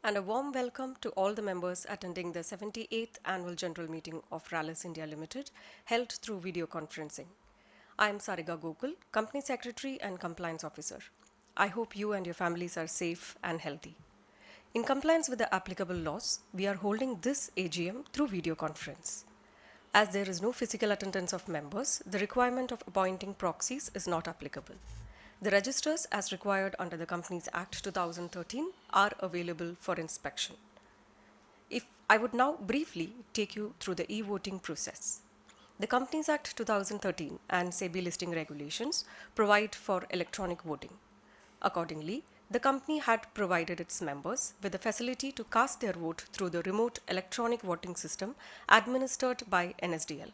and a warm welcome to all the members attending the 78th Annual General Meeting of Rallis India Limited, held through video conferencing. I am Sarika Gokul, Company Secretary and Compliance Officer. I hope you and your families are safe and healthy. In compliance with the applicable laws, we are holding this AGM through video conference. As there is no physical attendance of members, the requirement of appointing proxies is not applicable. The registers, as required under the Companies Act 2013, are available for inspection. I would now briefly take you through the e-voting process. The Companies Act 2013 and SEBI listing regulations provide for electronic voting. Accordingly, the company had provided its members with the facility to cast their vote through the remote electronic voting system administered by NSDL.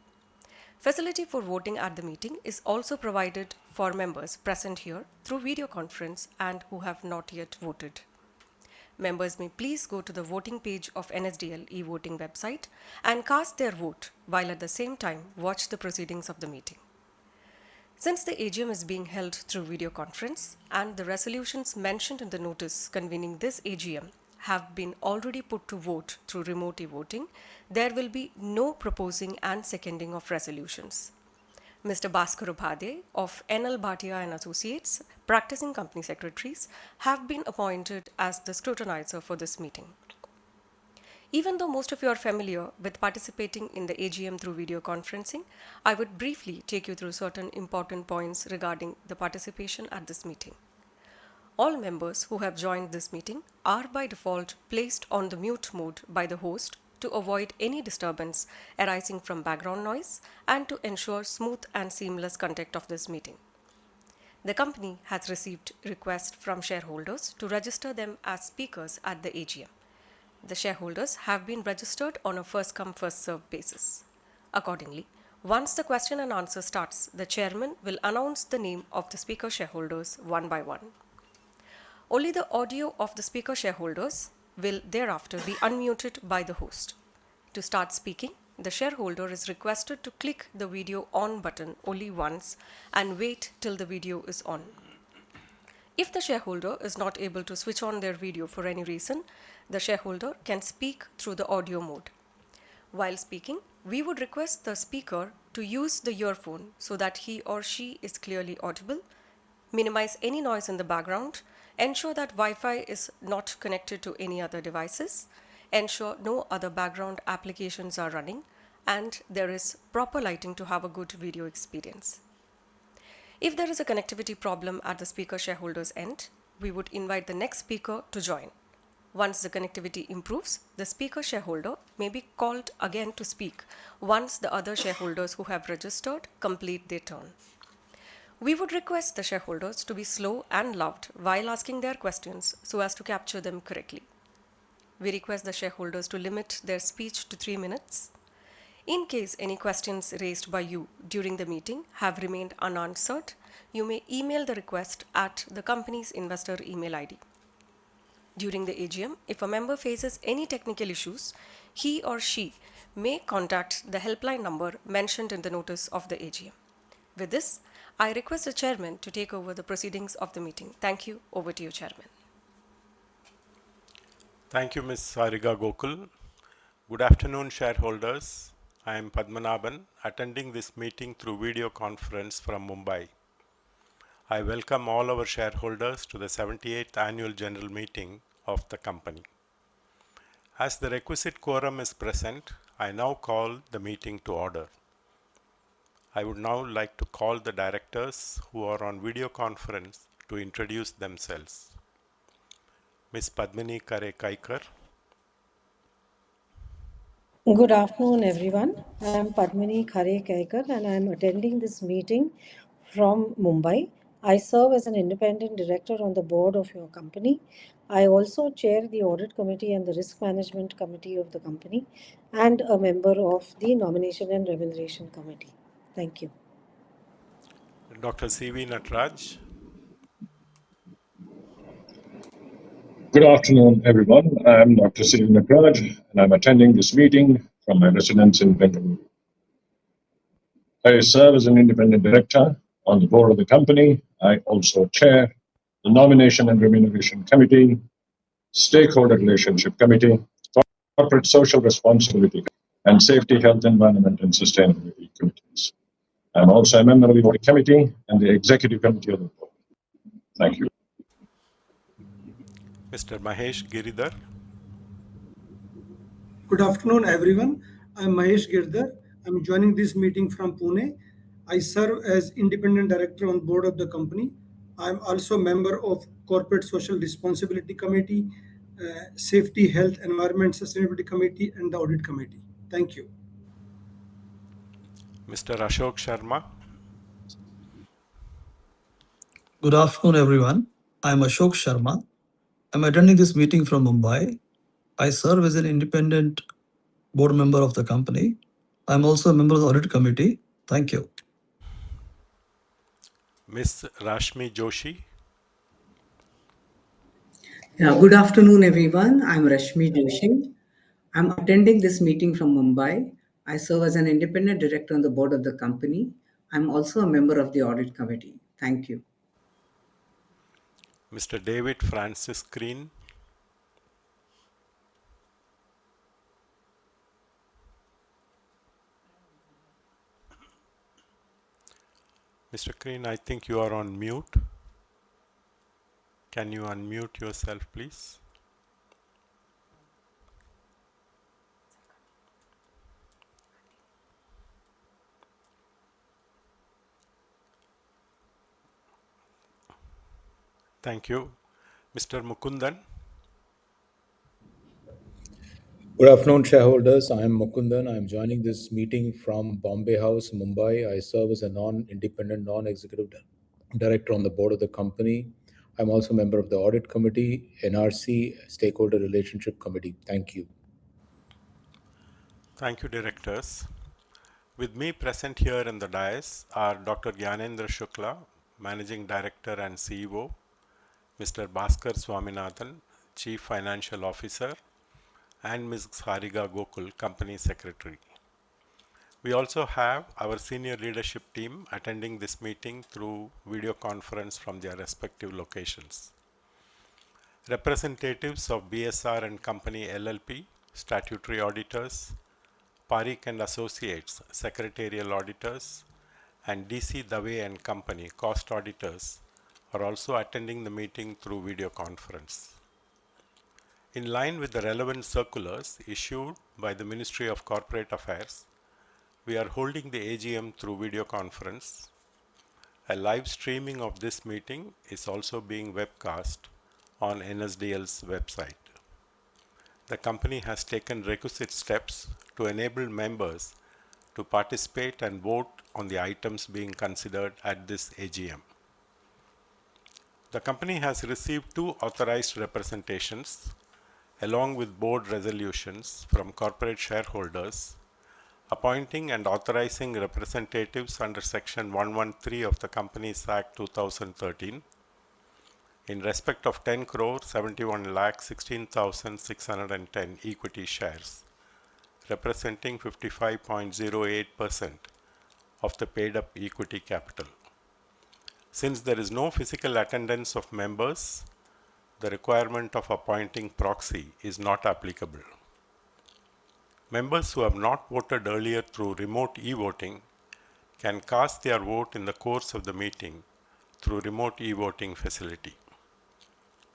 Facility for voting at the meeting is also provided for members present here through video conference and who have not yet voted. Members may please go to the voting page of NSDL e-voting website and cast their vote while at the same time watch the proceedings of the meeting. Since the AGM is being held through video conference and the resolutions mentioned in the notice convening this AGM have been already put to vote through remote e-voting, there will be no proposing and seconding of resolutions. Mr. Bhaskar Upadhyay of NL Bhatia and Associates, practicing company secretaries, have been appointed as the scrutinizer for this meeting. Even though most of you are familiar with participating in the AGM through video conferencing, I would briefly take you through certain important points regarding the participation at this meeting. All members who have joined this meeting are by default placed on the mute mode by the host to avoid any disturbance arising from background noise and to ensure smooth and seamless conduct of this meeting. The company has received requests from shareholders to register them as speakers at the AGM. The shareholders have been registered on a first-come, first-served basis. Accordingly, once the question and answer starts, the chairman will announce the name of the speaker shareholders one by one. Only the audio of the speaker shareholders will thereafter be unmuted by the host. To start speaking, the shareholder is requested to click the video on button only once and wait till the video is on. If the shareholder is not able to switch on their video for any reason, the shareholder can speak through the audio mode. While speaking, we would request the speaker to use the earphone so that he or she is clearly audible, minimize any noise in the background, ensure that Wi-Fi is not connected to any other devices, ensure no other background applications are running, and there is proper lighting to have a good video experience. If there is a connectivity problem at the speaker shareholder's end, we would invite the next speaker to join. Once the connectivity improves, the speaker shareholder may be called again to speak once the other shareholders who have registered complete their turn. We would request the shareholders to be slow and loud while asking their questions so as to capture them correctly. We request the shareholders to limit their speech to 3 minutes. In case any questions raised by you during the meeting have remained unanswered, you may email the request at the company's investor email ID. During the AGM, if a member faces any technical issues, he or she may contact the helpline number mentioned in the notice of the AGM. With this, I request the chairman to take over the proceedings of the meeting. Thank you. Over to you, chairman. Thank you, Ms. Sarika Gokul. Good afternoon, shareholders. I am Padmanabhan, attending this meeting through video conference from Mumbai. I welcome all our shareholders to the 78th Annual General Meeting of the company. As the requisite quorum is present, I now call the meeting to order. I would now like to call the directors who are on video conference to introduce themselves. Ms. Padmini Kare Kaikar. Good afternoon, everyone. I am Padmini Khare Kaikar and I am attending this meeting from Mumbai. I serve as an independent director on the board of your company. I also chair the audit committee and the risk management committee of the company and a member of the nomination and remuneration committee. Thank you. Dr. C.V. Nataraj. Good afternoon, everyone. I'm Dr. Siddhi Nagraj, and I'm attending this meeting from my residence in Bengaluru. I serve as an independent director on the board of the company. I also chair the Nomination and Remuneration Committee Stakeholder Relationship Committee, Corporate Social Responsibility, and Safety, Health, Environment, and Sustainability Committees. I'm also a member of the Audit Committee and the Executive Committee of the Board. Thank you. Mr. Mahesh Giridhar. Good afternoon, everyone. I'm Mahesh Girdhar. I'm joining this meeting from Pune. I serve as independent director on board of the company. I'm also a member of Corporate Social Responsibility Committee, Safety, Health, Environment, Sustainability Committee, and the Audit Committee. Thank you. Mr. Ashok Sharma. Good afternoon, everyone. I'm Ashok Sharma. I'm attending this meeting from Mumbai. I serve as an independent board member of the company. I'm also a member of the audit committee. Thank you. Ms. Rashmi Joshi. Yeah, good afternoon, everyone. I'm Rashmi Joshi. I'm attending this meeting from Mumbai. I serve as an independent director on the board of the company. I'm also a member of the audit committee. Thank you. Mr. David Francis Green. Mr. Green, I think you are on mute. Can you unmute yourself, please? Thank you. Mr. Mukundan. Good afternoon, shareholders. I am Mukundan. I am joining this meeting from Bombay House, Mumbai. I serve as a non-independent, non-executive director on the board of the company. I'm also a member of the audit committee, NRC, Stakeholder Relationship Committee. Thank you. Thank you, directors. With me present here in the dais are Dr. Gyanendra Shukla, Managing Director and CEO, Mr. Bhaskar Swaminathan, Chief Financial Officer, and Ms. Sarika Gokul, Company Secretary. We also have our senior leadership team attending this meeting through video conference from their respective locations. Representatives of BSR and Company LLP, statutory auditors, Parikh and Associates, secretarial auditors, and DC Dave and Company, cost auditors, are also attending the meeting through video conference. In line with the relevant circulars issued by the Ministry of Corporate Affairs, we are holding the AGM through video conference. A live streaming of this meeting is also being webcast on NSDL's website. The company has taken requisite steps to enable members to participate and vote on the items being considered at this AGM. The company has received 2 authorized representations along with board resolutions from corporate shareholders appointing and authorizing representatives under Section 113 of the Companies Act 2013 in respect of 10 crore 71 lakh 16,610 equity shares, representing 55.08% of the paid up equity capital. Since there is no physical attendance of members, the requirement of appointing proxy is not applicable. Members who have not voted earlier through remote e-voting can cast their vote in the course of the meeting through remote e-voting facility.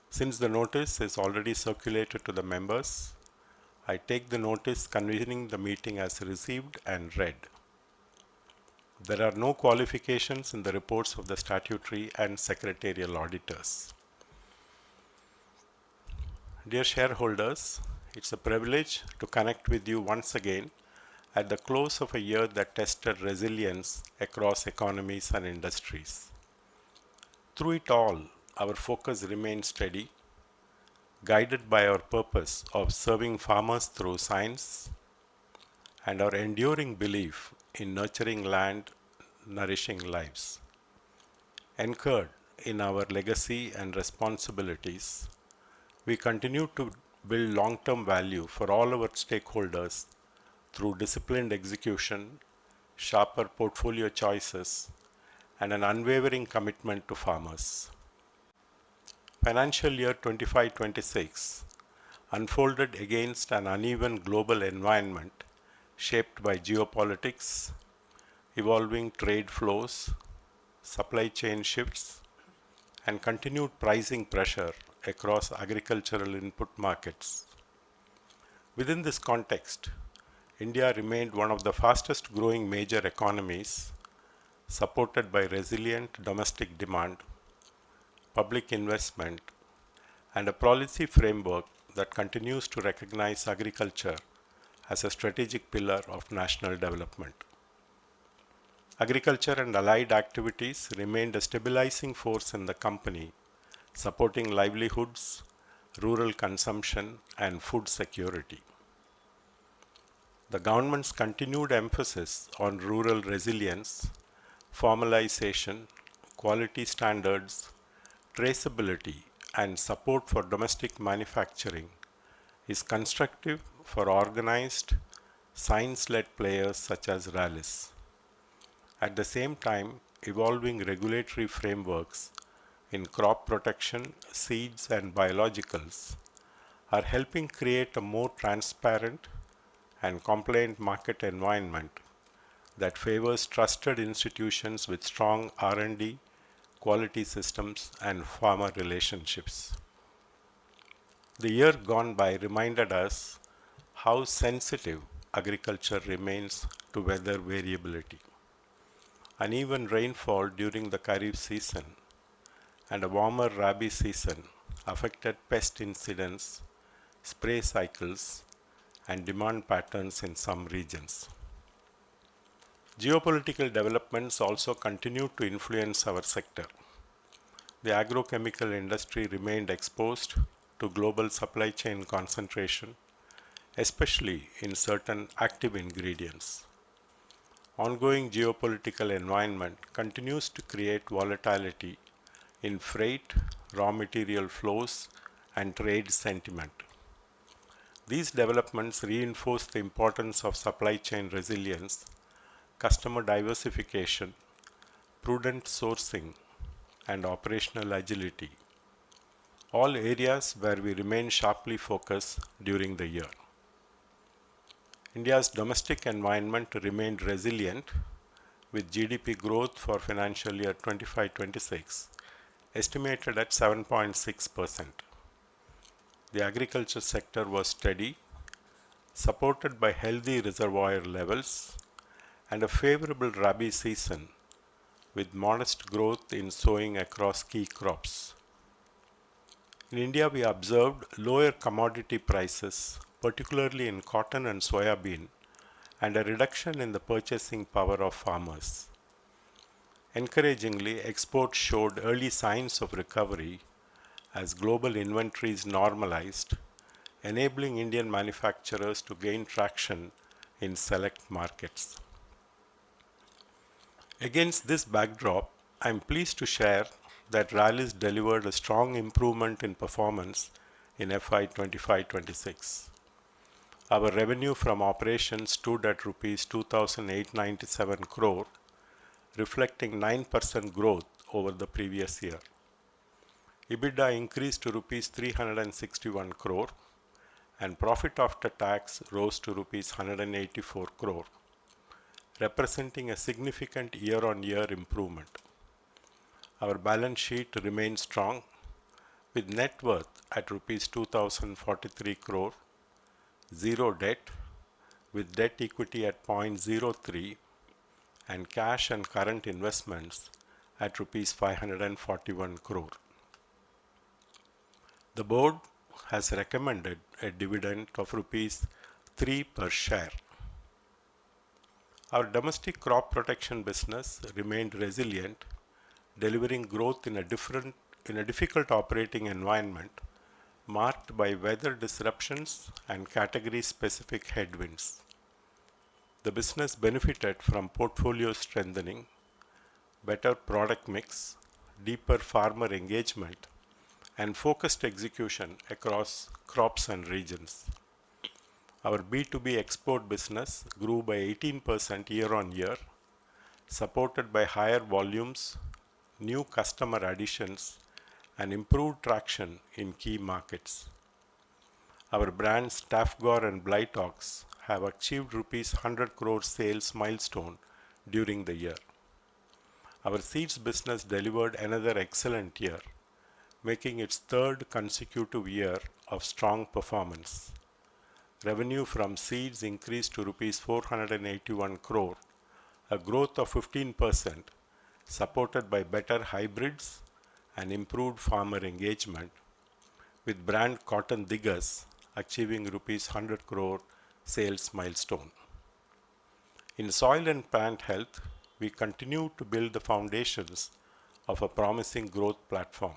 Since the notice is already circulated to the members, I take the notice convening the meeting as received and read. There are no qualifications in the reports of the statutory and secretarial auditors. Dear shareholders, it's a privilege to connect with you once again at the close of a year that tested resilience across economies and industries. Through it all, our focus remained steady, guided by our purpose of serving farmers through science and our enduring belief in nurturing land, nourishing lives. Anchored in our legacy and responsibilities, we continue to build long-term value for all our stakeholders through disciplined execution, sharper portfolio choices, and an unwavering commitment to farmers. Financial year 25-26 unfolded against an uneven global environment shaped by geopolitics, evolving trade flows, supply chain shifts, and continued pricing pressure across agricultural input markets. Within this context, India remained one of the fastest growing major economies, supported by resilient domestic demand, public investment, and a policy framework that continues to recognize agriculture as a strategic pillar of national development. Agriculture and allied activities remained a stabilizing force in the company, supporting livelihoods, rural consumption, and food security. The government's continued emphasis on rural resilience, formalization, quality standards, traceability, and support for domestic manufacturing is constructive for organized, science-led players such as Rallis. At the same time, evolving regulatory frameworks in crop protection, seeds, and biologicals are helping create a more transparent and compliant market environment that favors trusted institutions with strong R&D, quality systems, and farmer relationships. The year gone by reminded us how sensitive agriculture remains to weather variability. Uneven rainfall during the Kharif season and a warmer Rabi season affected pest incidents, spray cycles, and demand patterns in some regions. Geopolitical developments also continued to influence our sector. The agrochemical industry remained exposed to global supply chain concentration, especially in certain active ingredients. Ongoing geopolitical environment continues to create volatility in freight, raw material flows, and trade sentiment. These developments reinforce the importance of supply chain resilience, customer diversification, prudent sourcing, and operational agility, all areas where we remain sharply focused during the year. India's domestic environment remained resilient, with GDP growth for financial year 25-26 estimated at 7.6%. The agriculture sector was steady, supported by healthy reservoir levels and a favorable Rabi season with modest growth in sowing across key crops. In India, we observed lower commodity prices, particularly in cotton and soybean, and a reduction in the purchasing power of farmers. Encouragingly, exports showed early signs of recovery as global inventories normalized, enabling Indian manufacturers to gain traction in select markets. Against this backdrop, I am pleased to share that Rallis delivered a strong improvement in performance in FY 25-26. Our revenue from operations stood at Rs 2,897 crore, reflecting 9% growth over the previous year. EBITDA increased to Rs 361 crore and profit after tax rose to Rs 184 crore, representing a significant year-on-year improvement. Our balance sheet remains strong, with net worth at Rs 2,043 crore, zero debt, with debt equity at 0.03, and cash and current investments at Rs 541 crore. The board has recommended a dividend of Rs 3 per share. Our domestic crop protection business remained resilient, delivering growth in a difficult operating environment marked by weather disruptions and category-specific headwinds. The business benefited from portfolio strengthening, better product mix, deeper farmer engagement, and focused execution across crops and regions. Our B2B export business grew by 18% year-on-year, supported by higher volumes, new customer additions, and improved traction in key markets. Our brands Tafgor and Blytox have achieved rupees 100 crore sales milestone during the year. Our seeds business delivered another excellent year, making its third consecutive year of strong performance. Revenue from seeds increased to rupees 481 crore, a growth of 15%, supported by better hybrids and improved farmer engagement, with brand Cotton Diggers achieving rupees 100 crore sales milestone. In soil and plant health, we continue to build the foundations of a promising growth platform.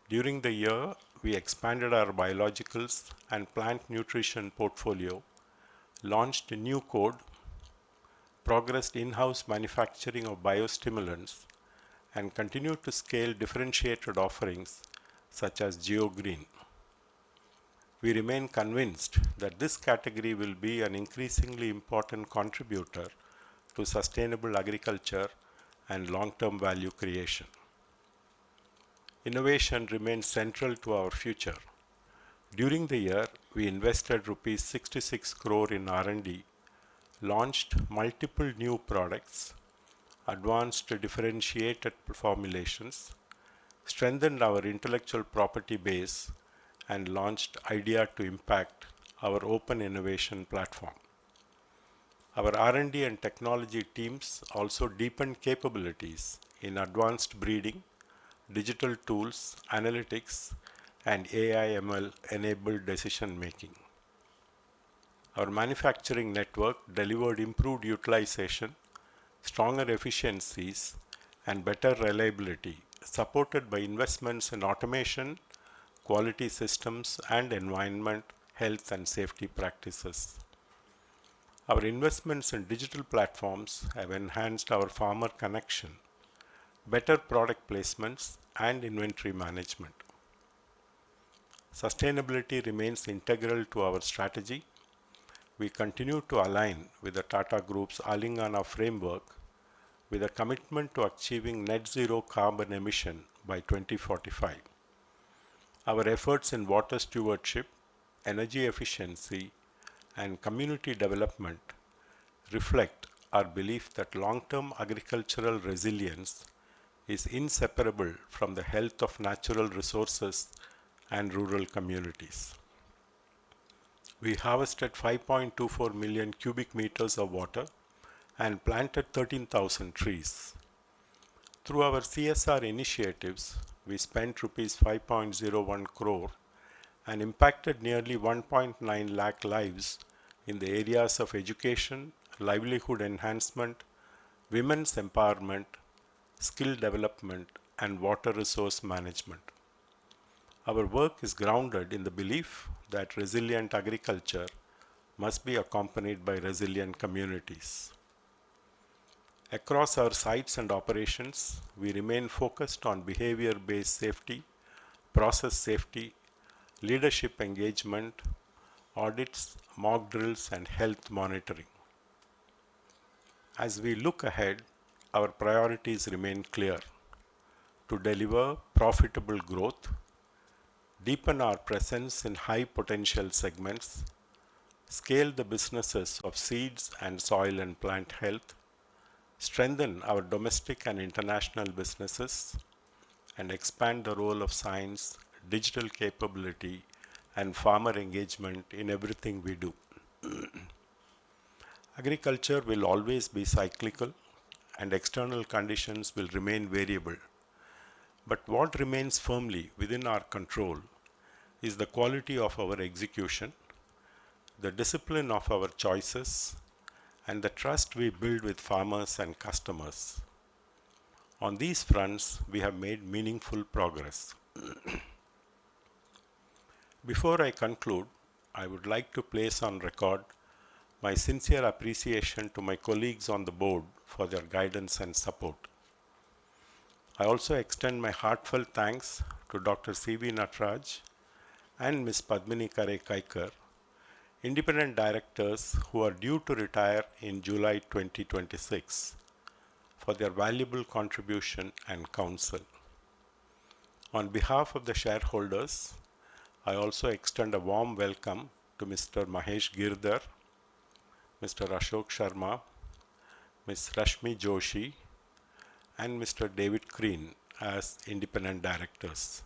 During the year, we expanded our biologicals and plant nutrition portfolio, launched a new code, progressed in-house manufacturing of biostimulants, and continued to scale differentiated offerings such as GeoGreen. We remain convinced that this category will be an increasingly important contributor to sustainable agriculture and long-term value creation. Innovation remains central to our future. During the year, we invested rupees 66 crore in R&D, launched multiple new products, advanced differentiated formulations, strengthened our intellectual property base, and launched Idea to Impact, our open innovation platform. Our R&D and technology teams also deepened capabilities in advanced breeding, digital tools, analytics, and AI/ML enabled decision making. Our manufacturing network delivered improved utilization, stronger efficiencies, and better reliability, supported by investments in automation, quality systems, and environment, health, and safety practices. Our investments in digital platforms have enhanced our farmer connection, better product placements, and inventory management. Sustainability remains integral to our strategy. We continue to align with the Tata Group's Alingana framework with a commitment to achieving net zero carbon emission by 2045. Our efforts in water stewardship, energy efficiency, and community development reflect our belief that long-term agricultural resilience is inseparable from the health of natural resources and rural communities. We harvested 5.24 million cubic meters of water and planted 13,000 trees. Through our CSR initiatives, we spent rupees 5.01 crore and impacted nearly 1.9 lakh lives in the areas of education, livelihood enhancement, women's empowerment, skill development, and water resource management. Our work is grounded in the belief that resilient agriculture must be accompanied by resilient communities. Across our sites and operations, we remain focused on behavior-based safety, process safety, leadership engagement, audits, mock drills, and health monitoring. As we look ahead, our priorities remain clear: to deliver profitable growth, deepen our presence in high potential segments, scale the businesses of seeds and soil and plant health, strengthen our domestic and international businesses, and expand the role of science, digital capability, and farmer engagement in everything we do. Agriculture will always be cyclical and external conditions will remain variable. But what remains firmly within our control is the quality of our execution, the discipline of our choices, and the trust we build with farmers and customers. On these fronts, we have made meaningful progress. Before I conclude, I would like to place on record my sincere appreciation to my colleagues on the board for their guidance and support. I also extend my heartfelt thanks to Dr. C.V. Nataraj and Ms. Padmini Kaikar, independent directors who are due to retire in July 2026, for their valuable contribution and counsel. On behalf of the shareholders, I also extend a warm welcome to Mr. Mahesh Girdhar, Mr. Ashok Sharma, Ms. Rashmi Joshi, and Mr. David Green as independent directors.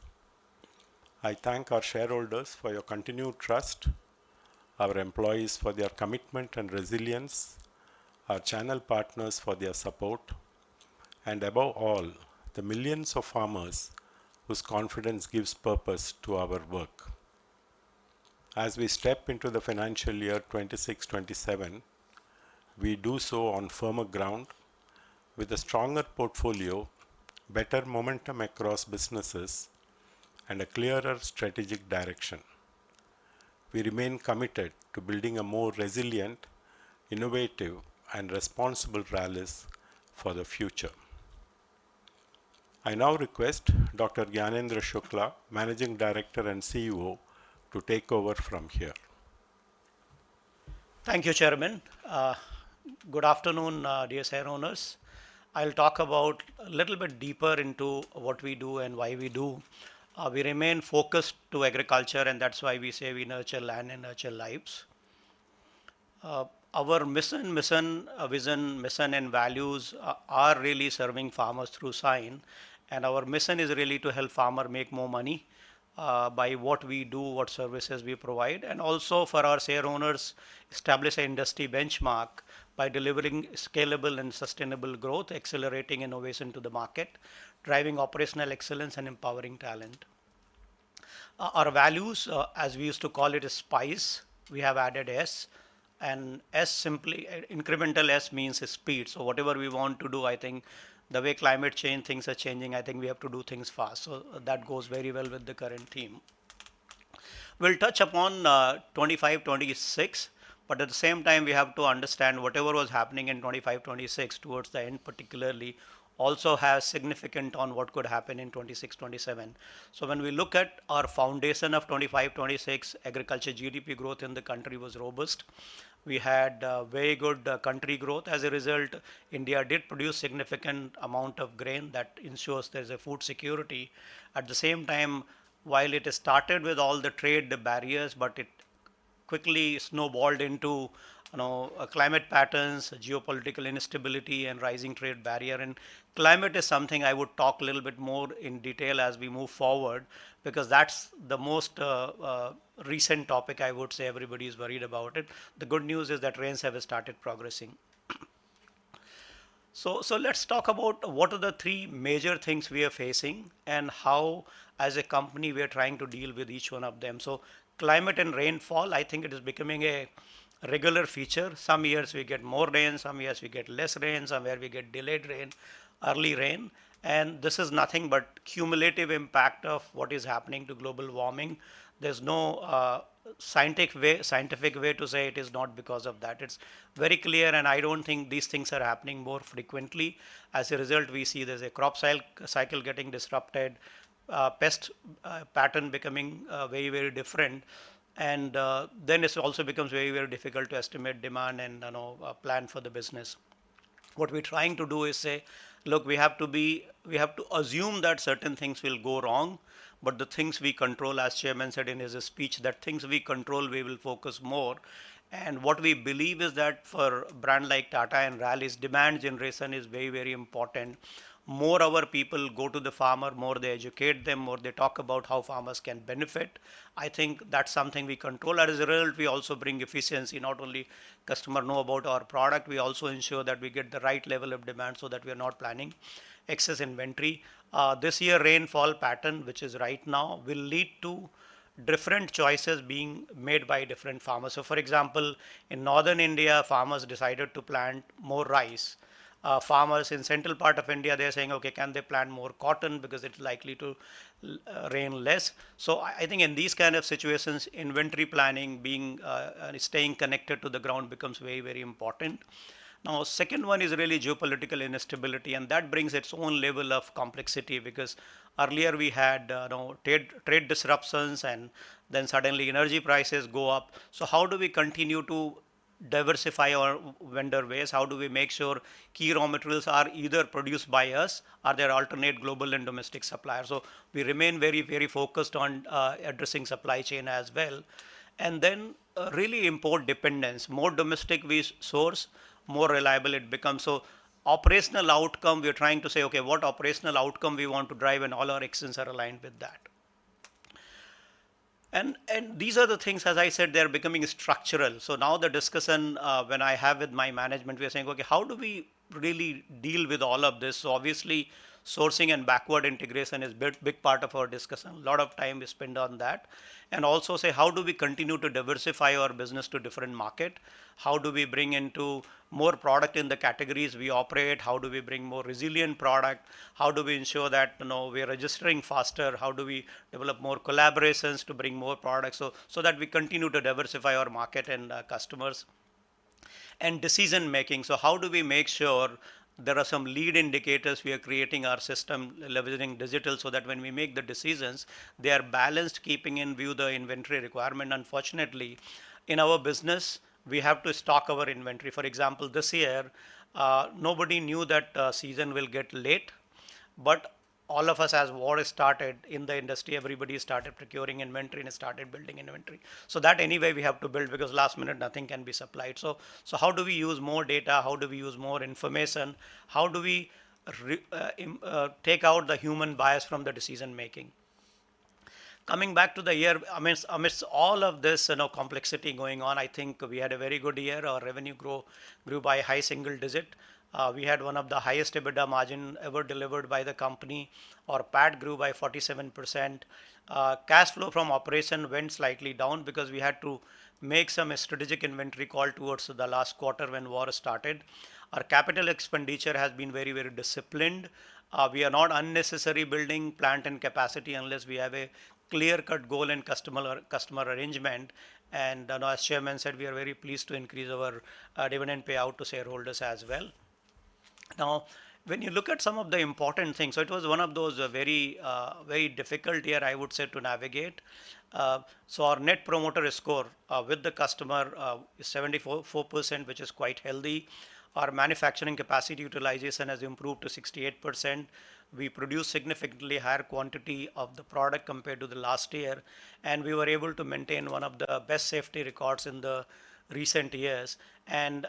I thank our shareholders for your continued trust, our employees for their commitment and resilience, our channel partners for their support, and above all, the millions of farmers whose confidence gives purpose to our work. As we step into the financial year 26-27, we do so on firmer ground with a stronger portfolio, better momentum across businesses, and a clearer strategic direction. We remain committed to building a more resilient, innovative, and responsible Rallis for the future. I now request Dr. Gyanendra Shukla, Managing Director and CEO, to take over from here. Thank you, Chairman. Good afternoon, dear share owners. I'll talk about a little bit deeper into what we do and why we do. We remain focused to agriculture, and that's why we say we nurture land and nurture lives. Our vision, mission, and values are really serving farmers through sign. And our mission is really to help farmer make more money by what we do, what services we provide, and also for our share owners, establish an industry benchmark by delivering scalable and sustainable growth, accelerating innovation to the market, driving operational excellence, and empowering talent. Our values, as we used to call it, is SPICE. We have added S, and S simply, incremental S means speed. So whatever we want to do, I think the way climate change, things are changing, I think we have to do things fast. So that goes very well with the current theme. We'll touch upon 25-26, but at the same time, we have to understand whatever was happening in 25-26 towards the end particularly also has significant on what could happen in 26-27. So when we look at our foundation of 25-26, agriculture GDP growth in the country was robust. We had very good country growth. As a result, India did produce significant amount of grain that ensures there's a food security. At the same time, while it started with all the trade barriers, but it quickly snowballed into climate patterns, geopolitical instability, and rising trade barrier. And climate is something I would talk a little bit more in detail as we move forward, because that's the most recent topic. I would say everybody is worried about it. The good news is that rains have started progressing. So let's talk about what are the three major things we are facing and how, as a company, we are trying to deal with each one of them. So climate and rainfall, I think it is becoming a regular feature. Some years we get more rain, some years we get less rain, somewhere we get delayed rain, early rain. And this is nothing but cumulative impact of what is happening to global warming. There's no scientific way to say it is not because of that. It's very clear, and I don't think these things are happening more frequently. As a result, we see there's a crop cycle getting disrupted, pest pattern becoming very, very different. And then it also becomes very, very difficult to estimate demand and plan for the business. What we're trying to do is say, look, we have to assume that certain things will go wrong, but the things we control, as Chairman said in his speech, that things we control, we will focus more. And what we believe is that for a brand like Tata and Rallis, demand generation is very, very important. More our people go to the farmer, more they educate them, more they talk about how farmers can benefit. I think that's something we control. As a result, we also bring efficiency. Not only customer know about our product, we also ensure that we get the right level of demand so that we are not planning excess inventory. This year rainfall pattern, which is right now, will lead to different choices being made by different farmers. So for example, in northern India, farmers decided to plant more rice. Farmers in central part of India, they're saying, okay, can they plant more cotton because it's likely to rain less. So I think in these kind of situations, inventory planning, staying connected to the ground becomes very, very important. Now, second one is really geopolitical instability, and that brings its own level of complexity, because earlier we had trade disruptions, and then suddenly energy prices go up. So how do we continue to diversify our vendor base? How do we make sure key raw materials are either produced by us or there alternate global and domestic suppliers? So we remain very, very focused on addressing supply chain as well. And then really import dependence. More domestic we source, more reliable it becomes. So operational outcome, we're trying to say, okay, what operational outcome we want to drive, and all our actions are aligned with that. And these are the things, as I said, they're becoming structural. So now the discussion when I have with my management, we are saying, okay, how do we really deal with all of this? So obviously, sourcing and backward integration is big part of our discussion. A lot of time is spent on that, and also say, how do we continue to diversify our business to different market? How do we bring into more product in the categories we operate? How do we bring more resilient product? How do we ensure that we are registering faster? How do we develop more collaborations to bring more products, so that we continue to diversify our market and customers? And decision making. So how do we make sure there are some lead indicators we are creating our system leveraging digital, so that when we make the decisions, they are balanced, keeping in view the inventory requirement. Unfortunately, in our business, we have to stock our inventory. For example, this year, nobody knew that season will get late, but all of us, as war started in the industry, everybody started procuring inventory and started building inventory. So that anyway we have to build, because last minute nothing can be supplied. So how do we use more data? How do we use more information? How do we take out the human bias from the decision making? Coming back to the year, amidst all of this complexity going on, I think we had a very good year. Our revenue grew by high single digit. We had one of the highest EBITDA margin ever delivered by the company. Our PAT grew by 47%. Cash flow from operation went slightly down because we had to make some strategic inventory call towards the last quarter when war started. Our capital expenditure has been very, very disciplined. We are not unnecessary building plant and capacity unless we have a clear-cut goal and customer arrangement. And as Chairman said, we are very pleased to increase our dividend payout to shareholders as well. Now, when you look at some of the important things, so it was one of those very difficult year, I would say, to navigate. So our net promoter score with the customer is 74%, which is quite healthy. Our manufacturing capacity utilization has improved to 68%. We produce significantly higher quantity of the product compared to the last year, and we were able to maintain one of the best safety records in the recent years. And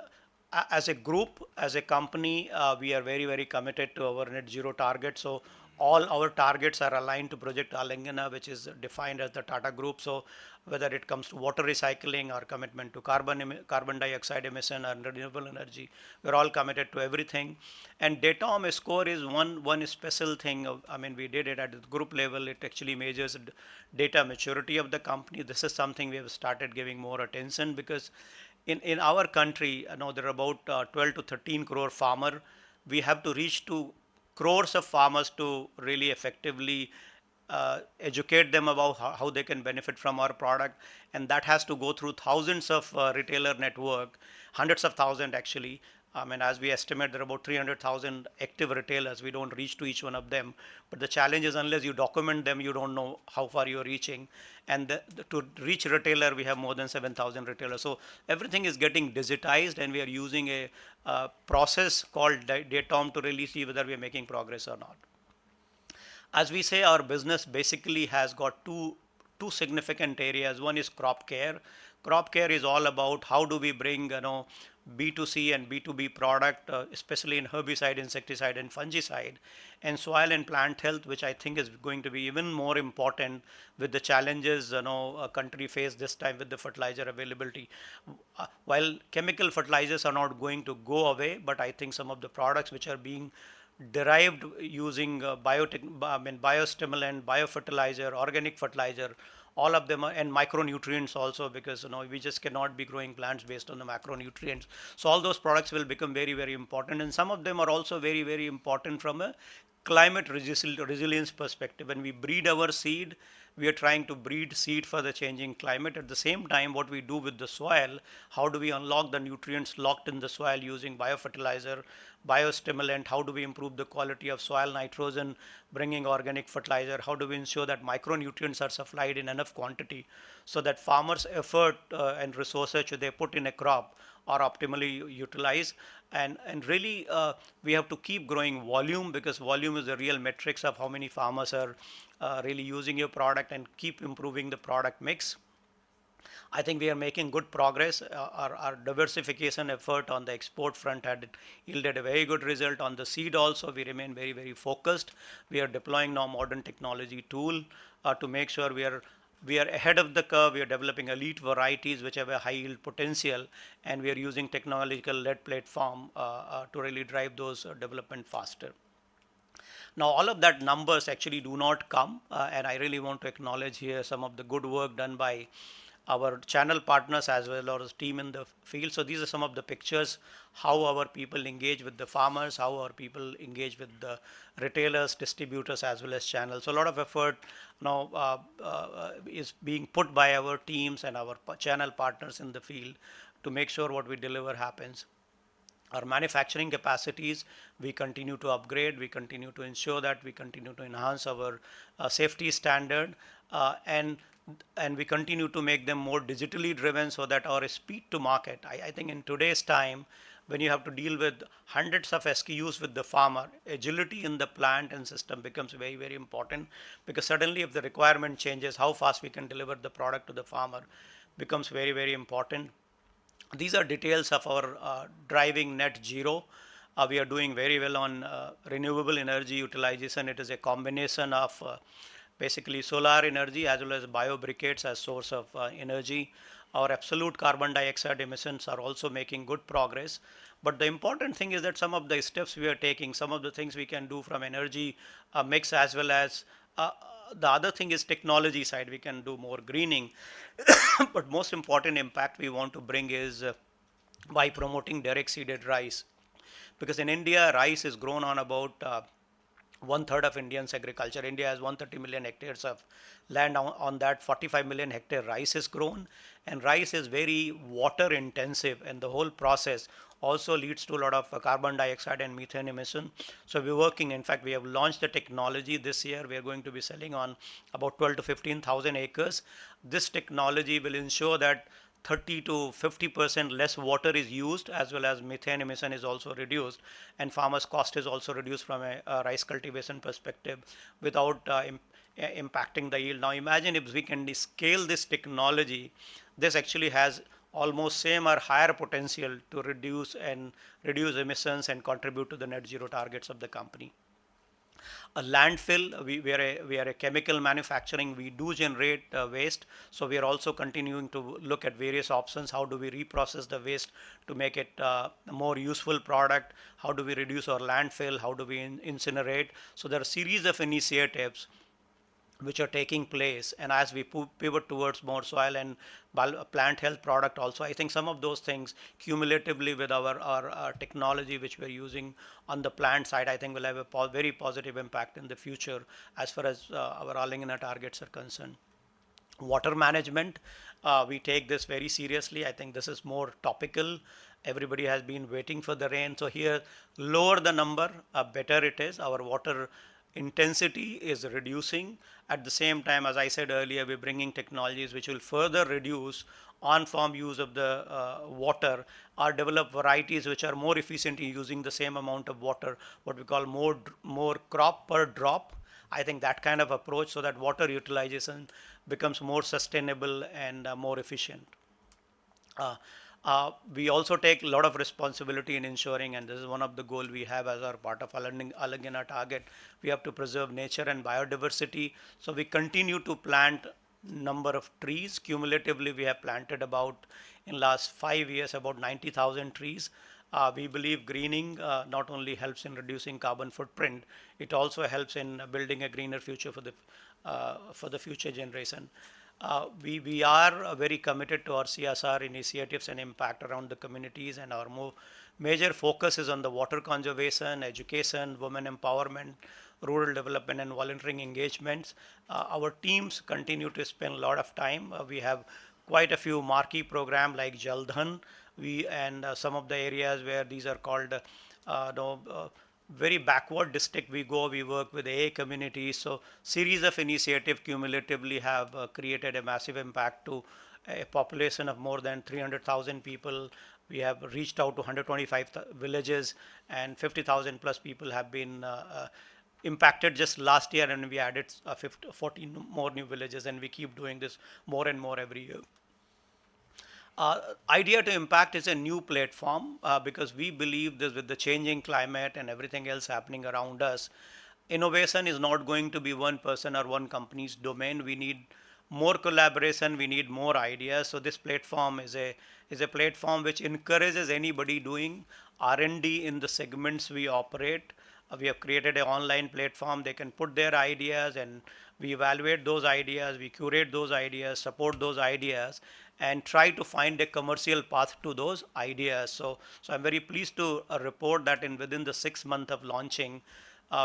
as a group, as a company, we are very, very committed to our net zero target. So all our targets are aligned to Project Alingana, which is defined as the Tata Group. So whether it comes to water recycling, our commitment to carbon dioxide emission and renewable energy, we're all committed to everything. And Datom score is one special thing. We did it at the group level. It actually measures data maturity of the company. This is something we have started giving more attention, because in our country, there are about 12 to 13 crore farmer. We have to reach to crores of farmers to really effectively educate them about how they can benefit from our product, and that has to go through thousands of retailer network, hundreds of thousands actually. As we estimate, there are about 300,000 active retailers. We don't reach to each one of them, but the challenge is, unless you document them, you don't know how far you're reaching. And to reach retailer, we have more than 7,000 retailers. So everything is getting digitized, and we are using a process called Datom to really see whether we are making progress or not. As we say, our business basically has got two significant areas. One is crop care. Crop care is all about how do we bring B2C and B2B product, especially in herbicide, insecticide, and fungicide, and soil and plant health, which I think is going to be even more important with the challenges a country face this time with the fertilizer availability. While chemical fertilizers are not going to go away, but I think some of the products which are being derived using biostimulant, biofertilizer, organic fertilizer, all of them and micronutrients also, because we just cannot be growing plants based on the macronutrients. So all those products will become very, very important, and some of them are also very, very important from a climate resilience perspective. When we breed our seed, we are trying to breed seed for the changing climate. At the same time, what we do with the soil, how do we unlock the nutrients locked in the soil using biofertilizer, biostimulant? How do we improve the quality of soil nitrogen, bringing organic fertilizer? How do we ensure that micronutrients are supplied in enough quantity so that farmers' effort and resources they put in a crop or optimally utilize. And really, we have to keep growing volume, because volume is the real metrics of how many farmers are really using your product, and keep improving the product mix. I think we are making good progress. Our diversification effort on the export front had yielded a very good result. On the seed also, we remain very, very focused. We are deploying now modern technology tool to make sure we are ahead of the curve. We are developing elite varieties which have a high yield potential, and we are using technological led platform to really drive those development faster. Now, all of that numbers actually do not come, and I really want to acknowledge here some of the good work done by our channel partners as well as team in the field. So these are some of the pictures, how our people engage with the farmers, how our people engage with the retailers, distributors, as well as channels. So a lot of effort now is being put by our teams and our channel partners in the field to make sure what we deliver happens. Our manufacturing capacities, we continue to upgrade, we continue to ensure that we continue to enhance our safety standard, and we continue to make them more digitally driven, so that our speed to market, I think in today's time, when you have to deal with hundreds of SKUs with the farmer, agility in the plant and system becomes very, very important, because suddenly if the requirement changes, how fast we can deliver the product to the farmer becomes very, very important. These are details of our driving net zero. We are doing very well on renewable energy utilization. It is a combination of basically solar energy as well as biobriquettes as source of energy. Our absolute carbon dioxide emissions are also making good progress. But the important thing is that some of the steps we are taking, some of the things we can do from energy mix, as well as the other thing is technology side, we can do more greening. But most important impact we want to bring is by promoting direct seeded rice, because in India rice is grown on about one third of Indians agriculture. India has 130 million hectares of land. On that 45 million hectare rice is grown, and rice is very water intensive, and the whole process also leads to a lot of carbon dioxide and methane emission. So we're working, in fact we have launched the technology this year. We are going to be selling on about 12 to 15,000 acres. This technology will ensure that 30 to 50% less water is used, as well as methane emission is also reduced, and farmers cost is also reduced from a rice cultivation perspective without impacting the yield. Now imagine if we can scale this technology, this actually has almost same or higher potential to reduce emissions and contribute to the net zero targets of the company. A landfill, we are a chemical manufacturing, we do generate waste, so we are also continuing to look at various options. How do we reprocess the waste to make it a more useful product? How do we reduce our landfill? How do we incinerate? So there are a series of initiatives which are taking place, and as we pivot towards more soil and plant health product also, I think some of those things cumulatively with our technology which we're using on the plant side, I think will have a very positive impact in the future as far as our Alingana targets are concerned. Water management, we take this very seriously. I think this is more topical. Everybody has been waiting for the rain, so here lower the number, better it is. Our water intensity is reducing. At the same time, as I said earlier, we're bringing technologies which will further reduce on-farm use of the water, or develop varieties which are more efficient in using the same amount of water, what we call more crop per drop. I think that kind of approach, so that water utilization becomes more sustainable and more efficient. We also take a lot of responsibility in ensuring, and this is one of the goals we have as our part of Alingana target, we have to preserve nature and biodiversity. So we continue to plant number of trees. Cumulatively, we have planted about, in last 5 years, about 90,000 trees. We believe greening not only helps in reducing carbon footprint, it also helps in building a greener future for the future generation. We are very committed to our CSR initiatives and impact around the communities, and our major focus is on the water conservation, education, women empowerment, rural development, and volunteering engagements. Our teams continue to spend a lot of time. We have quite a few marquee programs like Jaldhan, and some of the areas where these are called very backward district we work with AA communities. So series of initiatives cumulatively have created a massive impact to a population of more than 300,000 people We have reached out to 125 villages, and 50,000 plus people have been impacted just last year, and we added 14 more new villages, and we keep doing this more and more every year. Idea to Impact is a new platform because we believe this with the changing climate and everything else happening around us. Innovation is not going to be one person or one company's domain. We need more collaboration. We need more ideas. So this platform is a platform which encourages anybody doing R&D in the segments we operate. We have created an online platform. They can put their ideas, and we evaluate those ideas, we curate those ideas, support those ideas, and try to find a commercial path to those ideas. So I'm very pleased to report that within the 6 months of launching,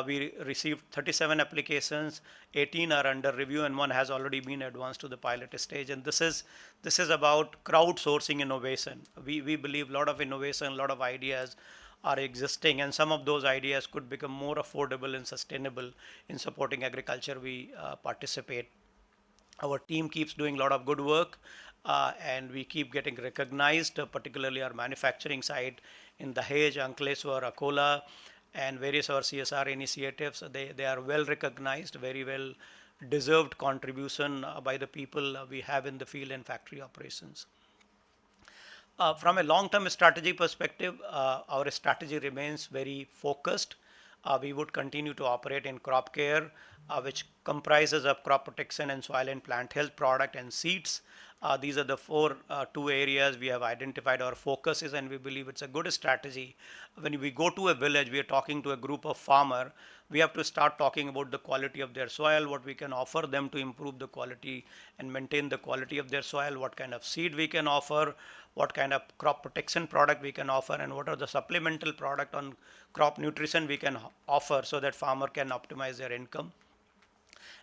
we received 37 applications, 18 are under review, and one has already been advanced to the pilot stage. And this is about crowdsourcing innovation. We believe a lot of innovation, a lot of ideas are existing, and some of those ideas could become more affordable and sustainable in supporting agriculture we participate. Our team keeps doing a lot of good work, and we keep getting recognized, particularly our manufacturing side in Dahej, Ankleshwar, Akola, and various our CSR initiatives. They are well recognized, very well deserved contribution by the people we have in the field and factory operations. From a long-term strategy perspective, our strategy remains very focused. We would continue to operate in crop care, which comprises of crop protection and soil and plant health product and seeds. These are the two areas we have identified our focuses, and we believe it's a good strategy. When we go to a village, we are talking to a group of farmer. We have to start talking about the quality of their soil, what we can offer them to improve the quality and maintain the quality of their soil, what kind of seed we can offer, what kind of crop protection product we can offer, and what are the supplemental product on crop nutrition we can offer so that farmer can optimize their income.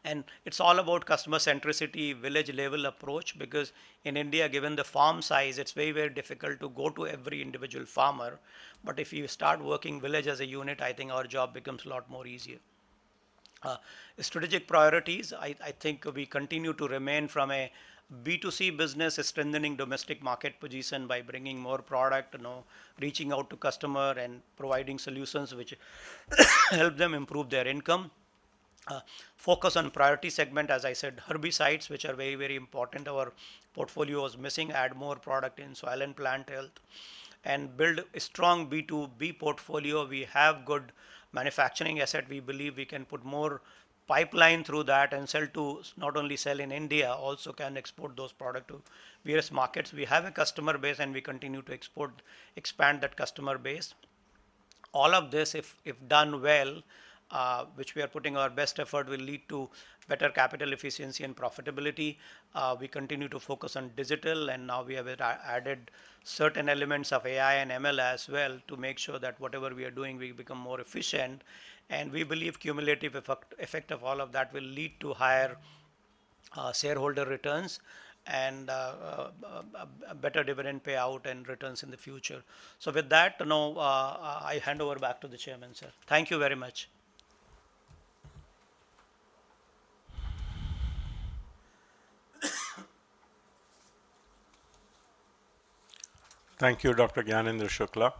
And it's all about customer centricity, village level approach, because in India, given the farm size, it's very, very difficult to go to every individual farmer. But if you start working village as a unit, I think our job becomes a lot more easier. Strategic priorities, I think we continue to remain from a B2C business, strengthening domestic market position by bringing more product, reaching out to customer and providing solutions which help them improve their income. Focus on priority segment, as I said, herbicides, which are very, very important. Our portfolio was missing, add more product in soil and plant health, and build a strong B2B portfolio. We have good manufacturing asset. We believe we can put more pipeline through that and not only sell in India, also can export those products to various markets. We have a customer base, and we continue to expand that customer base. All of this, if done well, which we are putting our best effort, will lead to better capital efficiency and profitability. We continue to focus on digital, and now we have added certain elements of AI and ML as well to make sure that whatever we are doing, we become more efficient. And we believe cumulative effect of all of that will lead to higher shareholder returns and a better dividend payout and returns in the future. So with that, I hand over back to the chairman, sir. Thank you very much. Thank you, Dr. Gyanendra Shukla.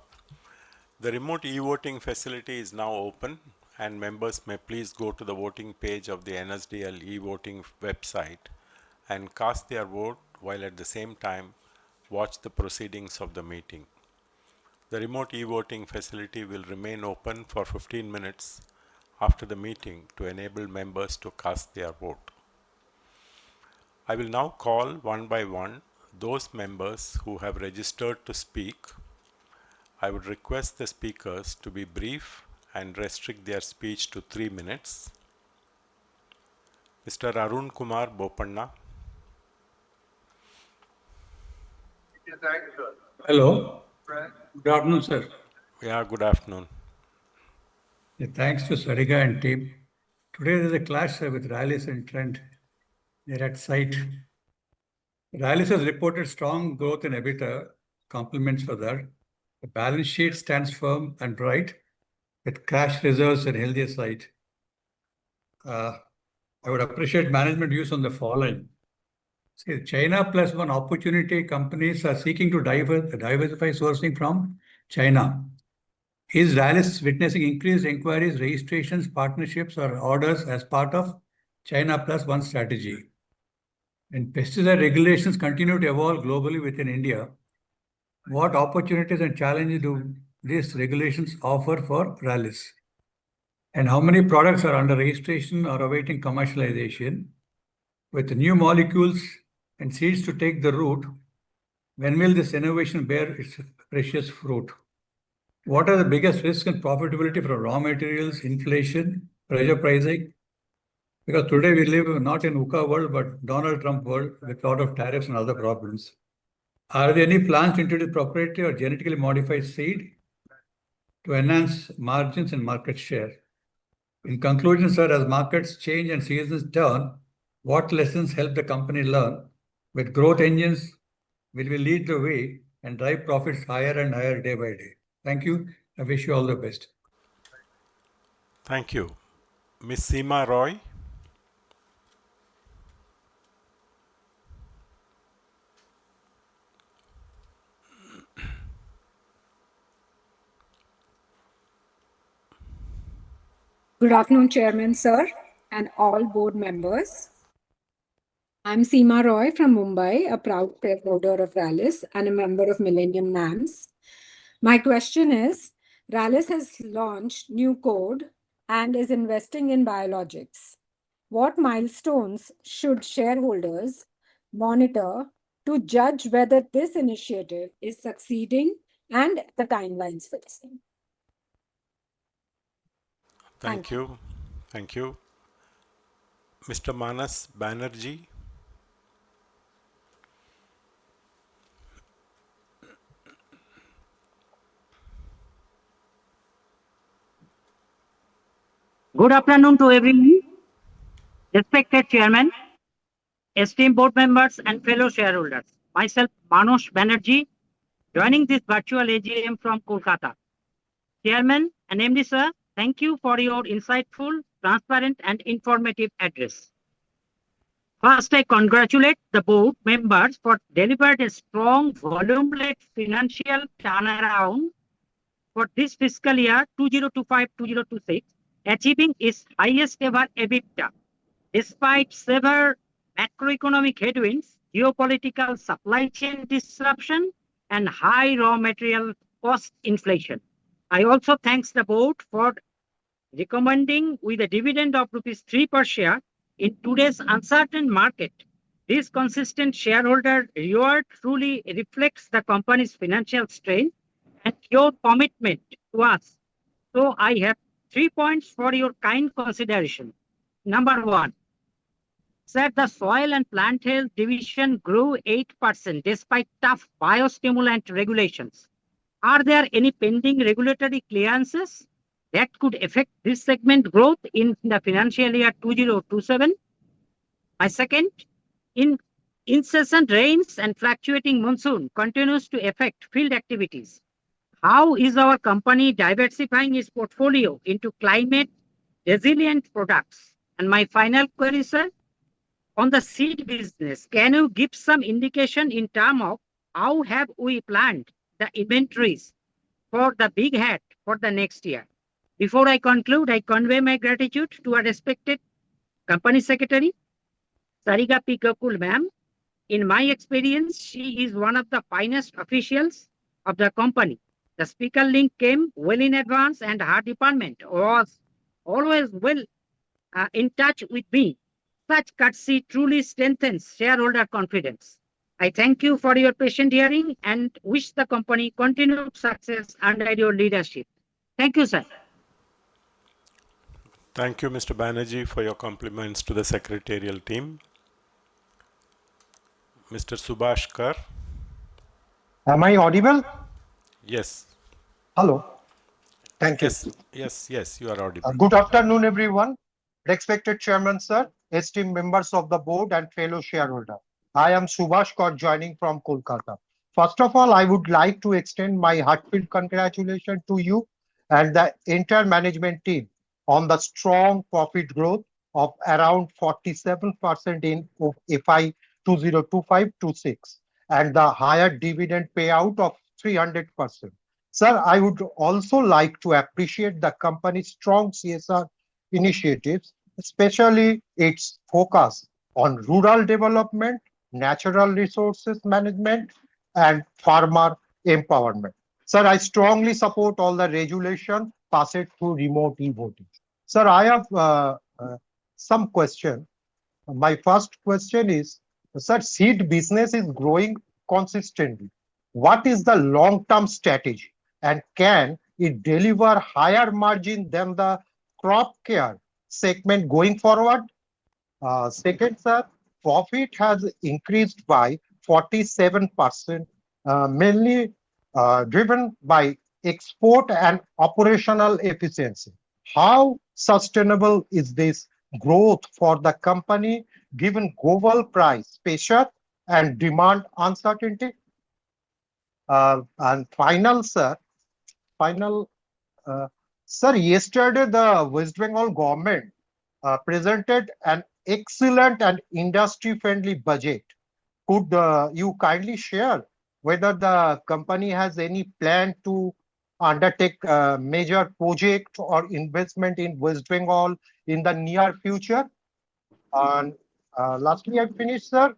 The remote e-voting facility is now open, and members may please go to the voting page of the NSDL e-voting website and cast their vote, while at the same time watch the proceedings of the meeting. The remote e-voting facility will remain open for 15 minutes after the meeting to enable members to cast their vote. I will now call one by one those members who have registered to speak. I would request the speakers to be brief and restrict their speech to 3 minutes. Mr. Arun Kumar Bopanna. Hello. Good afternoon, sir. Yeah, good afternoon. Thanks to Sariga and team. Today there is a clash with Rallis and Trent. They're at site. Rallis has reported strong growth in EBITDA, compliments for that. The balance sheet stands firm and bright with cash reserves and healthier site. I would appreciate management views on the following. See, China plus one opportunity companies are seeking to diversify sourcing from China. Is Rallis witnessing increased inquiries, registrations, partnerships, or orders as part of China plus one strategy? And pesticide regulations continue to evolve globally within India. What opportunities and challenges do these regulations offer for Rallis? And how many products are under registration or awaiting commercialization? With new molecules and seeds to take the root, when will this innovation bear its precious fruit? What are the biggest risks and profitability for raw materials, inflation, pressure pricing? Because today we live not in VUCA world, but Donald Trump world with a lot of tariffs and other problems. Are there any plans to introduce proprietary or genetically modified seed to enhance margins and market share? In conclusion, sir, as markets change and seasons turn, what lessons help the company learn? With growth engines, will we lead the way and drive profits higher and higher day by day? Thank you. I wish you all the best. Thank you. Ms. Seema Roy. Good afternoon, Chairman, sir, and all board members. I'm Seema Roy from Mumbai, a proud shareholder of Rallis and a member of Millennium NAMS. My question is, Rallis has launched new code and is investing in biologics. What milestones should shareholders monitor to judge whether this initiative is succeeding and the timelines for this? Thank you. Thank you. Mr. Manas Banerjee. Good afternoon to everyone, respected chairman, esteemed board members and fellow shareholders. Myself, Manos Banerjee, joining this virtual AGM from Kolkata. Chairman and MD sir, thank you for your insightful, transparent and informative address. First, I congratulate the board members for delivered a strong volume-led financial turnaround for this fiscal year 2025-2026, achieving its highest ever EBITDA. Despite severe macroeconomic headwinds, geopolitical supply chain disruption, and high raw material cost inflation. I also thank the board for recommending with a dividend of rupees 3 per share in today's uncertain market. This consistent shareholder reward truly reflects the company's financial strength and your commitment to us. So I have 3 points for your kind consideration. Number one, sir, the soil and plant health division grew 8% despite tough biostimulant regulations. Are there any pending regulatory clearances that could affect this segment growth in the financial year 2027? My second, incessant rains and fluctuating monsoon continues to affect field activities. How is our company diversifying its portfolio into climate resilient products? And my final query, sir, on the seed business, can you give some indication in terms of how have we planned the inventories for the big hat for the next year? Before I conclude, I convey my gratitude to our respected company secretary, Sarika P. Gokul ma'am. In my experience, she is one of the finest officials of the company. The speaker link came well in advance and her department was always well in touch with me. Such courtesy truly strengthens shareholder confidence. I thank you for your patient hearing and wish the company continued success under your leadership. Thank you, sir. Thank you, Mr. Banerjee, for your compliments to the secretarial team. Mr. Subhash Kar. Am I audible? Yes. Hello. Thank you. Yes, you are audible. Good afternoon, everyone. Respected Chairman, sir, esteemed members of the board and fellow shareholder. I am Subhash Kar joining from Kolkata. First of all, I would like to extend my heartfelt congratulations to you and the entire management team on the strong profit growth of around 47% in FY 2025-26 and the higher dividend payout of 300%. Sir, I would also like to appreciate the company's strong CSR initiatives, especially its focus on rural development, natural resources management, and farmer empowerment. Sir, I strongly support all the regulation passed through remote e-voting. Sir, I have some question. My first question is, sir, seed business is growing consistently. What is the long-term strategy, and can it deliver higher margin than the crop care segment going forward? Second, sir, profit has increased by 47%, mainly driven by export and operational efficiency. How sustainable is this growth for the company given global price pressure and demand uncertainty? And final, uh, sir, yesterday the West Bengal government presented an excellent and industry-friendly budget. Could you kindly share whether the company has any plan to undertake a major project or investment in West Bengal in the near future? And lastly, I finished, sir.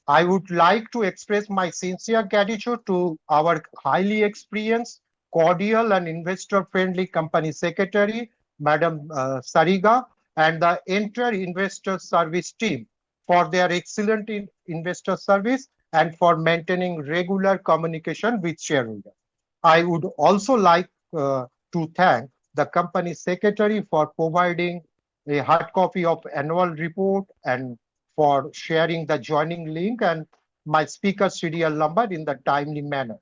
I would like to express my sincere gratitude to our highly experienced, cordial, and investor-friendly company secretary, Madam Sariga, and the entire investor service team for their excellent investor service and for maintaining regular communication with shareholders. I would also like to thank the company secretary for providing a hard copy of annual report and for sharing the joining link and my speaker serial number in the timely manner.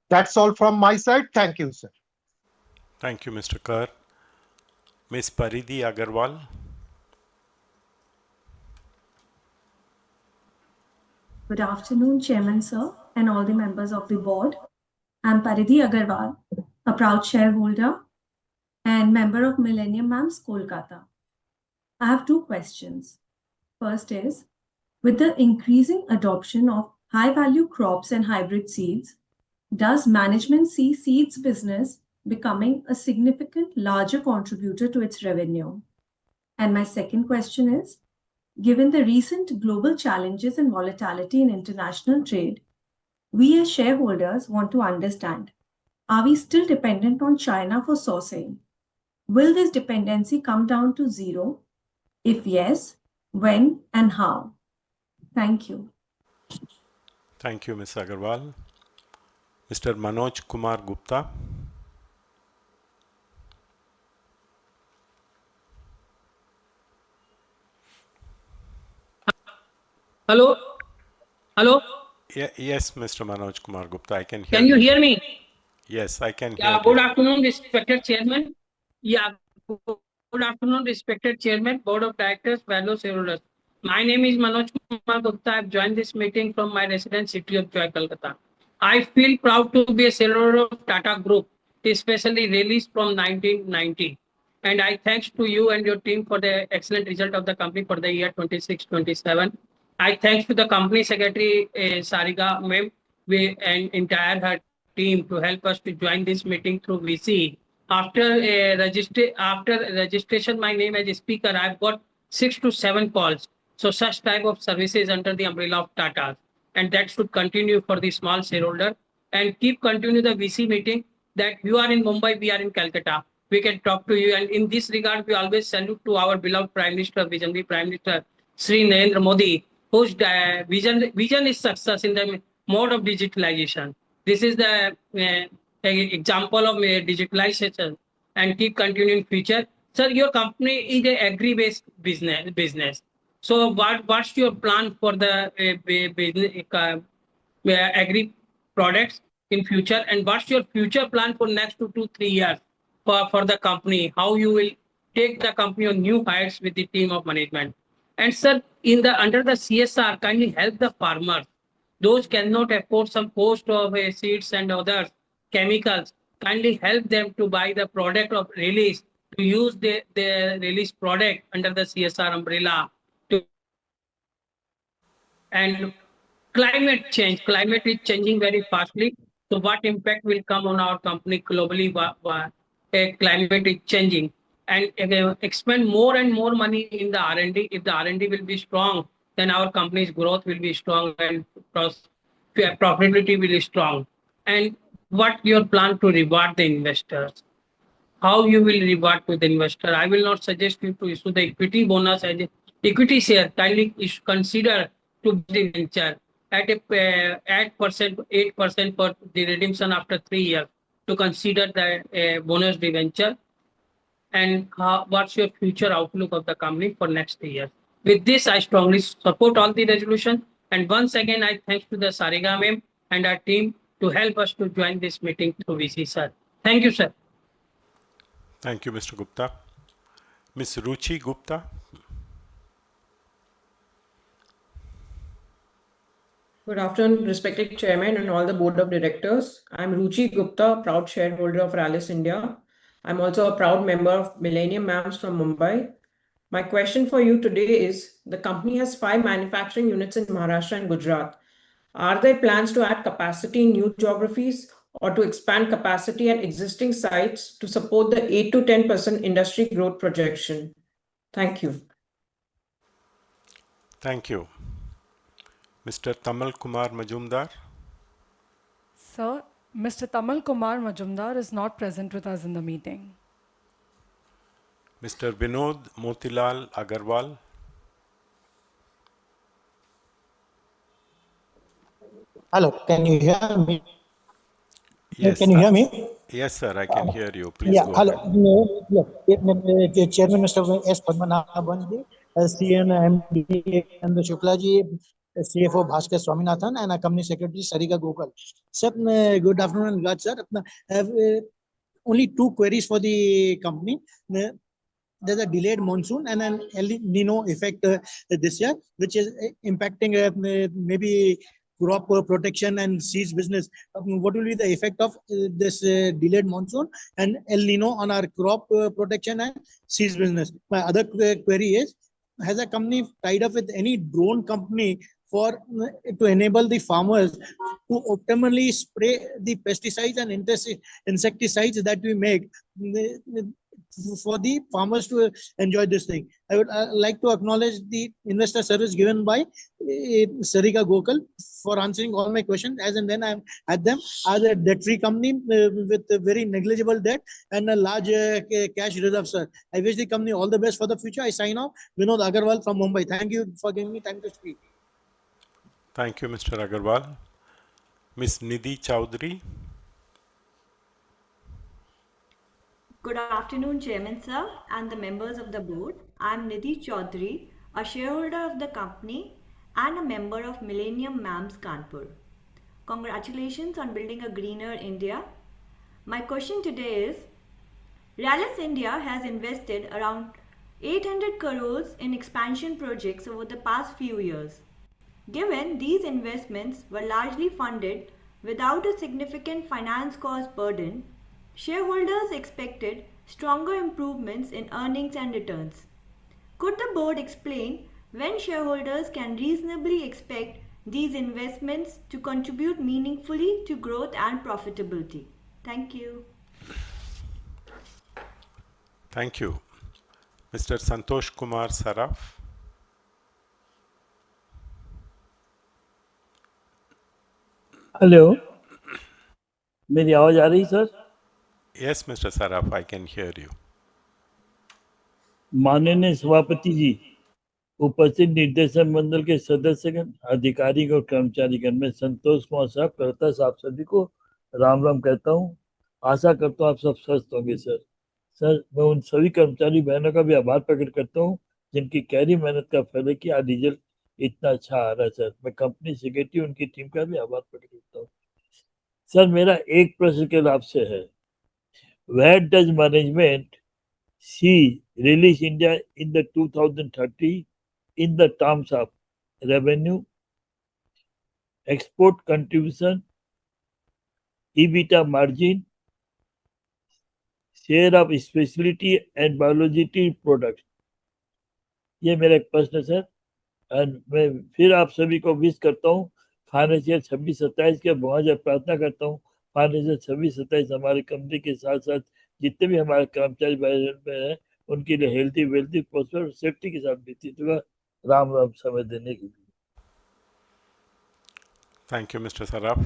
That's all from my side. Thank you, sir. Thank you, Mr. Kerr. Ms. Paridhi Agarwal. Good afternoon, Chairman, sir, and all the members of the board. I'm Paridhi Agarwal, a proud shareholder and member of Millennium Mams, Kolkata. I have two questions. First is, with the increasing adoption of high-value crops and hybrid seeds, does management see seeds business becoming a significant larger contributor to its revenue? And my second question is, given the recent global challenges and volatility in international trade, we as shareholders want to understand, are we still dependent on China for sourcing? Will this dependency come down to zero? If yes, when and how? Thank you. Thank you, Ms. Agarwal. Mr. Manoj Kumar Gupta. Hello? Hello? Yes, Mr. Manoj Kumar Gupta, I can hear Can you hear me? Yes, I can hear Yeah, you. good afternoon, respected chairman. Yeah, good afternoon, respected chairman, board of directors, fellow shareholders. My name is Manoj Kumar Gupta. I've joined this meeting from my residence city of Joy, Kolkata. I feel proud to be a shareholder of Tata Group, especially released from 1990. And I thanks to you and your team for the excellent result of the company for the year 26-27. I thanks to the company secretary, Sariga ma'am, and entire her team to help us to join this meeting through VC. After registration, my name as a speaker, I've got 6 to 7 calls. So such type of services under the umbrella of Tata, and that should continue for the small shareholder and keep continue the VC meeting that you are in Mumbai, we are in Calcutta. We can talk to you. And in this regard, we always salute to our beloved Prime Minister, Visionary Prime Minister, Sri Narendra Modi, whose vision is success in the mode of digitalization. This is the example of digitalization and keep continuing future. Sir, your company is a agri-based business. So what's your plan for the business, agri products in future, and what's your future plan for next 2 to 3 years for the company? How you will take the company on new heights with the team of management? And sir, in the under the CSR, kindly help the farmers. Those cannot afford some cost of seeds and other chemicals. Kindly help them to buy the product of release, to use the release product under the CSR umbrella. And climate change. Climate is changing very fastly. So what impact will come on our company globally? Climate is changing, and expend more and more money in the R&D. If the R&D will be strong, then our company's growth will be strong and profitability will be strong. And what your plan to reward the investors? How you will reward to the investor? I will not suggest you to issue the equity bonus as a equity share. Kindly consider to the venture at a 8% for the redemption after 3 years. To consider the bonus debenture, and what's your future outlook of the company for next 3 years. With this, I strongly support all the resolution. And once again, I thank to the Sariga ma'am and our team to help us to join this meeting through VC, sir. Thank you, sir. Thank you, Mr. Gupta. Ms. Ruchi Gupta. Good afternoon, respected Chairman and all the Board of Directors. I'm Ruchi Gupta, proud shareholder of Rallis India. I'm also a proud member of Millennium Mams from Mumbai. My question for you today is, the company has 5 manufacturing units in Maharashtra and Gujarat. Are there plans to add capacity in new geographies or to expand capacity at existing sites to support the 8 to 10% industry growth projection? Thank you. Thank you. Mr. Tamal Kumar Majumdar. Sir, Mr. Tamal Kumar Majumdar is not present with us in the meeting. Mr. Vinod Motilal Agarwal. Hello, can you hear me? Yes, can you hear me? Yes, sir, I can hear you. Please go hello. ahead. Chairman Mr. S. Padmanabhan ji, CN MD and the Shukla ji, CFO Bhaskar Swaminathan, and our company secretary Sarika Gokul. Sir, good afternoon and glad, sir. I have only 2 queries for the company. There's a delayed monsoon and an El Nino effect this year, which is impacting maybe crop protection and seeds business. What will be the effect of this delayed monsoon and El Nino on our crop protection and seeds business? My other query is, has a company tied up with any drone company for to enable the farmers to optimally spray the pesticides and insecticides that we make for the farmers to enjoy this thing? I would like to acknowledge the investor service given by Sarika Gokul for answering all my questions as and when I'm at them. As a debt-free company with a very negligible debt and a large cash reserve, sir. I wish the company all the best for the future. I sign off. Vinod Agarwal from Mumbai. Thank you for giving me time to speak. Thank you, Mr. Agarwal. Ms. Nidhi Chowdhury. Good afternoon, Chairman Sir and the members of the board. I'm Nidhi Chaudhary, a shareholder of the company and a member of Millennium Mams Kanpur. Congratulations on building a greener India. My question today is, Rallis India has invested around 800 crores in expansion projects over the past few years. Given these investments were largely funded without a significant finance cost burden, shareholders expected stronger improvements in earnings and returns. Could the board explain when shareholders can reasonably expect these investments to contribute meaningfully to growth and profitability? Thank you. Thank you. Mr. Santosh Kumar Saraf. Hello, मेरी आवाज आ रही sir? Yes, Mr. Saraf, I can hear you. माननीय सभापति जी, उपस्थित निर्देशक मंडल के सदस्यगण, अधिकारी और कर्मचारीगण, मैं संतोष कुमार साहब करता आप सभी को राम राम कहता हूँ। आशा करता हूँ आप सब स्वस्थ होंगे सर। सर, मैं उन सभी कर्मचारी बहनों का भी आभार प्रकट करता हूँ जिनकी गहरी मेहनत का फल है कि आज रिजल्ट इतना अच्छा आ रहा है सर। मैं कंपनी सेक्रेटरी उनकी टीम का भी आभार प्रकट करता हूँ। सर, मेरा एक प्रश्न के आपसे है, where does management see Rallis India in the 2030 in the terms of revenue, export contribution, EBITDA margin, share of specialty and biological products? ये मेरा एक प्रश्न है सर। और मैं फिर आप सभी को विश करता हूँ फाइनेंशियल 26-27 के बहुत ज़्यादा प्रार्थना करता हूँ फाइनेंशियल 26-27 हमारे कंपनी के साथ साथ जितने भी हमारे कर्मचारी भाई हैं उनके लिए हेल्थी वेल्थी प्रॉस्पर और सेफ्टी के साथ व्यतीत होगा। राम राम समय देने के लिए। Thank you, Mr. Saraf.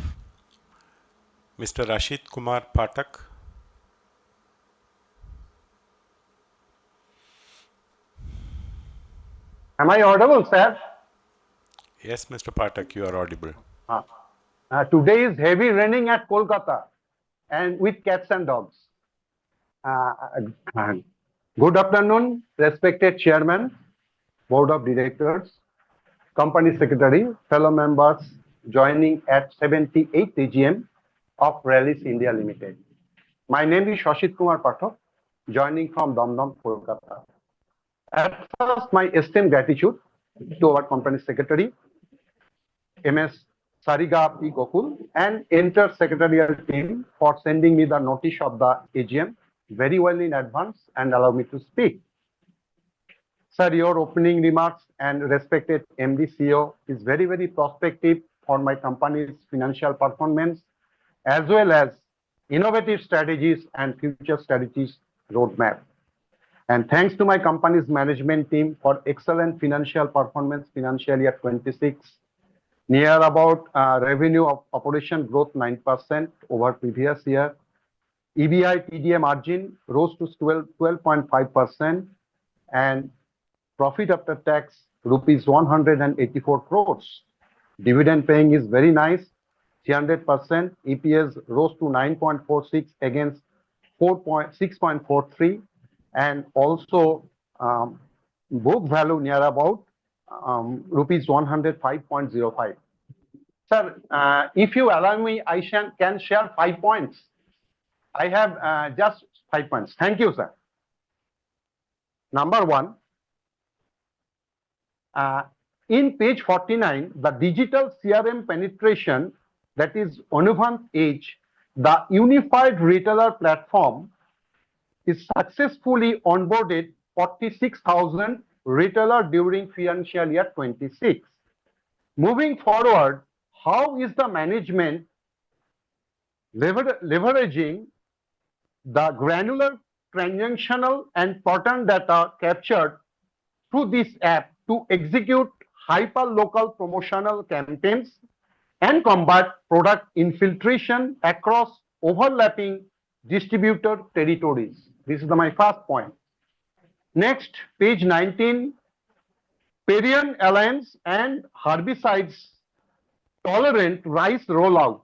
Mr. Rashid Kumar Patak. Am I audible, sir? Yes, Mr. Patak, you are audible. Today is heavy raining at Kolkata and with cats and dogs. Good afternoon, respected Chairman, Board of Directors, Company Secretary, fellow members joining at 78th AGM of Rallis India Limited. My name is Rashid Kumar Pathak, joining from Damdam, Kolkata. At first, my esteemed gratitude to our Company Secretary, MS Sariga P. Gokul, and entire secretarial team for sending me the notice of the AGM very well in advance and allow me to speak. Sir, your opening remarks and respected MD CEO is very, very prospective for my company's financial performance as well as innovative strategies and future strategies roadmap. And thanks to my company's management team for excellent financial performance financial year 26. Near about revenue of operation growth 9% over previous year. EBI TDA margin rose to 12.5% and profit after tax rupees 184 crores. Dividend paying is very nice, 300%. EPS rose to 9.46 against 6.43, and also book value near about rupees 105.05. Sir, if you allow me, I can share 5 points. I have just 5 points. Thank you, sir. Number one, in page 49, the digital CRM penetration, that is Anubhav Edge, the unified retailer platform is successfully onboarded 46,000 retailer during financial year 26. Moving forward, how is the management leveraging the granular transactional and pattern data captured through this app to execute hyper-local promotional campaigns and combat product infiltration across overlapping distributor territories? This is my first point. Next, page 19, Parian Alliance and herbicides tolerant rice rollout.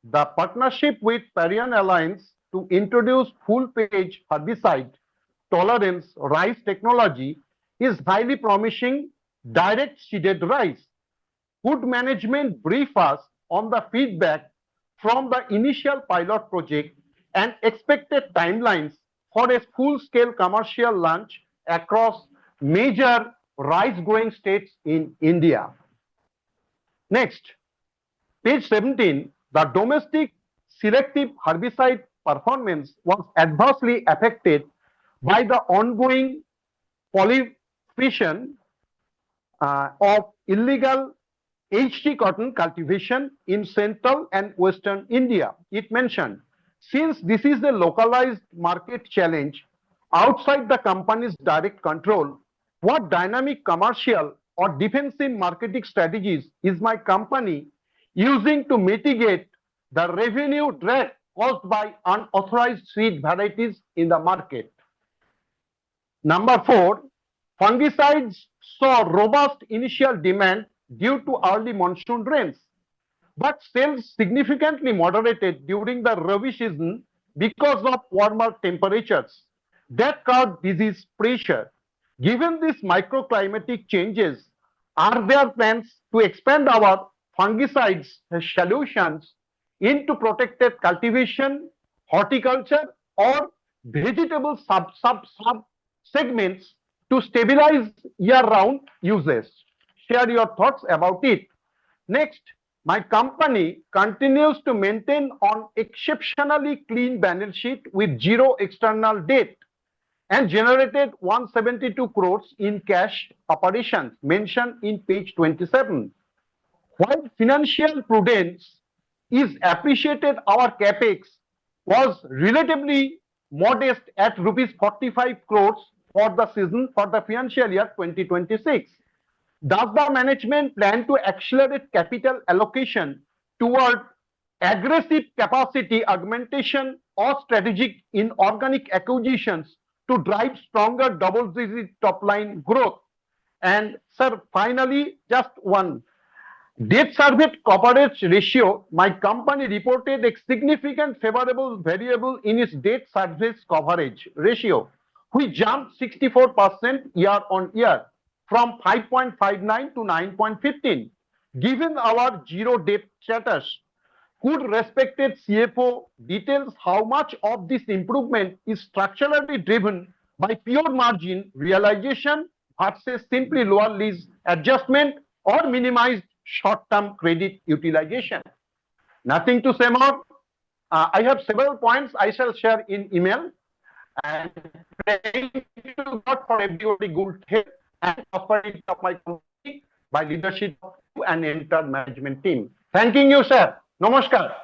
The partnership with Parian Alliance to introduce full-page herbicide tolerance rice technology is highly promising direct seeded rice. Could management brief us on the feedback from the initial pilot project and expected timelines for a full-scale commercial launch across major rice-growing states in India? Next, page 17, the domestic selective herbicide performance was adversely affected by the ongoing proliferation of illegal HT cotton cultivation in central and western India. It mentioned, since this is a localized market challenge outside the company's direct control, what dynamic commercial or defensive marketing strategies is my company using to mitigate the revenue drag caused by unauthorized seed varieties in the market? Number 4, fungicides saw robust initial demand due to early monsoon rains, but sales significantly moderated during the Rabi season because of warmer temperatures that caused disease pressure. Given these microclimatic changes, are there plans to expand our fungicides solutions into protected cultivation, horticulture, or vegetable sub segments to stabilize year-round uses? Share your thoughts about it. Next, my company continues to maintain an exceptionally clean balance sheet with zero external debt and generated 172 crores in cash operations mentioned in page 27. While financial prudence is appreciated, our capex was relatively modest at rupees 45 crores for the season for the financial year 2026. Does the management plan to accelerate capital allocation toward aggressive capacity augmentation or strategic inorganic acquisitions to drive stronger double-digit top-line growth? And sir, finally, just one. Debt service coverage ratio, my company reported a significant favorable variable in its debt service coverage ratio, which jumped 64% year on year from 5.59 to 9.15. Given our zero debt status, could respected CFO details how much of this improvement is structurally driven by pure margin realization versus simply lower lease adjustment or minimized short-term credit utilization? Nothing to say more. I have several points I shall share in email, and praying to God for everybody good health and prosperity of my company by leadership of you and entire management team. Thanking you, sir. Namaskar.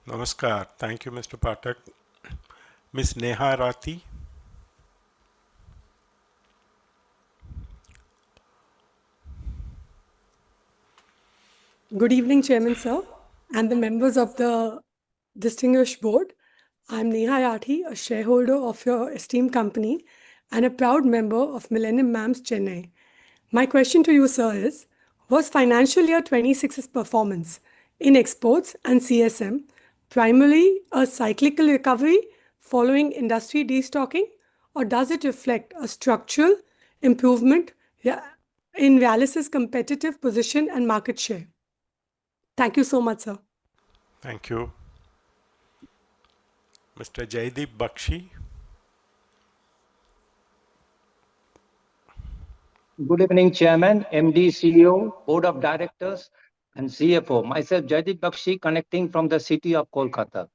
Namaskar. Thank you, Mr. Patak. Ms. Neha Rathi. Good evening, Chairman Sir, and the members of the distinguished board. I'm Neha Rathi, a shareholder of your esteemed company and a proud member of Millennium Mams Chennai. My question to you, sir, is, was financial year 26's performance in exports and CSM primarily a cyclical recovery following industry destocking, or does it reflect a structural improvement in Rallis's competitive position and market share? Thank you so much, sir. Thank you. Mr. Jaideep Bakshi. Good evening, Chairman, MD, CEO, Board of Directors, and CFO. Myself, Jaideep Bakshi, connecting from the city of Kolkata.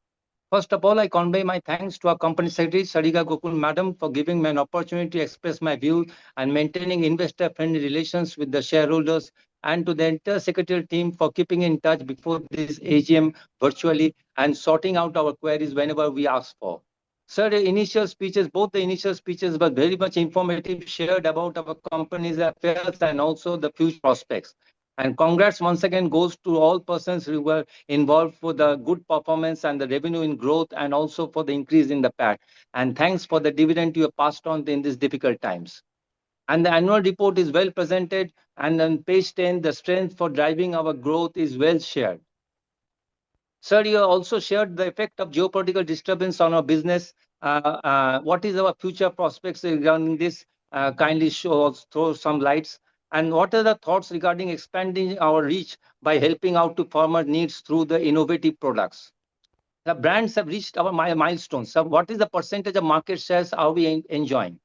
First of all, I convey my thanks to our Company Secretary, Sarika Gokul Madam, for giving me an opportunity to express my view and maintaining investor-friendly relations with the shareholders, and to the entire secretarial team for keeping in touch before this AGM virtually and sorting out our queries whenever we ask for. Sir, the initial speeches, both the initial speeches were very much informative, shared about our company's affairs and also the future prospects. And congrats once again goes to all persons who were involved for the good performance and the revenue in growth, and also for the increase in the PAT. And thanks for the dividend you have passed on in these difficult times. And the annual report is well presented, and on page 10, the strength for driving our growth is well shared. Sir, you also shared the effect of geopolitical disturbance on our business. What is our future prospects regarding this? Kindly throw some lights. And what are the thoughts regarding expanding our reach by helping out to farmer needs through the innovative products? The brands have reached our milestones. So what is the percentage of market shares are we enjoying?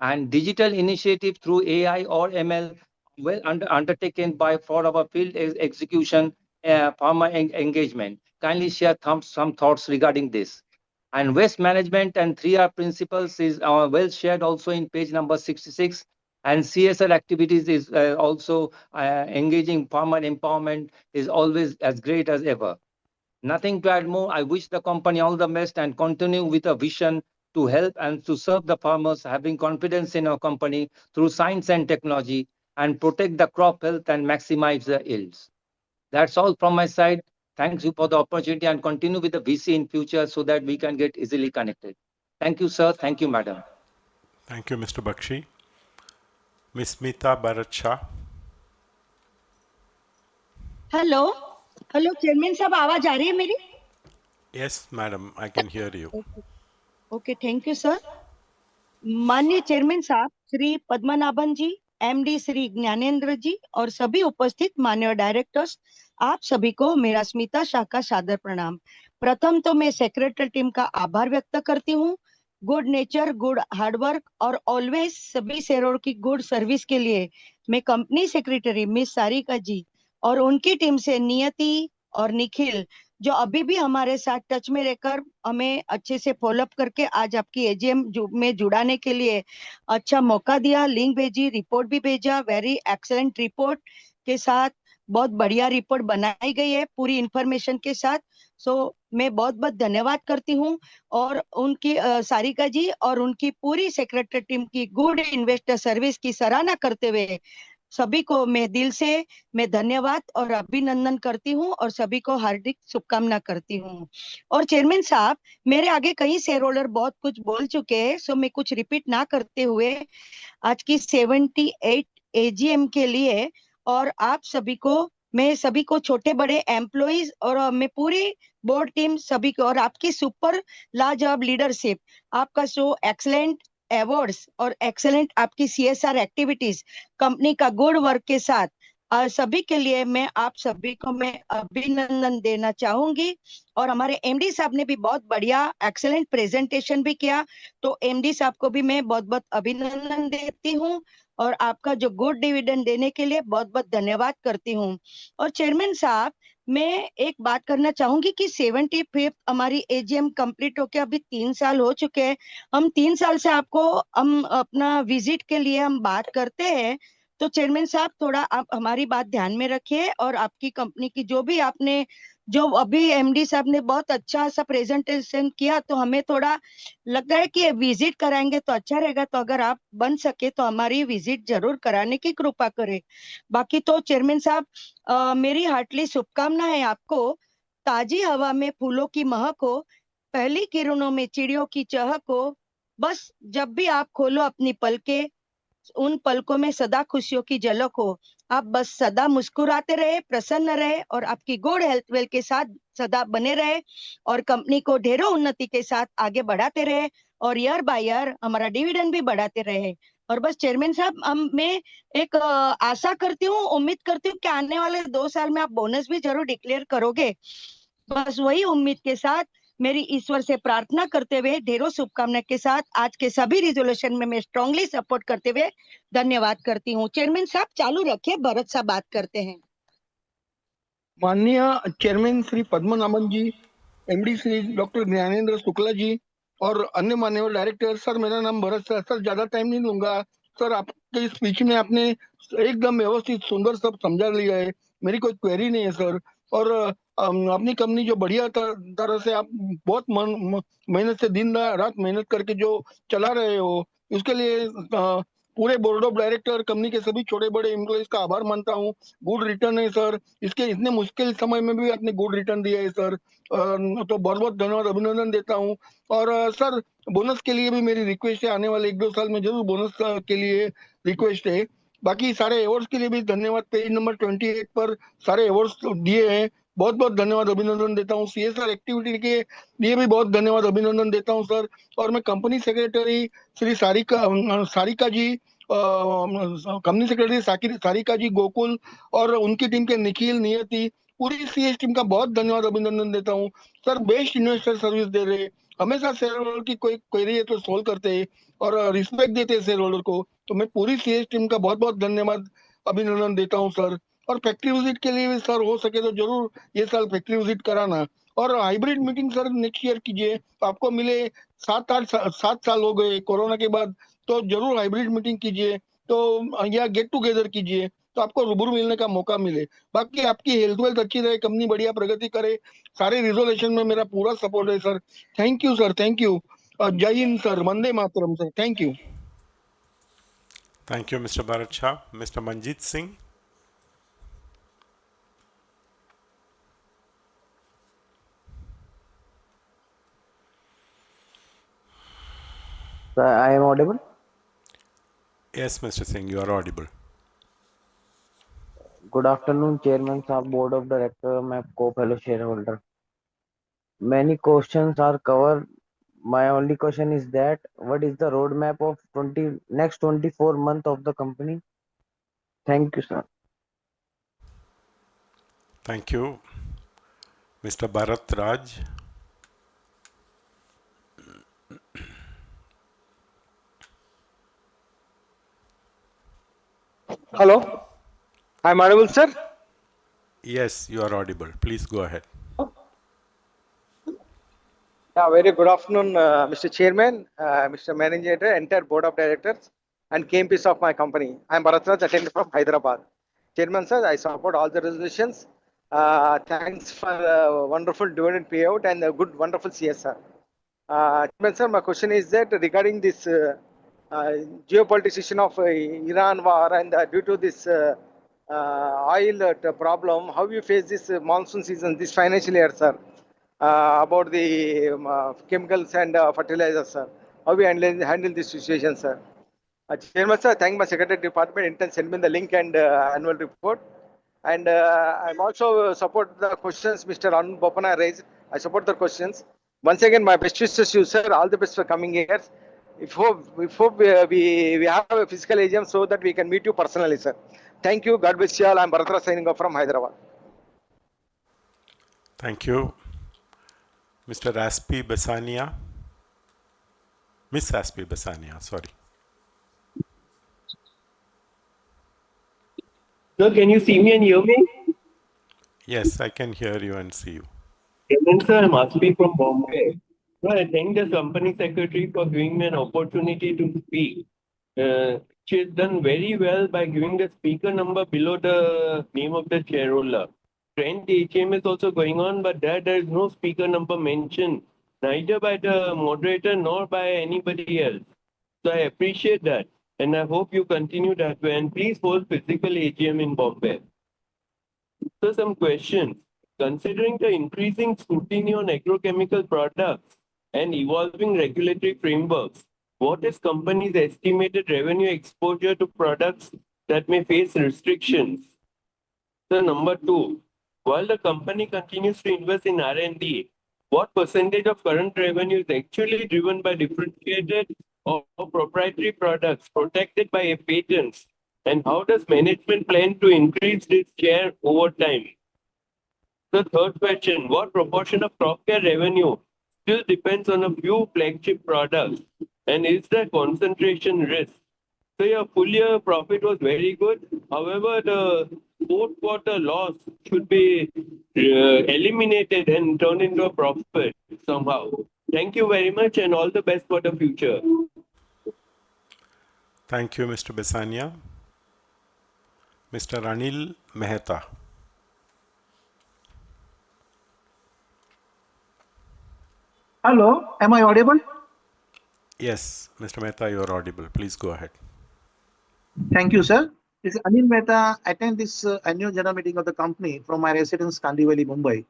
And digital initiative through AI or ML well undertaken by for our field execution, farmer engagement. Kindly share some thoughts regarding this. And waste management and 3R principles is well shared also in page number 66. And CSR activities is also engaging farmer empowerment is always as great as ever. Nothing to add more. I wish the company all the best and continue with a vision to help and to serve the farmers, having confidence in our company through science and technology, and protect the crop health and maximize the yields. That's all from my side. Thanks you for the opportunity, and continue with the VC in future so that we can get easily connected. Thank you, sir. Thank you, madam. Thank you, Mr. Bakshi. Ms. Smita Bharat Shah. Hello hello chairman साहब आवाज आ रही है मेरी? Yes, madam, I can hear you. Okay thank you sir. माननीय chairman साहब श्री पद्मनाभन जी, MD Shri Gyanendra जी और सभी उपस्थित माननीय डायरेक्टर्स, आप सभी को मेरा स्मिता शाह का सादर प्रणाम. प्रथम तो मैं सेक्रेटरी टीम का आभार व्यक्त करती हूँ. गुड नेचर, गुड हार्डवर्क और ऑलवेज सभी शेयरों की गुड सर्विस के लिए मैं कंपनी सेक्रेटरी मिस सारिका जी और उनकी टीम से नियति और निखिल, जो अभी भी हमारे साथ टच में रहकर हमें अच्छे से फॉलोअप करके आज आपकी एजीएम में जुड़ाने के लिए अच्छा मौका दिया, लिंक भेजी, रिपोर्ट भी भेजा, वेरी एक्सीलेंट रिपोर्ट के साथ बहुत बढ़िया रिपोर्ट बनाई गई है पूरी इंफॉर्मेशन के साथ। सो मैं बहुत बहुत धन्यवाद करती हूँ और उनकी सारिका जी और उनकी पूरी सेक्रेटरी टीम की गुड इन्वेस्टर सर्विस की सराहना करते हुए सभी को मैं दिल से मैं धन्यवाद और अभिनंदन करती हूँ और सभी को हार्दिक शुभकामना करती हूँ। और चेयरमैन साहब, मेरे आगे कई शेयर होल्डर बहुत कुछ बोल चुके हैं, सो मैं कुछ रिपीट ना करते हुए आज की 78 एजीएम के लिए और आप सभी को, मैं सभी को, छोटे बड़े एम्प्लॉइज और मैं पूरी बोर्ड टीम सभी को और आपकी सुपर लाजवाब लीडरशिप, आपका शो एक्सलेंट अवार्ड्स और एक्सेलेंट आपकी सीएसआर एक्टिविटीज, कंपनी का गुड वर्क के साथ सभी के लिए मैं आप सभी को मैं अभिनंदन देना चाहूंगी। और हमारे एमडी साहब ने भी बहुत बढ़िया एक्सेलेंट प्रेजेंटेशन भी किया, तो एमडी साहब को भी मैं बहुत बहुत अभिनंदन देती हूँ और आपका जो गुड डिविडेंड देने के लिए बहुत बहुत धन्यवाद करती हूँ। और चेयरमैन साहब, मैं एक बात करना चाहूंगी कि 75th हमारी एजीएम कंप्लीट होके अभी 3 साल हो चुके हैं। हम 3 साल से आपको हम अपना विजिट के लिए हम बात करते हैं, तो चेयरमैन साहब थोड़ा आप हमारी बात ध्यान में रखिए और आपकी कंपनी की जो भी आपने, जो अभी एमडी साहब ने बहुत अच्छा सा प्रेजेंटेशन किया, तो हमें थोड़ा लग रहा है कि विजिट कराएंगे तो अच्छा रहेगा, तो अगर आप बन सके तो हमारी विजिट जरूर कराने की कृपा करें। बाकी तो चेयरमैन साहब मेरी हार्टली शुभकामना है आपको। ताजी हवा में फूलों की महक हो, पहली किरणों में चिड़ियों की चहक हो, बस जब भी आप खोलो अपनी पलकें उन पलकों में सदा खुशियों की झलक हो। आप बस सदा मुस्कुराते रहे, प्रसन्न रहे और आपकी गुड हेल्थ वेल के साथ सदा बने रहे और कंपनी को ढेरों उन्नति के साथ आगे बढ़ाते रहे और ईयर बाय ईयर हमारा डिविडेंड भी बढ़ाते रहे। और बस चेयरमैन साहब, मैं एक आशा करती हूँ, उम्मीद करती हूँ कि आने वाले 2 साल में आप बोनस भी जरूर डिक्लेयर करोगे। बस वही उम्मीद के साथ मेरी ईश्वर से प्रार्थना करते हुए ढेरों शुभकामना के साथ आज के सभी रिजोल्यूशन में मैं स्ट्रांगली सपोर्ट करते हुए धन्यवाद करती हूँ। चेयरमैन साहब चालू रखिए, भरत साहब बात करते हैं। माननीय चेयरमैन श्री पद्मनाभन जी, एमडी श्री डॉक्टर ज्ञानेंद्र शुक्ला जी और अन्य मान्यवर डायरेक्टर, सर मेरा नाम भरत सर ज्यादा टाइम नहीं लूंगा। सर आपके स्पीच में आपने एकदम व्यवस्थित सुंदर सब समझा लिया है, मेरी कोई क्वेरी नहीं है सर। और अपनी कंपनी जो बढ़िया तरह से आप बहुत मेहनत से दिन रात मेहनत करके जो चला रहे हो, उसके लिए पूरे बोर्ड ऑफ डायरेक्टर, कंपनी के सभी छोटे बड़े एम्प्लॉइज का आभार मानता हूँ। गुड रिटर्न है सर, इसके इतने मुश्किल समय में भी आपने गुड रिटर्न दिया है सर, तो बहुत बहुत धन्यवाद, अभिनंदन देता हूँ। और सर बोनस के लिए भी मेरी रिक्वेस्ट है, आने वाले 1-2 साल में जरूर बोनस के लिए रिक्वेस्ट है। बाकी सारे अवार्ड्स के लिए भी धन्यवाद, पेज नंबर 28 पर सारे अवार्ड्स दिए हैं, बहुत बहुत धन्यवाद, अभिनंदन देता हूँ। सीएसआर एक्टिविटी के लिए भी बहुत धन्यवाद, अभिनंदन देता हूँ सर। और मैं कंपनी सेक्रेटरी श्री सारिका जी, कंपनी सेक्रेटरी सारिका जी, गोकुल और उनकी टीम के निखिल, नियति, पूरी सीएस टीम का बहुत धन्यवाद, अभिनंदन देता हूँ सर। बेस्ट इन्वेस्टर सर्विस दे रहे, हमेशा शेयर होल्डर की कोई क्वेरी है तो सोल्व करते हैं और रिस्पेक्ट देते हैं शेयर होल्डर को, तो मैं पूरी सीएस टीम का बहुत बहुत धन्यवाद, अभिनंदन देता हूँ सर। और फैक्ट्री विजिट के लिए भी सर हो सके तो जरूर ये साल फैक्ट्री विजिट कराना। और hybrid meeting sir next year कीजिए, तो आपको मिले 7 साल हो गए कोरोना के बाद, तो जरूर हाइब्रिड मीटिंग कीजिए, तो या गेट टुगेदर कीजिए, तो आपको रूबरू मिलने का मौका मिले। बाकी आपकी हेल्थ वेल्थ अच्छी रहे, कंपनी बढ़िया प्रगति करे, सारे रिजोल्यूशन में मेरा पूरा सपोर्ट है sir. Thank you sir, thank you. जय हिंद सर, वंदे मातरम sir, thank you. Thank you, Mr. Bharat Shah. Mr. Manjeet Singh. Sir, I am audible? Yes, Mr. Singh, you are audible. Good afternoon, Chairman Sahab, Board of Director, my co-fellow shareholder. Many questions are covered. My only question is that what is the roadmap of next 24 months of the company? Thank you, sir. Thank you. Mr. Bharat Raj. Hello, I'm audible, sir? Yes, you are audible. Please go ahead. Yeah, very good afternoon, Mr. Chairman, Mr. Manager, entire Board of Directors, and KMPs of my company. I'm Bharat Raj, attending from Hyderabad. Chairman sir, I support all the resolutions. Thanks for wonderful dividend payout and a good, wonderful CSR. Chairman sir, my question is that regarding this geopolitical situation of Iran war and due to this oil problem, how you face this monsoon season, this financial year, sir? About the chemicals and fertilizers, sir. How we handle this situation, sir? Chairman, sir, thank my secretary department. Intern send me the link and annual report. And I'm also support the questions Mr. Arun Bopana raised. I support the questions. Once again, my best wishes to you, sir. All the best for coming years. If hope we have a physical AGM so that we can meet you personally, sir. Thank you. God bless you all. I'm Bharatra signing off from Hyderabad. Thank you. Mr. Aspi Basania. Miss Aspi Basania, sorry. Sir, can you see me and hear me? Yes, I can hear you and see you. Chairman sir, I'm Aspi from Bombay. Sir, I thank the company secretary for giving me an opportunity to speak. She has done very well by giving the speaker number below the name of the shareholder. Trent AGM is also going on, but there is no speaker number mentioned, neither by the moderator nor by anybody else. So I appreciate that, and I hope you continue that way. And please hold physical AGM in Bombay. So some questions. Considering the increasing scrutiny on agrochemical products and evolving regulatory frameworks, what is company's estimated revenue exposure to products that may face restrictions? So number two, while the company continues to invest in R&D, what percentage of current revenue is actually driven by differentiated or proprietary products protected by patents? And how does management plan to increase this share over time? The third question, what proportion of crop care revenue still depends on a few flagship products? And is there concentration risk? So your full year profit was very good. However, the fourth quarter loss should be eliminated and turned into a profit somehow. Thank you very much and all the best for the future. Thank you, Mr. Basania. Mr. Anil Mehta. Hello, am I audible? Yes, Mr. Mehta, you are audible. Please go ahead. Thank you, sir. This is Anil Mehta. I attend this annual general meeting of the company from my residence, Kandivali, Mumbai.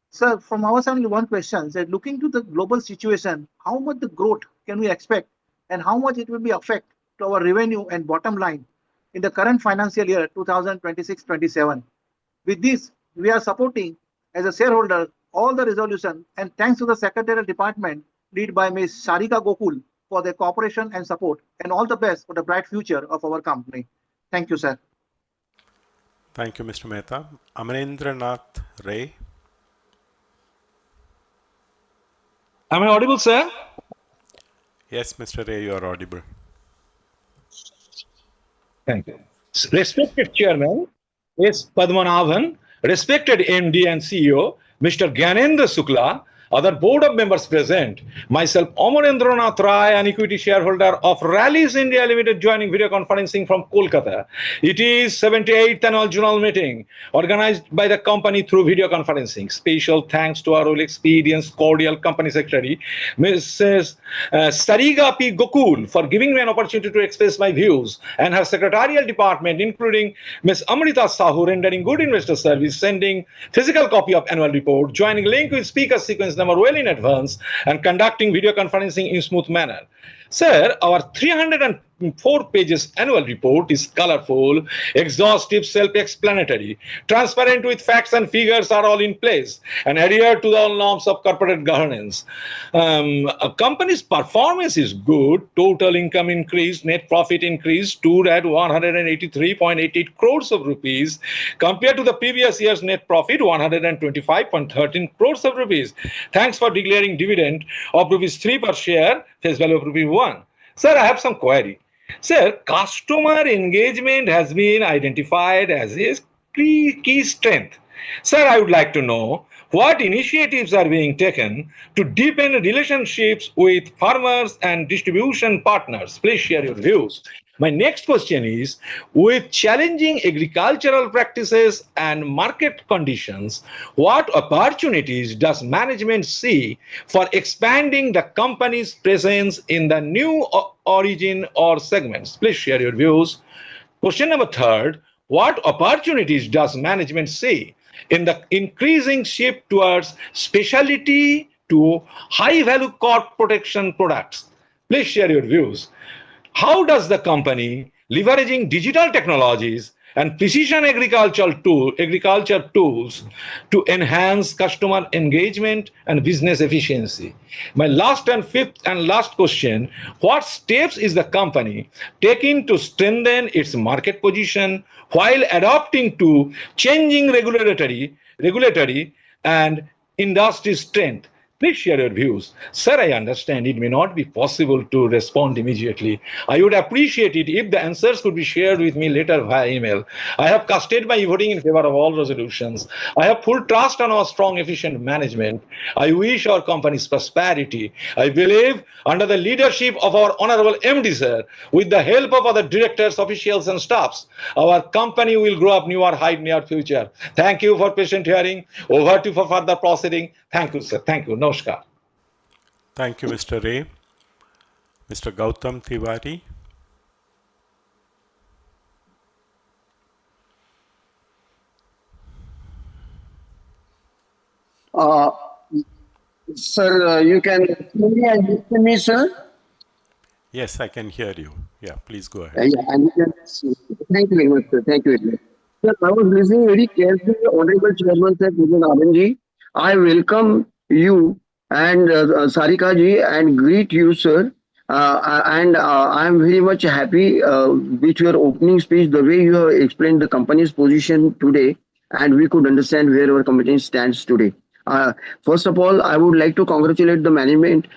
Sir, from our side, only one question. Sir, looking to the global situation, how much the growth can we expect and how much it will be affect to our revenue and bottom line in the current financial year 2026-27? With this, we are supporting as a shareholder all the resolution and thanks to the secretarial department led by Ms. Sarika Gokul for their cooperation and support and all the best for the bright future of our company. Thank you, sir. Thank you, Mr. Mehta. Amarendranath Ray. Am I audible, sir? Yes, Mr. Ray, you are audible. Thank you. Respected Chairman S. Padmanabhan, respected MD and CEO, Mr. Gyanendra Sukla, other board of members present, myself Amarendranath Rai, an equity shareholder of Rallis India Limited, joining video conferencing from Kolkata. It is 78th annual general meeting organized by the company through video conferencing. Special thanks to our well-experienced, cordial company secretary, Mrs. Sariga P. Gokul, for giving me an opportunity to express my views, and her secretarial department, including Ms. Amrita Sahu, rendering good investor service, sending physical copy of annual report, joining link with speaker sequence number well in advance, and conducting video conferencing in smooth manner. Sir, our 304 pages annual report is colorful, exhaustive, self-explanatory, transparent with facts and figures are all in place, and adhere to all norms of corporate governance. A company's performance is good. Total income increased, net profit increased, stood at 183.88 crores of rupees compared to the previous year's net profit 125.13 crores of rupees. Thanks for declaring dividend of rupees 3 per share, face value of rupees 1. Sir, I have some query. Sir, customer engagement has been identified as a key strength Sir, I would like to know what initiatives are being taken to deepen relationships with farmers and distribution partners. Please share your views. My next question is, with challenging agricultural practices and market conditions, what opportunities does management see for expanding the company's presence in the new origin or segments? Please share your views. Question number third, what opportunities does management see in the increasing shift towards specialty to high value crop protection products? Please share your views. How does the company leveraging digital technologies and precision agriculture tools to enhance customer engagement and business efficiency? My last and fifth and last question, what steps is the company taking to strengthen its market position while adapting to changing regulatory and industry strength? Please share your views. Sir, I understand it may not be possible to respond immediately. I would appreciate it if the answers could be shared with me later via email. I have casted my voting in favor of all resolutions. I have full trust on our strong, efficient management. I wish our company's prosperity. I believe under the leadership of our Honorable MD, sir, with the help of other directors, officials, and staffs, our company will grow up newer height near future. Thank you for patient hearing. Over to you for further proceeding. Thank you, sir. Thank you. Namaskar. Thank you, Mr. Ray. Mr. Gautam Tiwari. Uh, Sir, you can hear me and listen me, sir? Yes, I can hear you. Yeah, please go ahead. Yeah, and you can see. Thank you very much, sir. Thank you very much. Sir, I was listening very carefully, Honorable Chairman, sir, Pujan Avanji. I welcome you and Sarika ji and greet you, sir. And I am very much happy with your opening speech, the way you have explained the company's position today, and we could understand where our company stands today. Uh, First of all, I would like to congratulate the management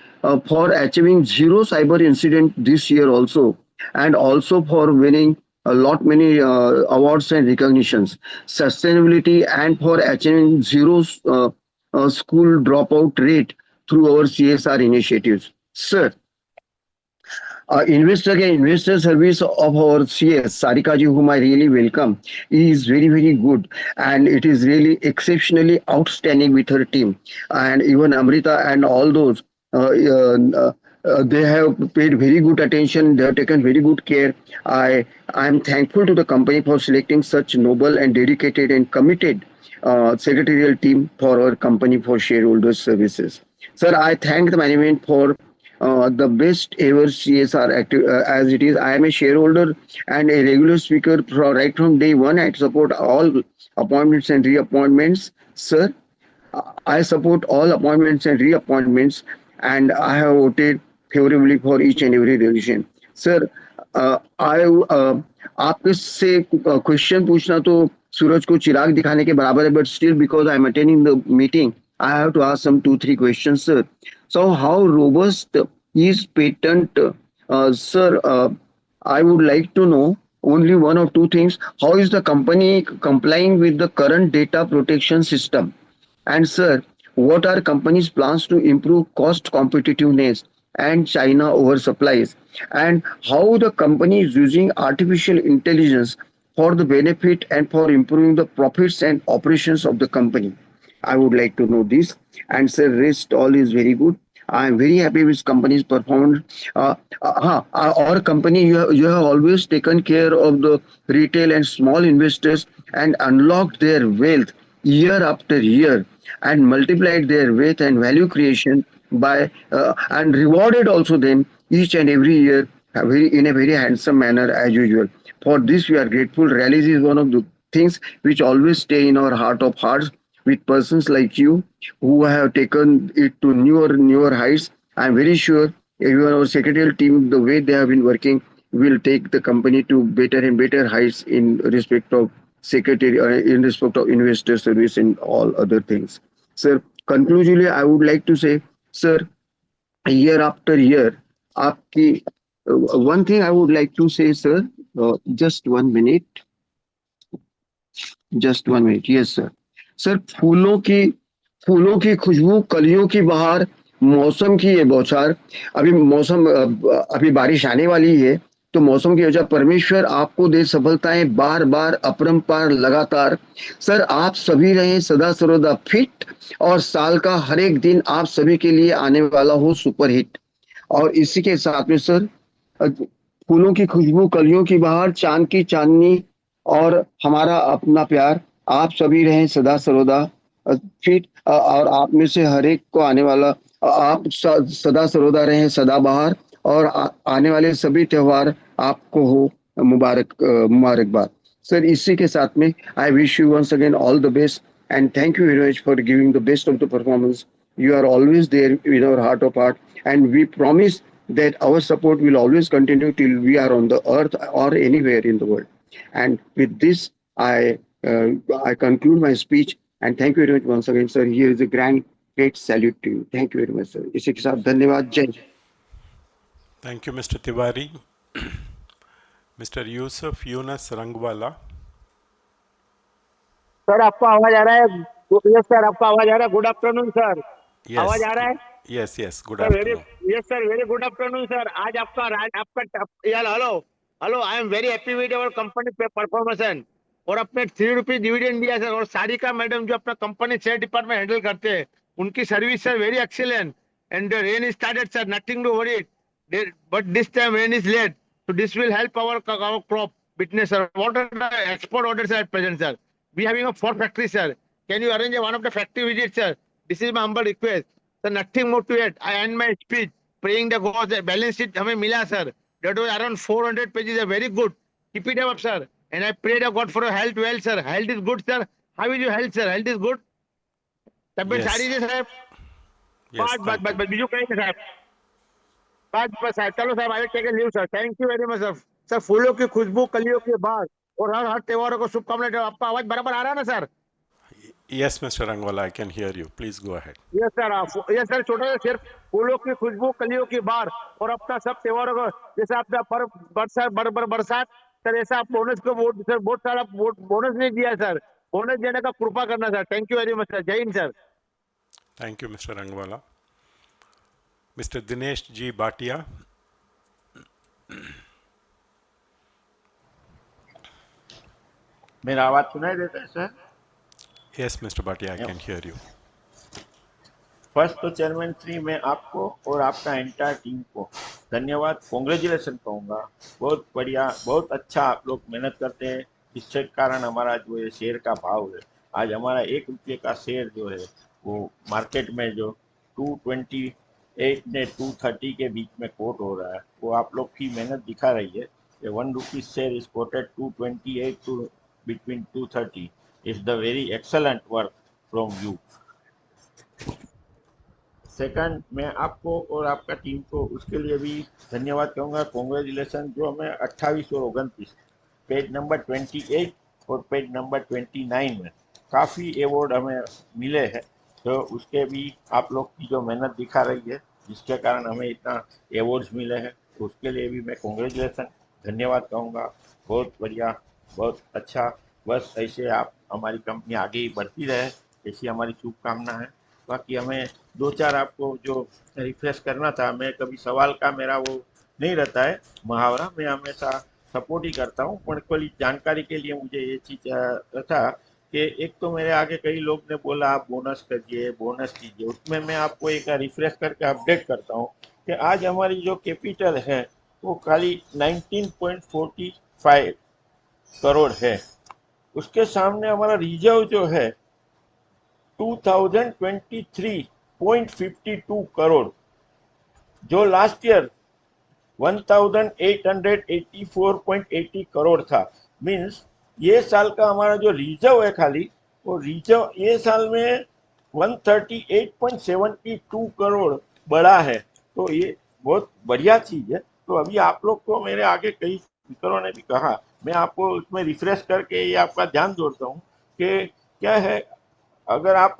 for achieving zero cyber incident this year also, and also for winning a lot many awards and recognitions, sustainability, and for achieving zero school dropout rate through our CSR initiatives. Sir, investor service of our CS Sarika ji, whom I really welcome, is very very good, and it is really exceptionally outstanding with her team, and even Amrita and all those. They have paid very good attention. They have taken very good care. I am thankful to the company for selecting such noble and dedicated and committed secretarial team for our company for shareholders services. Sir, I thank the management for the best ever CSR active as it is. I am a shareholder and a regular speaker right from day one. I support all appointments and reappointments. Sir, I support all appointments and reappointments, and I have voted favorably for each and every resolution. Sir, I आपके से question पूछना तो सूरज को चिराग दिखाने के बराबर है, but still because I am attending the meeting, I have to ask some 2-3 questions, sir. So, how robust is patent, sir? I would like to know only one or two things. How is the company complying with the current data protection system? And sir, what are companies' plans to improve cost competitiveness and China oversupplies? And how the company is using artificial intelligence for the benefit and for improving the profits and operations of the company? I would like to know this. And sir, rest all is very good. I am very happy with company's performance. Our company, you have always taken care of the retail and small investors and unlocked their wealth year after year and multiplied their wealth and value creation by and rewarded also them each and every year in a very handsome manner as usual. For this, we are grateful. Rallies is one of the things which always stay in our heart of hearts with persons like you who have taken it to newer heights. I'm very sure even our secretarial team, the way they have been working, will take the company to better and better heights in respect of secretary, in respect of investor service and all other things. Sir, conclusively, I would like to say, sir, year after year, आपकी one thing I would like to say, sir, just 1 minute. Just 1 minute. Yes, sir. Sir फूलों की खुशबू, कलियों की बहार, मौसम की ये बौछार। अभी बारिश आने वाली है, तो मौसम की वजह परमेश्वर आपको दे सफलताएं बार बार अपरंपार लगातार। सर आप सभी रहें सदा सर्वदा फिट, और साल का हर एक दिन आप सभी के लिए आने वाला हो सुपर हिट। और इसी के साथ में सर, फूलों की खुशबू, कलियों की बहार, चांद की चांदनी और हमारा अपना प्यार, आप सभी रहें सदा सर्वदा फिट, और आप में से हर एक को आने वाला, सदा सर्वदा रहें सदाबहार, और आने वाले सभी त्योहार आपको हो मुबारकबाद। सर इसी के साथ में I wish you once again all the best, and thank you very much for giving the best of the performance. You are always there in our heart of heart, and we promise that our support will always continue till we are on the earth or anywhere in the world. And with this, I conclude my speech, and thank you very much once again, sir. Here is a great salute to you. Thank you very much, sir. इसी के साथ धन्यवाद, जय Hind. Thank you, Mr. Tiwari. Mr. Yusuf Yunus Rangwala. Sir आपको आवाज आ रहा है? Yes sir, आपको आवाज आ रहा है? गुड आफ्टरनून सर, आवाज Yes, आ रहा है? yes. Good sir very, afternoon. Yes sir, very good afternoon sir. आज यार hello hello, I am very happy with our company performance. और अपने ₹3 डिविडेंड दिया सर। और सारिका मैडम जो अपना कंपनी शेयर डिपार्टमेंट हैंडल करते हैं, उनकी service sir very excellent. And rain started sir, nothing to worry, but this time rain is late, so this will help our crop business sir. What are the export orders at present sir? We having a 4 factories sir. Can you arrange one of the factory visits sir? This is my humble request sir, nothing more to it. I end my speech praying the God that balance sheet हमें मिला sir, that was around 400 pages, very good. Keep it up sir, and I pray the God for your health well sir. Health is good sir. How is your health sir? Health is good? तबियत Yes, सारी है साहब? yes, thank you. બીજું કઈ નહીં સાહેબ? बस साहब, चलो साहब, I take a leave sir. Thank you very much sir. Sir फूलों की खुशबू, कलियों की बहार, और हर हर त्योहारों को शुभकामनाएं। आपका आवाज बराबर आ रहा है ना sir? Yes, Mr. Rangwala, I can hear you. Please go ahead. Yes sir, yes sir, छोटा सा शेर, फूलों की खुशबू, कलियों की बहार, और अपना सब त्योहारों को, जैसे आपने बरसात सर, ऐसा आप बोनस को वोट सर, बहुत सारा बोनस नहीं दिया सर। बोनस देने का कृपा करना sir. Thank you very much sir. जय हिंद sir. Thank you, Mr. Rangwala. Mr. Dinesh G. Bhatia. मेरा आवाज सुनाई देता है sir? Yes, Mr. Bhatia, I can hear you. First तो चेयरमैन श्री, मैं आपको और आपका एंटायर टीम को धन्यवाद, कॉन्ग्रेचुलेसन कहूँगा। बहुत बढ़िया, बहुत अच्छा आप लोग मेहनत करते हैं। इसके कारण हमारा जो है शेयर का भाव है, आज हमारा ₹1 का शेयर जो है वो मार्केट में जो 228 ने 230 के बीच में कोट हो रहा है, वो आप लोग की मेहनत दिखा रही है। ये ₹1 share is quoted 228 to between 230 is the very excellent work from you. Second, मैं आपको और आपका टीम को उसके लिए भी धन्यवाद कहूँगा, कॉन्ग्रेचुलेसन, जो हमें 28 और 29 पेज नंबर 28 और पेज नंबर 29 में काफ़ी अवार्ड हमें मिले हैं, तो उसके भी आप लोग की जो मेहनत दिखा रही है, जिसके कारण हमें इतना अवार्ड्स मिले हैं, तो उसके लिए भी मैं कॉन्ग्रेचुलेसन धन्यवाद कहूँगा। बहुत बढ़िया, बहुत अच्छा, बस ऐसे आप हमारी कंपनी आगे ही बढ़ती रहे, ऐसी हमारी शुभकामना है। बाकी हमें 2-4 आपको जो रिफ्रेश करना था, मैं कभी सवाल का मेरा वो नहीं रहता है मुहावरा, मैं हमेशा सपोर्ट ही करता हूँ, पर कोई जानकारी के लिए मुझे ये चीज़ था कि एक तो मेरे आगे कई लोग ने बोला आप बोनस करिए, बोनस कीजिए, उसमें मैं आपको एक रिफ्रेश करके अपडेट करता हूँ कि आज हमारी जो कैपिटल है वो खाली 19.45 करोड़ है। उसके सामने हमारा रिजर्व जो है 2023.52 करोड़, जो लास्ट ईयर 1884.80 करोड़ था। मीन्स ये साल का हमारा जो रिजर्व है खाली, वो रिजर्व ये साल में 138.72 करोड़ बढ़ा है, तो ये बहुत बढ़िया चीज़ है। तो अभी आप लोग को मेरे आगे कई स्पीकरों ने भी कहा, मैं आपको उसमें रिफ्रेश करके ये आपका ध्यान जोड़ता हूँ कि क्या है, अगर आप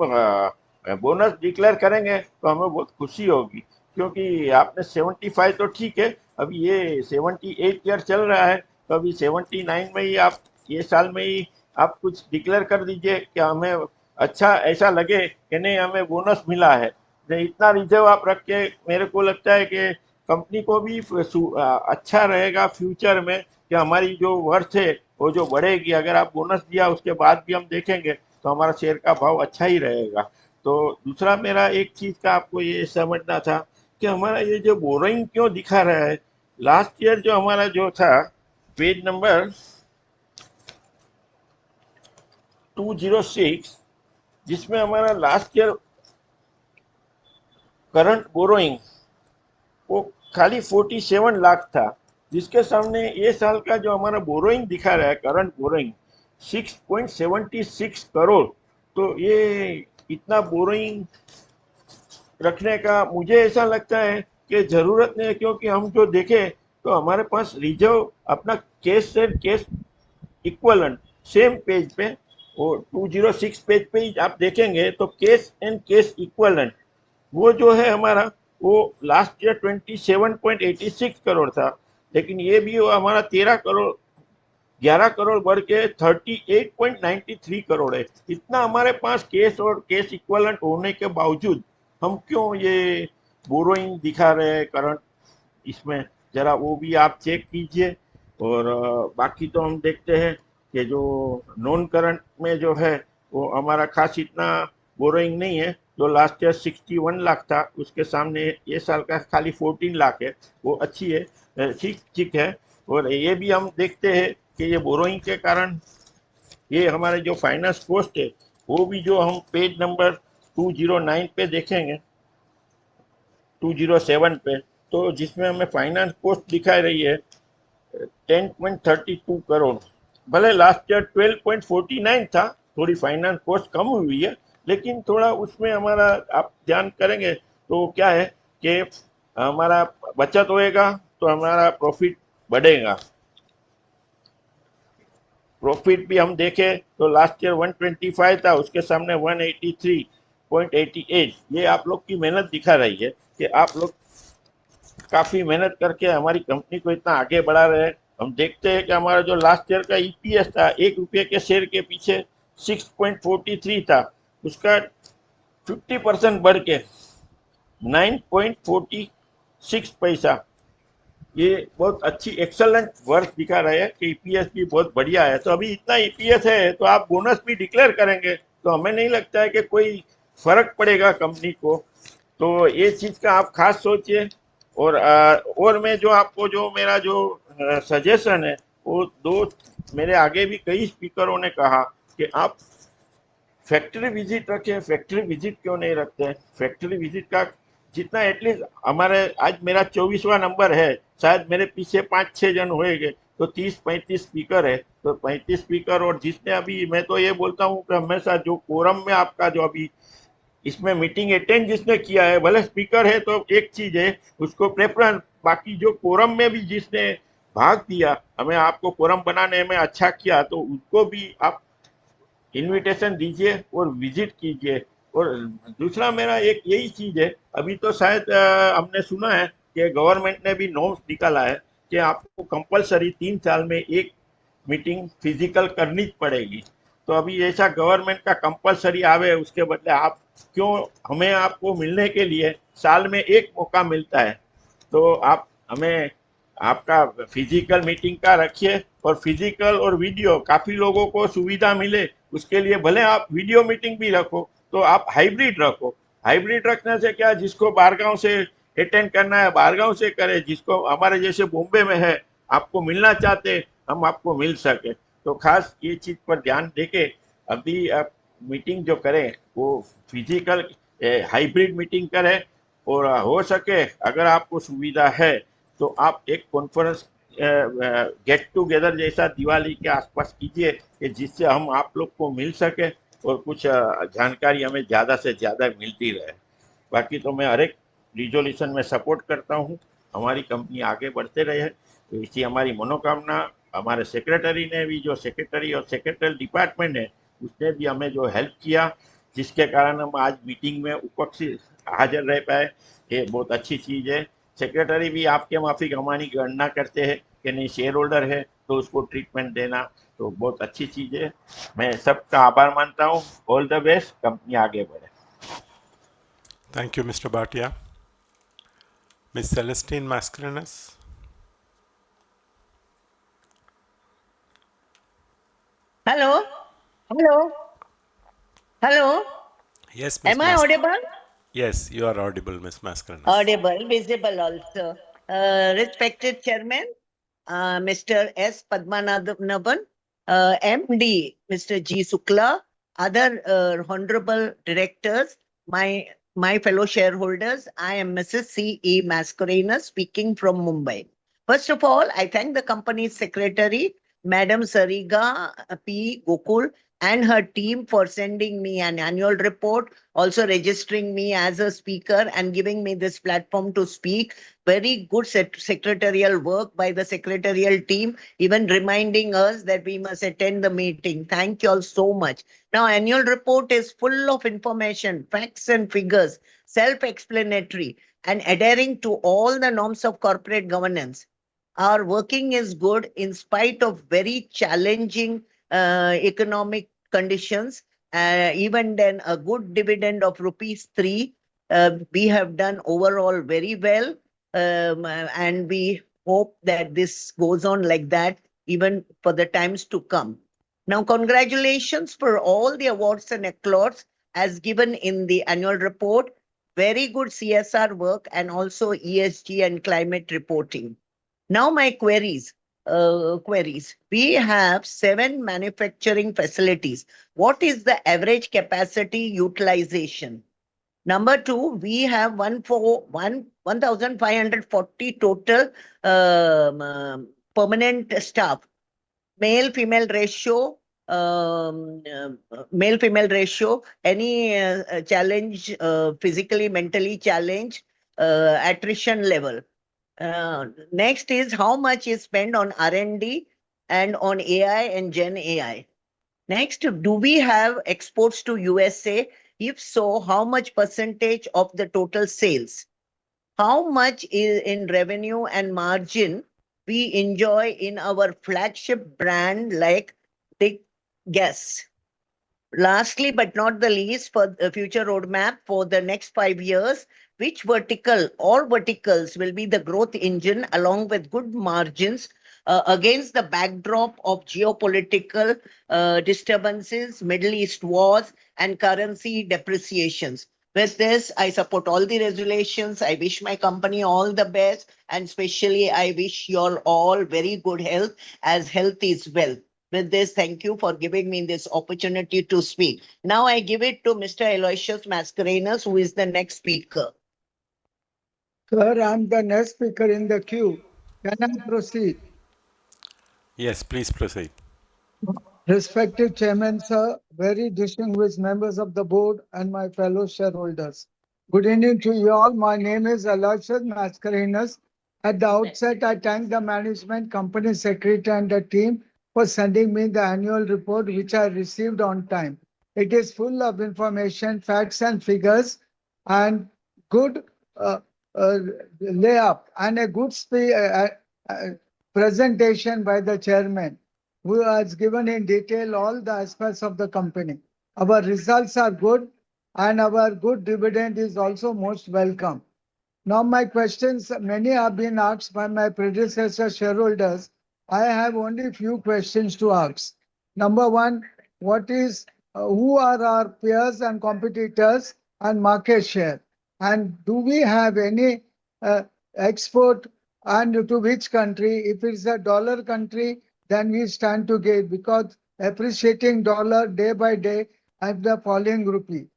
बोनस डिक्लेयर करेंगे तो हमें बहुत खुशी होगी, क्योंकि आपने 75 तो ठीक है, अभी ये 78 ईयर चल रहा है, तो अभी 79 में ही आप ये साल में ही आप कुछ डिक्लेयर कर दीजिए कि हमें अच्छा ऐसा लगे कि नहीं हमें बोनस मिला है। नहीं, इतना रिजर्व आप रख के मेरे को लगता है कि कंपनी को भी अच्छा रहेगा फ्यूचर में कि हमारी जो वर्थ है वो जो बढ़ेगी। अगर आप बोनस दिया उसके बाद भी हम देखेंगे तो हमारा शेयर का भाव अच्छा ही रहेगा। तो दूसरा मेरा एक चीज का आपको ये समझना था कि हमारा ये जो बोरोइंग क्यों दिखा रहा है। लास्ट ईयर जो हमारा जो था पेज नंबर 206 जिसमें हमारा लास्ट ईयर करंट बोरोइंग वो खाली 47 लाख था, जिसके सामने ये साल का जो हमारा बोरोइंग दिखा रहा है करंट बोरोइंग 6.76 करोड़। तो ये इतना बोरोइंग रखने का मुझे ऐसा लगता है कि जरूरत नहीं है, क्योंकि हम जो देखें तो हमारे पास रिजर्व अपना कैश से कैश इक्वलेंट सेम पेज पे वो 206 पेज पे ही आप देखेंगे तो कैश एंड कैश इक्वलेंट वो जो है हमारा वो लास्ट ईयर 27.86 करोड़ था, लेकिन ये भी वो हमारा 11 करोड़ बढ़ के 38.93 करोड़ है। इतना हमारे पास कैश और कैश इक्वलेंट होने के बावजूद हम क्यों ये बोरोइंग दिखा रहे हैं करंट इसमें, जरा वो भी आप चेक कीजिए। और बाकी तो हम देखते हैं कि जो नॉन करंट में जो है वो हमारा खास इतना बोरोइंग नहीं है। जो लास्ट ईयर 61 लाख था उसके सामने ये साल का खाली 14 लाख है, वो अच्छी है, ठीक ठीक है। और ये भी हम देखते हैं कि ये बोरोइंग के कारण ये हमारे जो फाइनेंस कॉस्ट है वो भी जो हम पेज नंबर 209 पे देखेंगे 207 पे, तो जिसमें हमें फाइनेंस कॉस्ट दिखाई रही है 10.32 करोड़। भले लास्ट ईयर 12.49 था, थोड़ी फाइनेंस कॉस्ट कम हुई है, लेकिन थोड़ा उसमें हमारा आप ध्यान करेंगे तो क्या है कि हमारा बचत होएगा तो हमारा प्रॉफिट बढ़ेगा। प्रॉफिट भी हम देखें तो लास्ट ईयर 125 था, उसके सामने 183.88। ये आप लोग की मेहनत दिखा रही है कि आप लोग काफी मेहनत करके हमारी कंपनी को इतना आगे बढ़ा रहे हैं। हम देखते हैं कि हमारा जो लास्ट ईयर का ईपीएस था 1 रुपये के शेयर के पीछे 6.43 था, उसका 50% बढ़ के 9.46 पैसा। ये बहुत अच्छी एक्सेलेंट वर्क दिखा रहे हैं कि ईपीएस भी बहुत बढ़िया है। तो अभी इतना ईपीएस है तो आप बोनस भी डिक्लेयर करेंगे तो हमें नहीं लगता है कि कोई फर्क पड़ेगा कंपनी को। तो ये चीज का आप खास सोचिए। और मैं जो आपको जो मेरा जो सजेशन है वो दो मेरे आगे भी कई स्पीकरों ने कहा कि आप फैक्ट्री विजिट रखें। फैक्ट्री विजिट क्यों नहीं रखते? फैक्ट्री विजिट का जितना एटलीस्ट हमारे आज मेरा 24वां नंबर है, शायद मेरे पीछे 5-6 जन होएंगे तो 30-35 स्पीकर है, तो 35 स्पीकर। और जिसने अभी मैं तो ये बोलता हूँ कि हमेशा जो कोरम में आपका जो अभी इसमें मीटिंग अटेंड जिसने किया है, भले स्पीकर है तो एक चीज है उसको प्रेफरेंस, बाकी जो कोरम में भी जिसने भाग दिया हमें आपको कोरम बनाने में अच्छा किया तो उसको भी आप इनविटेशन दीजिए और विजिट कीजिए। और दूसरा मेरा एक यही चीज है, अभी तो शायद हमने सुना है कि गवर्नमेंट ने भी नॉर्म्स निकाला है कि आपको कंपलसरी 3 साल में एक मीटिंग फिजिकल करनी पड़ेगी। तो अभी ऐसा गवर्नमेंट का कंपलसरी आवे उसके बदले आप क्यों, हमें आपको मिलने के लिए साल में एक मौका मिलता है तो आप हमें आपका फिजिकल मीटिंग का रखिए। और फिजिकल और वीडियो काफी लोगों को सुविधा मिले उसके लिए भले आप वीडियो मीटिंग भी रखो, तो आप हाइब्रिड रखो। हाइब्रिड रखने से क्या, जिसको बाहरगांव से अटेंड करना है बाहरगांव से करे, जिसको हमारे जैसे बॉम्बे में है आपको मिलना चाहते हम आपको मिल सके। तो खास ये चीज पर ध्यान देके अभी आप मीटिंग जो करें वो फिजिकल हाइब्रिड मीटिंग करें। और हो सके अगर आपको सुविधा है तो आप एक कॉन्फ्रेंस गेट टुगेदर जैसा दिवाली के आसपास कीजिए कि जिससे हम आप लोग को मिल सके और कुछ जानकारी हमें ज़्यादा से ज़्यादा मिलती रहे। बाकी तो मैं हर एक रिजोल्यूशन में सपोर्ट करता हूँ, हमारी कंपनी आगे बढ़ते रहे, तो इसी हमारी मनोकामना। हमारे सेक्रेटरी ने भी, जो सेक्रेटरी और सेक्रेटरी डिपार्टमेंट है उसने भी हमें जो हेल्प किया जिसके कारण हम आज मीटिंग में उपस्थित हाजिर रह पाए, ये बहुत अच्छी चीज़ है। सेक्रेटरी भी आपके माफिक हमारी गणना करते हैं कि नहीं शेयर होल्डर है तो उसको ट्रीटमेंट देना, तो बहुत अच्छी चीज है। मैं सबका आभार मानता हूँ। ऑल द बेस्ट, कंपनी आगे बढ़े। Thank you, Mr. Bhatia. Ms. Celestine Mascarenhas. Hello, hello, hello. Yes, Am Ms. I audible? Yes, you are audible, Ms. Mascarenhas. Audible, visible also. Respected Chairman, Mr. S. Padmanabhan, MD, Mr. G. Sukla, other honorable directors, my fellow shareholders, I am Mrs. C. E. Mascarenhas speaking from Mumbai. First of all, I thank the company's secretary, Madam Sariga P. Gokul, and her team for sending me an annual report, also registering me as a speaker and giving me this platform to speak. Very good secretarial work by the secretarial team, even reminding us that we must attend the meeting. Thank you all so much. Now, annual report is full of information, facts and figures, self-explanatory, and adhering to all the norms of corporate governance. Our working is good in spite of very challenging economic conditions. Even then, a good dividend of rupees 3. We have done overall very well, and we hope that this goes on like that even for the times to come. Now, congratulations for all the awards and accolades as given in the annual report. Very good CSR work and also ESG and climate reporting. Now my queries. We have 7 manufacturing facilities. What is the average capacity utilization? Number 2, we have 1,540 total permanent staff. Male-female ratio, male-female ratio, any challenge, physically, mentally challenged, attrition level. Next is how much is spent on R&D and on AI and Gen AI. Next, do we have exports to USA? If so, how much percentage of the total sales? How much is in revenue and margin we enjoy in our flagship brand like Big Guess? Lastly, but not the least, for the future roadmap for the next 5 years, which vertical or verticals will be the growth engine along with good margins against the backdrop of geopolitical disturbances, Middle East wars, and currency depreciations. With this, I support all the resolutions. I wish my company all the best, and especially I wish you all very good health, as health is wealth. With this, thank you for giving me this opportunity to speak. Now I give it to Mr. Aloysius Mascarenhas, who is the next speaker. Sir, I'm the next speaker in the queue. Can I proceed? Yes, please proceed. Respected Chairman, sir, very distinguished members of the board, and my fellow shareholders. Good evening to you all. My name is Aloysius Mascarenhas. At the outset, I thank the management, company secretary, and the team for sending me the annual report, which I received on time. It is full of information, facts, and figures, and good uh, uh, layup, and a good presentation by the chairman, who has given in detail all the aspects of the company. Our results are good, and our good dividend is also most welcome. Now, my questions, many have been asked by my predecessor shareholders. I have only few questions to ask. Number one, who are our peers and competitors and market share? And do we have any export, and to which country? If it's a dollar country, then we stand to gain, because appreciating dollar day by day and the falling rupee.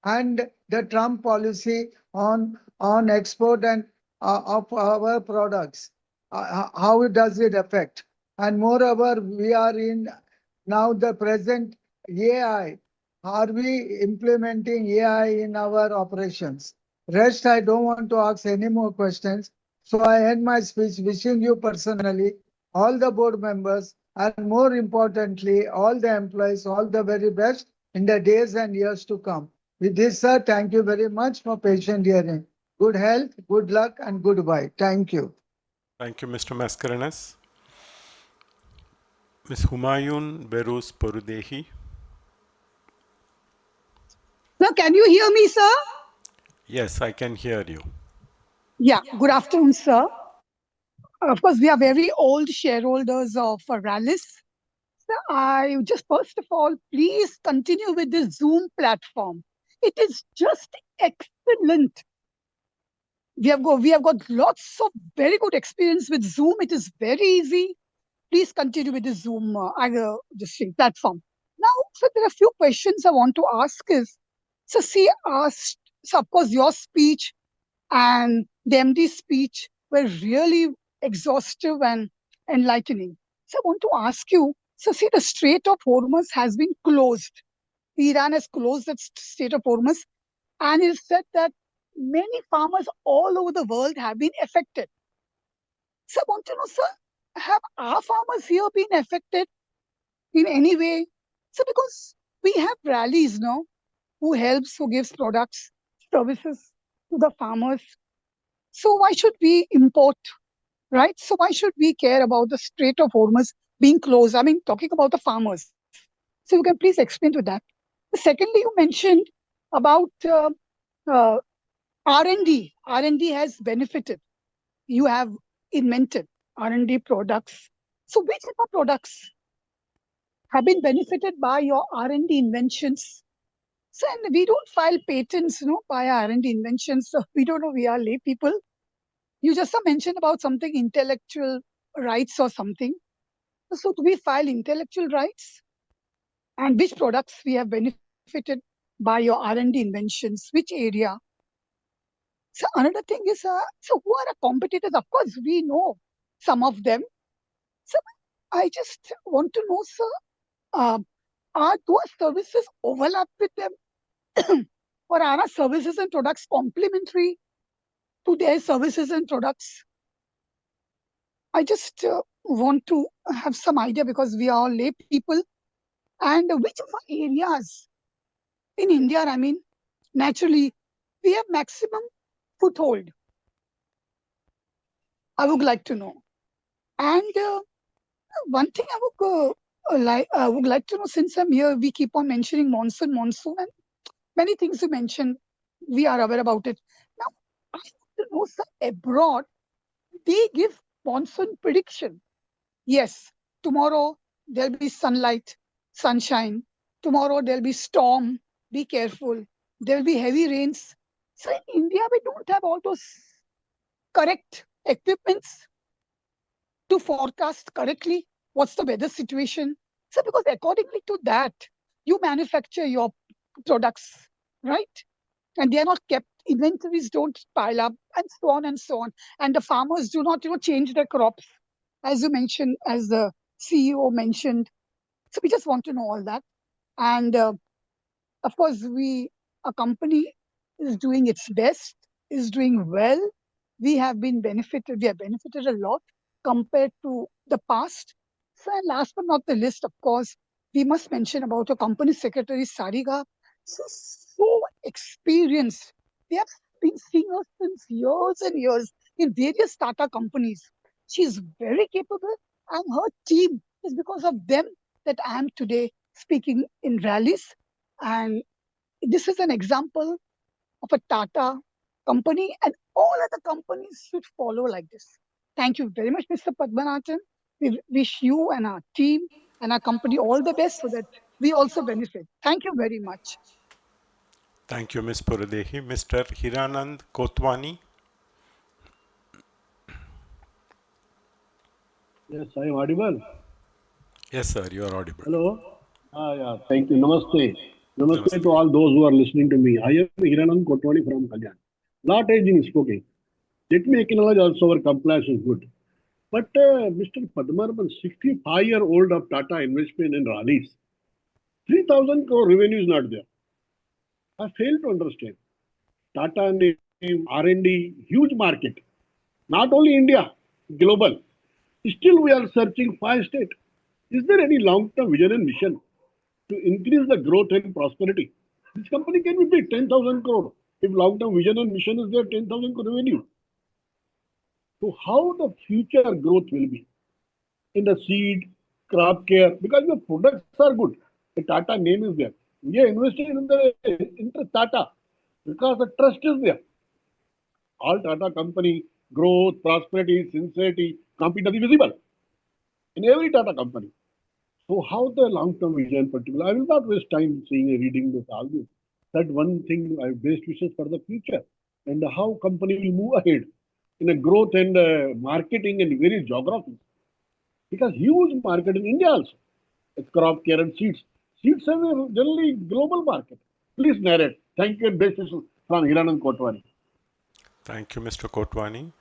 And the Trump policy on export and of our products, how does it affect? And moreover, we are in now the present AI. Are we implementing AI in our operations? Rest, I don't want to ask any more questions. So I end my speech wishing you personally, all the board members, and more importantly, all the employees, all the very best in the days and years to come. With this, sir, thank you very much for patient hearing. Good health, good luck, and goodbye. Thank you. Thank you, Mr. Mascarenhas. Ms. Humayun Berus Porudehi. Sir, can you hear me, sir? Yes, I can hear you. Yeah, good afternoon, sir. Of course, we are very old shareholders of Rallis. Sir, I just first of all, please continue with this Zoom platform. It is just excellent. We have got lots of very good experience with Zoom. It is very easy. Please continue with the Zoom this thing, platform. Now, so there are a few questions I want to ask is, so see, so of course your speech and the MD's speech were really exhaustive and enlightening. So I want to ask you, so see, the Strait of Hormuz has been closed. Iran has closed that Strait of Hormuz, and it said that many farmers all over the world have been affected. So I want to know, sir, have our farmers here been affected in any way? So because we have rallies, no, who helps, who gives products, services to the farmers. So why should we import, right? So why should we care about the Strait of Hormuz being closed? I mean, talking about the farmers. So you can please explain to that. Secondly, you mentioned about uh, R&D. R&D has benefited. You have invented R&D products. So which of the products have been benefited by your R&D inventions? So, and we don't file patents, by R&D inventions. So we don't know, we are lay people. You just mentioned about something intellectual rights or something. So do we file intellectual rights? And which products we have benefited by your R&D inventions? Which area? So another thing is, so who are our competitors? Of course, we know some of them. So I just want to know, sir, are those services overlap with them? Or are our services and products complementary to their services and products? I just want to have some idea because we are all lay people. And which of our areas in India, I mean, naturally, we have maximum foothold? I would like to know. And one thing I would like to know, since I'm here, we keep on mentioning monsoon, and many things you mentioned, we are aware about it. Now, I want to know, sir, abroad, they give monsoon prediction. Yes, tomorrow there'll be sunlight, sunshine. Tomorrow there'll be storm. Be careful. There'll be heavy rains. So in India, we don't have all those correct equipments to forecast correctly what's the weather situation. So because accordingly to that, you manufacture your products, right? And they are not kept, inventories don't pile up, and so on and so on. And the farmers do not, change their crops, as you mentioned, as the CEO mentioned. So we just want to know all that. And of course, a company is doing its best, is doing well. We have benefited a lot compared to the past. So, and last but not the least, of course, we must mention about a company secretary, Sarika. So experienced. They have been seeing her since years and years in various Tata companies. She is very capable, and her team is because of them that I am today speaking in rallies. And this is an example of a Tata company, and all other companies should follow like this. Thank you very much, Mr. Padmanathan. We wish you and our team and our company all the best so that we also benefit. Thank you very much. Thank you, Ms. Porudehi. Mr. Hiranand Kotwani. Yes, I am audible. Yes, sir, you are audible. Hello. Yeah, thank you. Namaste. Namaste Namaste. to all those who are listening to me. I am Hiranand Kotwani from Kalyan. Lot has been spoken. Let me acknowledge also our compliance is good. But Mr. Padmanabhan, 65-year-old of Tata investment in Rallis, 3,000 crore revenue is not there. I fail to understand. Tata name, R&D, huge market. Not only India, global. Still we are searching 5 states. Is there any long-term vision and mission to increase the growth and prosperity? This company can be big, 10,000 crore. If long-term vision and mission is there, 10,000 crore revenue. So how the future growth will be in the seed, crop care, because your products are good. The Tata name is there. India invested into Tata because the trust is there. All Tata company growth, prosperity, sincerity, competence is visible in every Tata company. So how the long-term vision particular? I will not waste time seeing reading this all this. That one thing I have best wishes for the future and how company will move ahead in a growth and marketing in various geographies. Because huge market in India also. It's crop care and seeds. Seeds have a generally global market. Please narrate. Thank you and best wishes from Hiranand Kotwani. Thank you, Mr. Kotwani.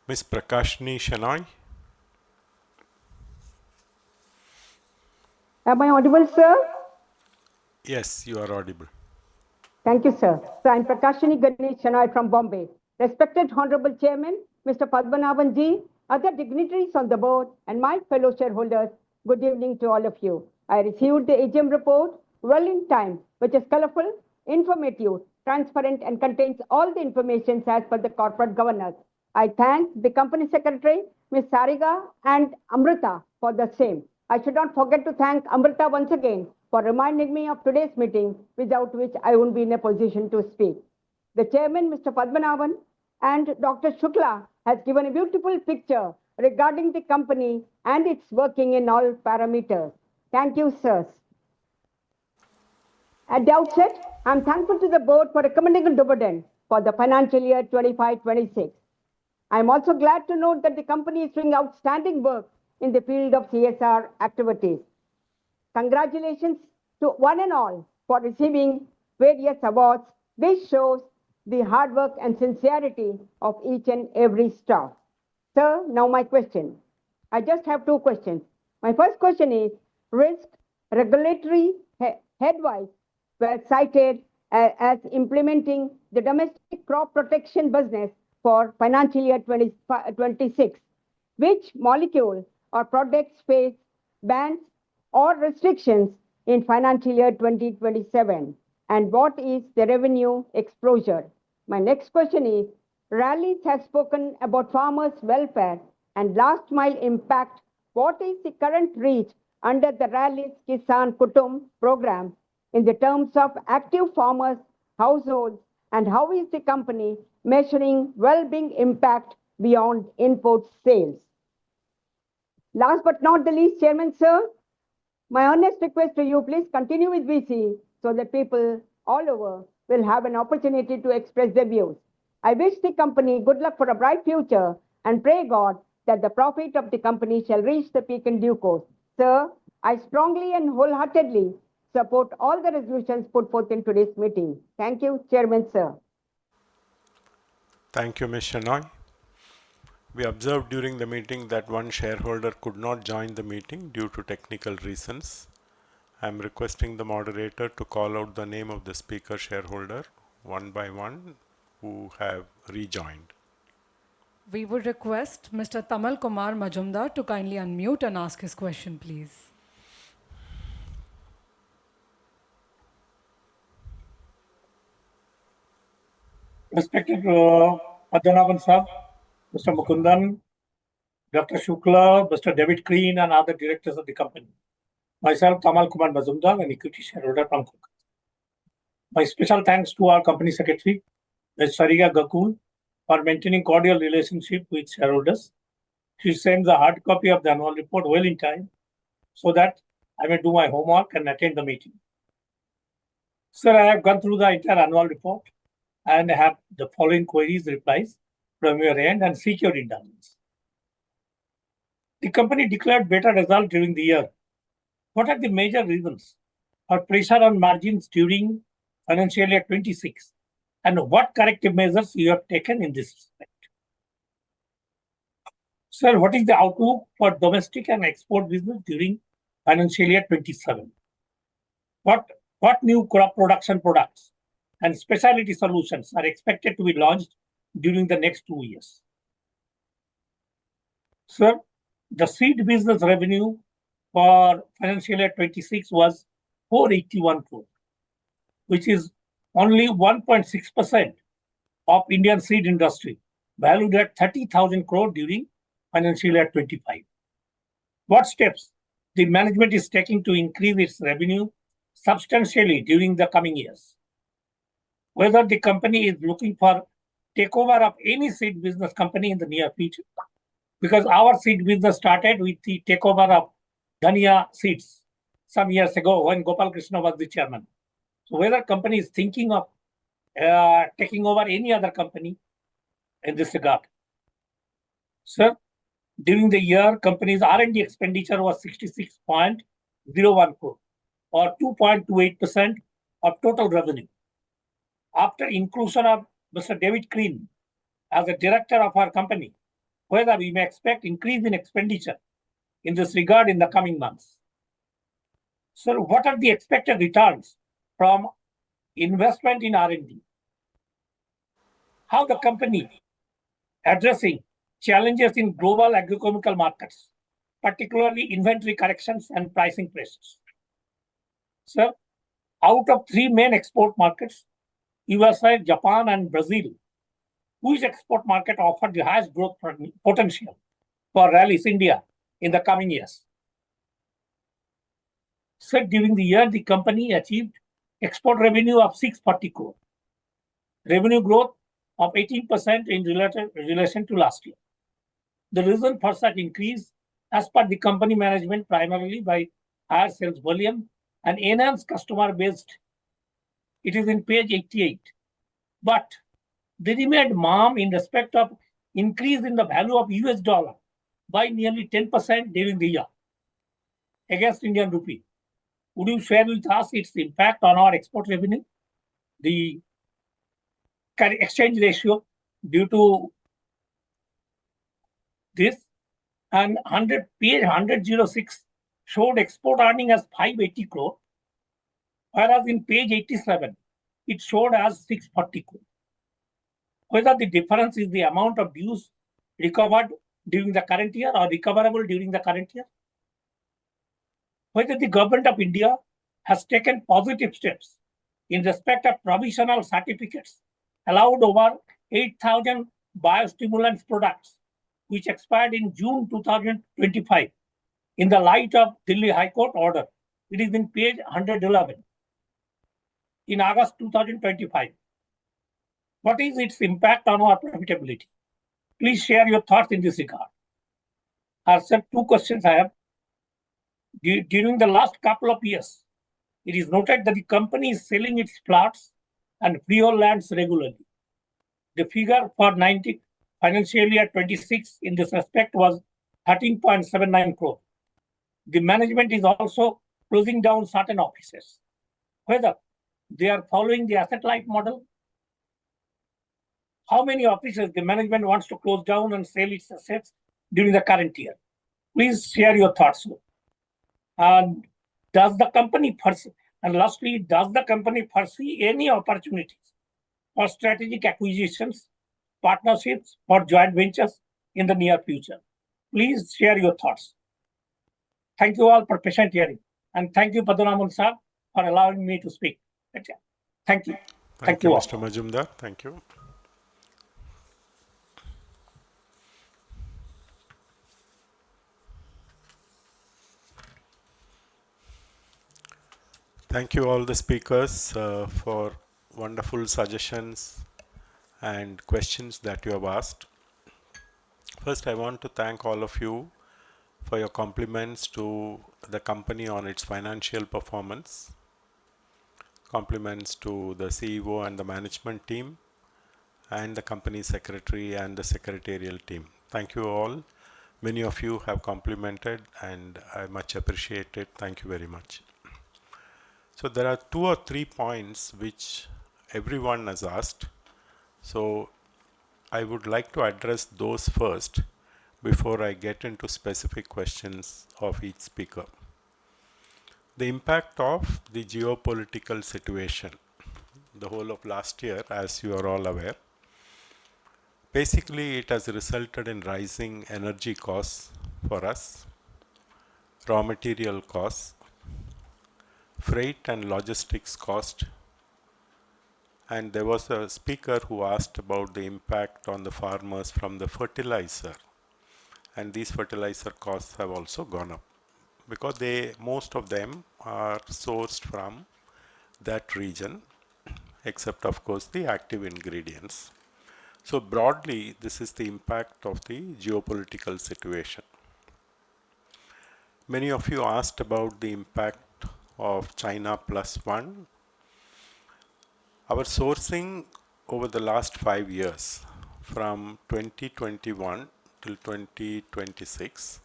Ms. Prakashni Shenoy. Am I audible, sir? Yes, you are audible. Thank you, sir. So I'm Prakashini Ganesh Shenoy from Bombay. Respected Honorable Chairman, Mr. Padmanabhan Ji, other dignitaries on the board, and my fellow shareholders, good evening to all of you. I received the AGM report well in time, which is colorful, informative, transparent, and contains all the information as per the corporate governance. I thank the company secretary, Ms. Sariga and Amrita for the same. I should not forget to thank Amrita once again for reminding me of today's meeting, without which I won't be in a position to speak. The chairman, Mr. Padmanabhan, and Dr. Shukla has given a beautiful picture regarding the company and its working in all parameters. Thank you, sirs. At the outset, I'm thankful to the board for recommending a dividend for the financial year 25-26. I'm also glad to note that the company is doing outstanding work in the field of CSR activities. Congratulations to one and all for receiving various awards. This shows the hard work and sincerity of each and every staff. Sir, now my question. I just have two questions. My first question is, risk regulatory headwise were cited as implementing the domestic crop protection business for financial year 2026. Which molecule or products face bans or restrictions in financial year 2027? And what is the revenue exposure? My next question is, Rallis has spoken about farmers' welfare and last mile impact. What is the current reach under the Rallis Kisan Kutum program in the terms of active farmers, households, and how is the company measuring well-being impact beyond import sales? Last but not the least, Chairman, sir, my earnest request to you, please continue with VC so that people all over will have an opportunity to express their views. I wish the company good luck for a bright future and pray God that the profit of the company shall reach the peak in due course. Sir, I strongly and wholeheartedly support all the resolutions put forth in today's meeting. Thank you, Chairman, sir. Thank you, Ms. Shenoy. We observed during the meeting that one shareholder could not join the meeting due to technical reasons. I am requesting the moderator to call out the name of the speaker shareholder one by one who have rejoined. We would request Mr. Tamal Kumar Majumdar to kindly unmute and ask his question, please. Respected Padmanabhan sir, Mr. Mukundan, Dr. Shukla, Mr. David Green, and other directors of the company. Myself, Tamal Kumar Majumdar, an equity shareholder from Kolkata. My special thanks to our company secretary, Ms. Sariga Gakul, for maintaining cordial relationship with shareholders. She sent the hard copy of the annual report well in time so that I may do my homework and attend the meeting. Sir, I have gone through the entire annual report and have the following queries, replies from your end and seek your indulgence. The company declared better results during the year. What are the major reasons for pressure on margins during financial year 26? And what corrective measures you have taken in this respect? Sir, what is the outlook for domestic and export business during financial year 27? What new crop production products and specialty solutions are expected to be launched during the next 2 years? Sir, the seed business revenue for financial year 26 was 481 crore, which is only 1.6% of Indian seed industry, valued at 30,000 crore during financial year 25. What steps the management is taking to increase its revenue substantially during the coming years? Whether the company is looking for takeover of any seed business company in the near future, because our seed business started with the takeover of Dhania Seeds some years ago when Gopal Krishna was the chairman. So whether company is thinking of taking over any other company in this regard. Sir, during the year, company's R&D expenditure was 66.01 crore or 2.28% of total revenue. After inclusion of Mr. David Green as a director of our company, whether we may expect increase in expenditure in this regard in the coming months. Sir, what are the expected returns from investment in R&D? How the company addressing challenges in global agrochemical markets, particularly inventory corrections and pricing pressures. Sir, out of 3 main export markets, USA, Japan, and Brazil, which export market offer the highest growth potential for Rallis India in the coming years? Sir, during the year, the company achieved export revenue of 640 crore, revenue growth of 18% in relation to last year. The reason for such increase, as per the company management, primarily by higher sales volume and enhanced customer base. It is in page 88. But they remained mum in respect of increase in the value of US dollar by nearly 10% during the year against Indian rupee. Would you share with us its impact on our export revenue? The exchange ratio due to this, and page 106 showed export earning as 580 crore, whereas in page 87 it showed as 640 crore. Whether the difference is the amount of dues recovered during the current year or recoverable during the current year? Whether the government of India has taken positive steps in respect of provisional certificates allowed over 8,000 biostimulants products which expired in June 2025 in the light of Delhi High Court order. It is in page 111 in August 2025. What is its impact on our profitability? Please share your thoughts in this regard. Sir, 2 questions I have. During the last couple of years, it is noted that the company is selling its plots and freehold lands regularly. The figure for financial year 26 in this respect was 13.79 crore. The management is also closing down certain offices. Whether they are following the asset-light model? How many offices the management wants to close down and sell its assets during the current year? Please share your thoughts. And does the company lastly, does the company foresee any opportunities for strategic acquisitions, partnerships, or joint ventures in the near future? Please share your thoughts. Thank you all for patient hearing, and thank you, Padmanabhan sir, for allowing me to speak. Thank you. Thank you, Mr. Majumdar. Thank you. Thank you all the speakers for wonderful suggestions and questions that you have asked. First, I want to thank all of you for your compliments to the company on its financial performance, compliments to the CEO and the management team, and the company secretary and the secretarial team. Thank you all. Many of you have complimented and I much appreciate it. Thank you very much. So there are 2 or 3 points which everyone has asked. So I would like to address those first before I get into specific questions of each speaker. The impact of the geopolitical situation, the whole of last year, as you are all aware. Basically, it has resulted in rising energy costs for us, raw material costs, freight and logistics cost, and there was a speaker who asked about the impact on the farmers from the fertilizer, and these fertilizer costs have also gone up because most of them are sourced from that region, except of course the active ingredients. So broadly, this is the impact of the geopolitical situation. Many of you asked about the impact of China plus one. Our sourcing over the last 5 years, from 2021 till 2026,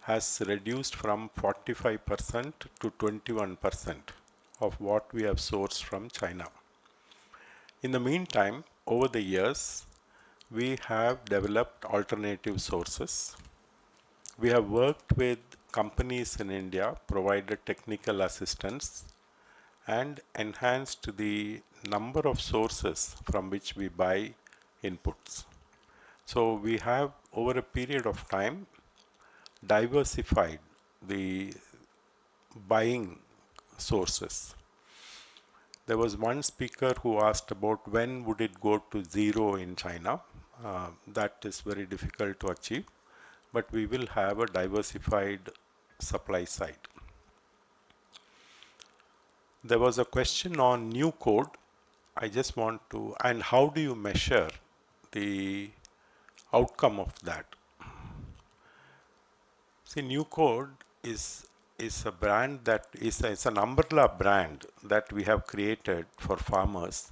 has reduced from 45% to 21% of what we have sourced from China. In the meantime, over the years, we have developed alternative sources. We have worked with companies in India, provided technical assistance, and enhanced the number of sources from which we buy inputs. So we have, over a period of time, diversified the buying sources. There was one speaker who asked about when would it go to zero in China. That is very difficult to achieve, but we will have a diversified supply side. There was a question on new code. I just want to, and how do you measure the outcome of that? See, new code is a brand that it's an umbrella brand that we have created for farmers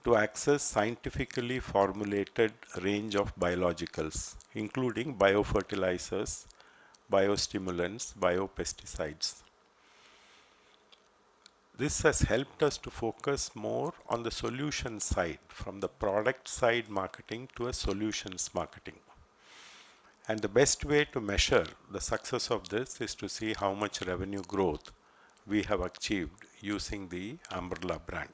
to access scientifically formulated range of biologicals, including biofertilizers, biostimulants, biopesticides. This has helped us to focus more on the solution side, from the product side marketing to a solutions marketing. And the best way to measure the success of this is to see how much revenue growth we have achieved using the umbrella brand.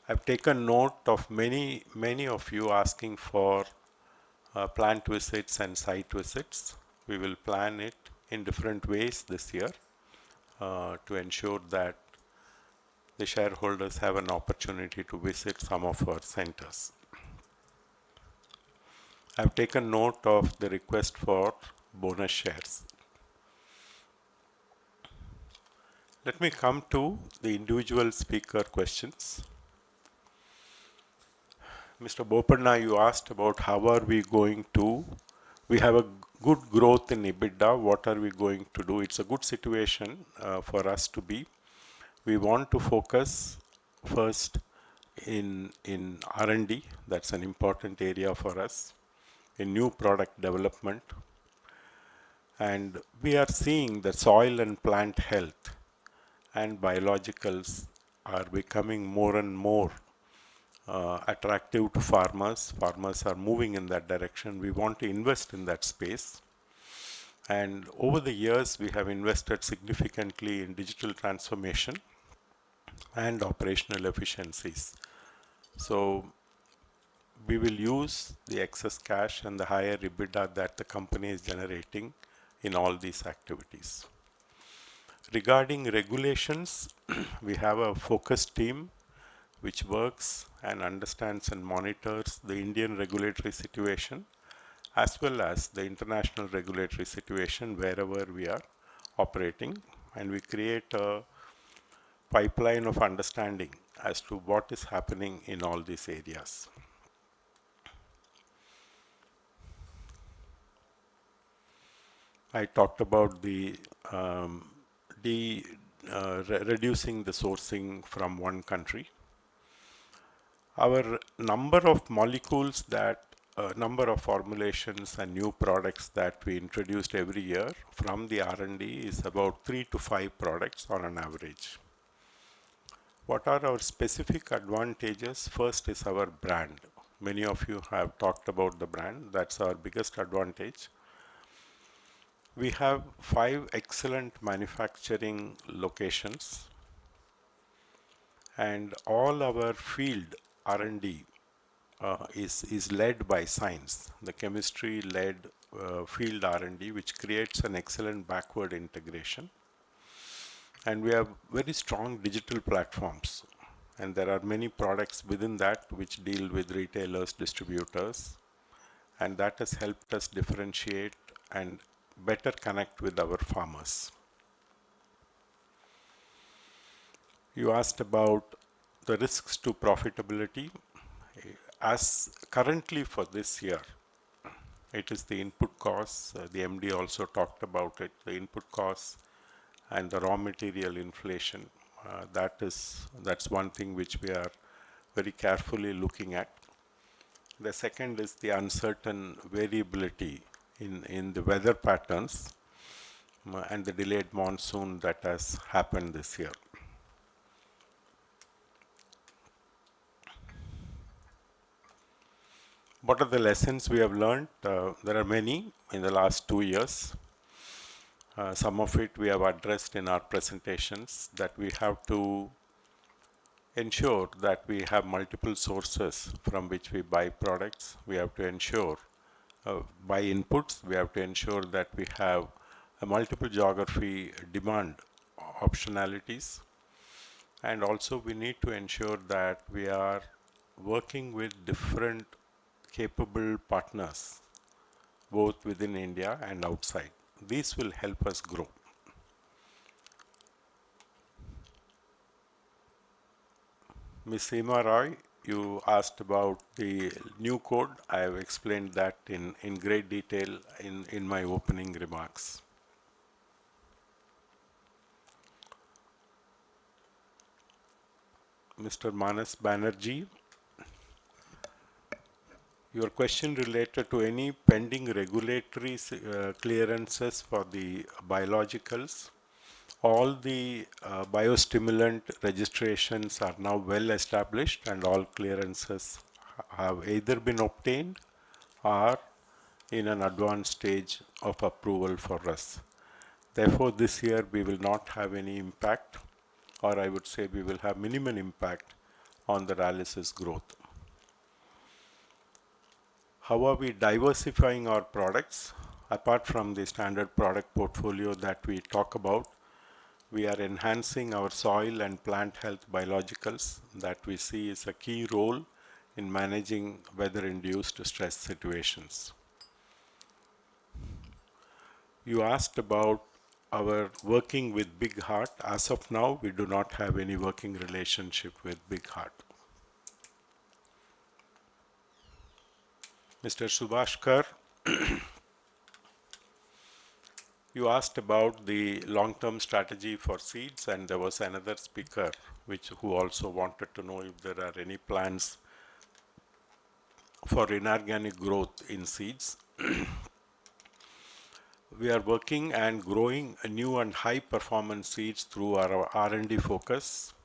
I've taken note of many of you asking for plant visits and site visits. We will plan it in different ways this year to ensure that the shareholders have an opportunity to visit some of our centers. I've taken note of the request for bonus shares. Let me come to the individual speaker questions. Mr. Bopanna, you asked about how are we going to, we have a good growth in EBITDA, what are we going to do? It's a good situation for us to be. We want to focus first in R&D, that's an important area for us, in new product development. And we are seeing that soil and plant health and biologicals are becoming more and more attractive to farmers. Farmers are moving in that direction. We want to invest in that space. And over the years, we have invested significantly in digital transformation and operational efficiencies. So we will use the excess cash and the higher EBITDA that the company is generating in all these activities. Regarding regulations, we have a focused team which works and understands and monitors the Indian regulatory situation as well as the international regulatory situation wherever we are operating, and we create a pipeline of understanding as to what is happening in all these areas. I talked about the reducing the sourcing from one country. Our number of molecules number of formulations and new products that we introduced every year from the R&D is about 3 to 5 products on an average. What are our specific advantages? First is our brand. Many of you have talked about the brand. That's our biggest advantage. We have 5 excellent manufacturing locations, and all our field R&D is led by science, the chemistry-led field R&D, which creates an excellent backward integration. And we have very strong digital platforms, and there are many products within that which deal with retailers, distributors, and that has helped us differentiate and better connect with our farmers. You asked about the risks to profitability. As currently for this year, it is the input costs. The MD also talked about it, the input costs and the raw material inflation. That's one thing which we are very carefully looking at. The second is the uncertain variability in the weather patterns and the delayed monsoon that has happened this year. What are the lessons we have learned? There are many in the last 2 years. Some of it we have addressed in our presentations, that we have to ensure that we have multiple sources from which we buy products. We have to ensure buy inputs. We have to ensure that we have a multiple geography demand optionalities. And also we need to ensure that we are working with different capable partners, both within India and outside. These will help us grow. Ms. Seema Roy, you asked about the new code. I have explained that in great detail in my opening remarks. Mr. Manas Banerjee, your question related to any pending regulatory clearances for the biologicals. All the biostimulant registrations are now well established and all clearances have either been obtained or in an advanced stage of approval for us. Therefore, this year we will not have any impact, or I would say we will have minimum impact on the Rallis' growth. How are we diversifying our products? Apart from the standard product portfolio that we talk about, we are enhancing our soil and plant health biologicals that we see is a key role in managing weather-induced stress situations. You asked about our working with Big Heart. As of now, we do not have any working relationship with Big Heart. Mr. Subhashkar, you asked about the long-term strategy for seeds, and there was another speaker who also wanted to know if there are any plans for inorganic growth in seeds. We are working and growing new and high-performance seeds through our R&D focus.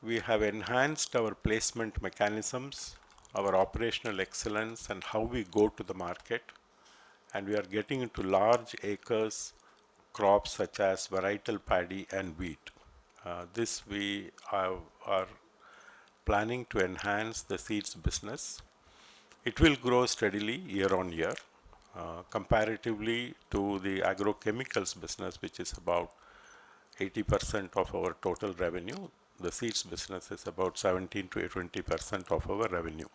We have enhanced our placement mechanisms, our operational excellence, and how we go to the market. And we are getting into large acres crops such as varietal paddy and wheat. This we are planning to enhance the seeds business. It will grow steadily year on year. Comparatively to the agrochemicals business, which is about 80% of our total revenue, the seeds business is about 17 to 20% of our revenue.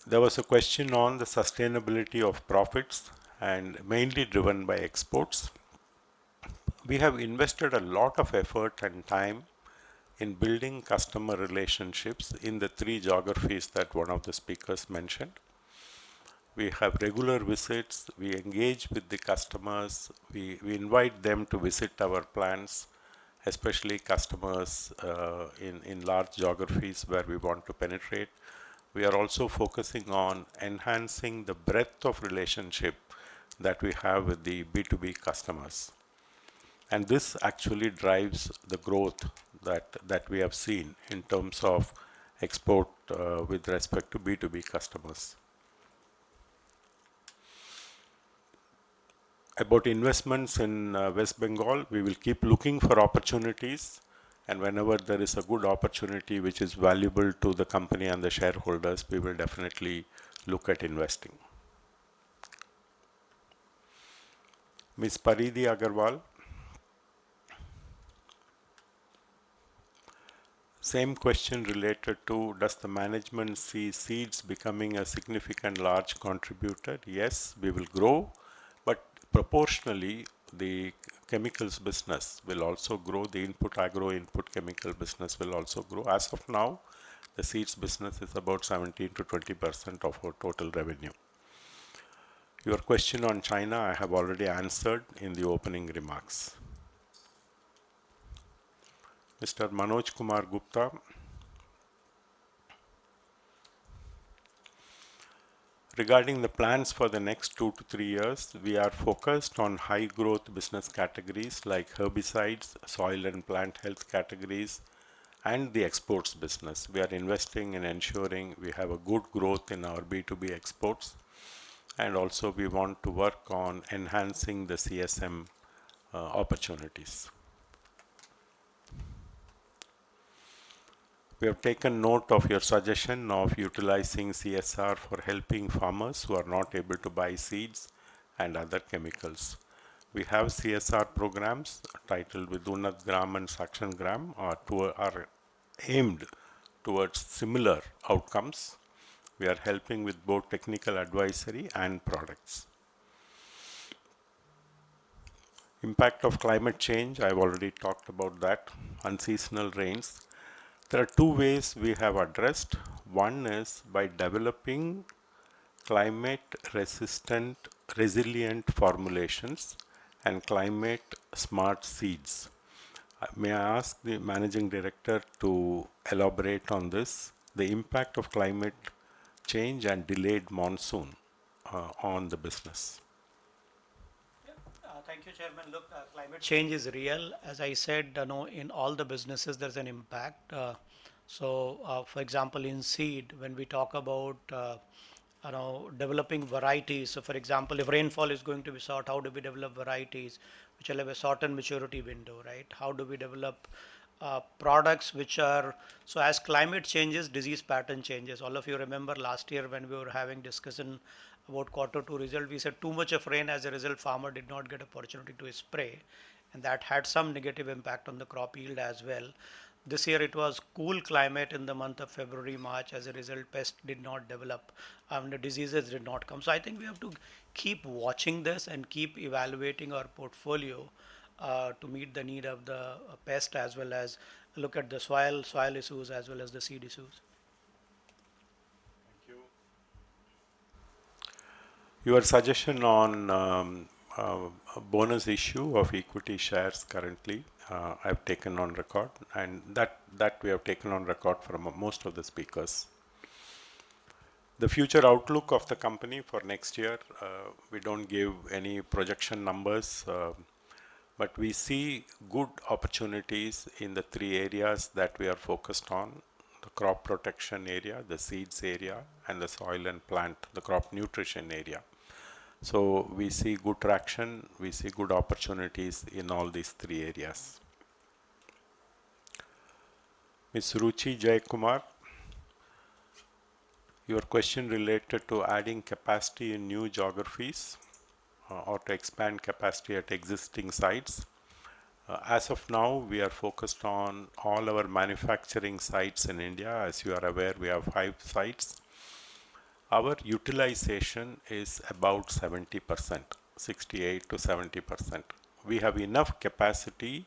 There was a question on the sustainability of profits and mainly driven by exports. We have invested a lot of effort and time in building customer relationships in the 3 geographies that one of the speakers mentioned. We have regular visits, we engage with the customers, we invite them to visit our plants, especially customers in large geographies where we want to penetrate. We are also focusing on enhancing the breadth of relationship that we have with the B2B customers. And this actually drives the growth that we have seen in terms of export with respect to B2B customers. About investments in West Bengal, we will keep looking for opportunities, and whenever there is a good opportunity which is valuable to the company and the shareholders, we will definitely look at investing. Ms. Paridhi Agarwal, Same question related to, does the management see seeds becoming a significant large contributor? Yes, we will grow, but proportionally the chemicals business will also grow, the agro input chemical business will also grow. As of now, the seeds business is about 17 to 20% of our total revenue. Your question on China, I have already answered in the opening remarks. Mr. Manoj Kumar Gupta, regarding the plans for the next 2 to 3 years, we are focused on high growth business categories like herbicides, soil and plant health categories, and the exports business. We are investing in ensuring we have a good growth in our B2B exports, and also we want to work on enhancing the CSM opportunities. We have taken note of your suggestion of utilizing CSR for helping farmers who are not able to buy seeds and other chemicals. We have CSR programs titled Vidunat Gram and Sakshan Gram are aimed towards similar outcomes. We are helping with both technical advisory and products. Impact of climate change, I've already talked about that. Unseasonal rains. There are two ways we have addressed. One is by developing climate resistant, resilient formulations and climate smart seeds. May I ask the Managing Director to elaborate on this, the impact of climate change and delayed monsoon on the business? Thank you, Chairman. Look, climate change is real. As I said, in all the businesses, there's an impact. For example, in seed, when we talk about developing varieties. So, for example, if rainfall is going to be short, how do we develop varieties which will have a shortened maturity window, right? How do we develop products which are, so as climate changes, disease pattern changes. All of you remember last year when we were having discussion about Q2 result, we said too much of rain, as a result farmer did not get opportunity to spray, and that had some negative impact on the crop yield as well. This year it was cool climate in the month of February, March. As a result, pests did not develop, the diseases did not come. So I think we have to keep watching this and keep evaluating our portfolio to meet the need of the pest, as well as look at the soil issues as well as the seed issues. Your suggestion on a bonus issue of equity shares currently, I've taken on record, and that we have taken on record from most of the speakers. The future outlook of the company for next year, we don't give any projection numbers, but we see good opportunities in the three areas that we are focused on: the crop protection area, the seeds area, and the soil and plant, the crop nutrition area. So we see good traction, we see good opportunities in all these three areas. Ms. Ruchi Jaikumar, your question related to adding capacity in new geographies or to expand capacity at existing sites. As of now, we are focused on all our manufacturing sites in India. As you are aware, we have 5 sites. Our utilization is about 70%, 68 to 70%. We have enough capacity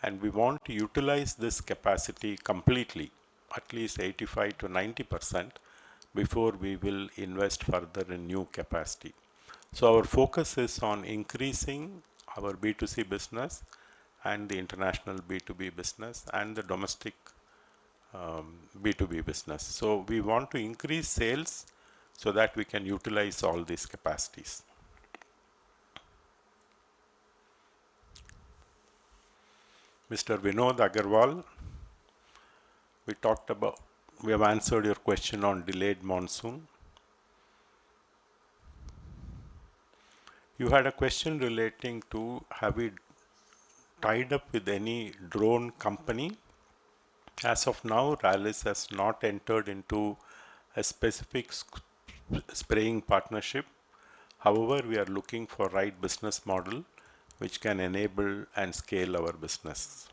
and we want to utilize this capacity completely, at least 85 to 90%, before we will invest further in new capacity. So our focus is on increasing our B2C business and the international B2B business and the domestic B2B business. So we want to increase sales so that we can utilize all these capacities. Mr. Vinod Agarwal, we have answered your question on delayed monsoon. You had a question relating to, have we tied up with any drone company? As of now, Rallis has not entered into a specific spraying partnership. However, we are looking for right business model which can enable and scale our business.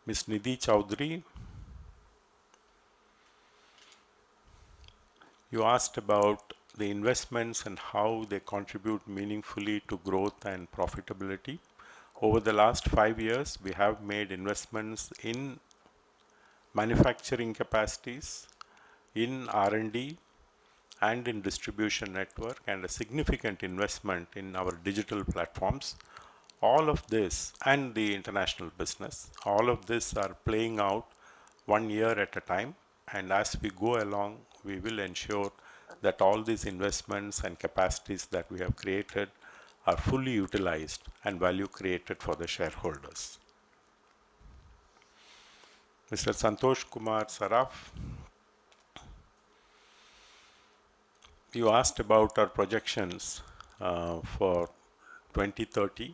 Ms. Nidhi Chowdhury, you asked about the investments and how they contribute meaningfully to growth and profitability. Over the last 5 years, we have made investments in manufacturing capacities, in R&D, and in distribution network, and a significant investment in our digital platforms. All of this, and the international business, all of this are playing out 1 year at a time, and as we go along, we will ensure that all these investments and capacities that we have created are fully utilized and value created for the shareholders. Mr. Santosh Kumar Saraf, you asked about our projections for 2030,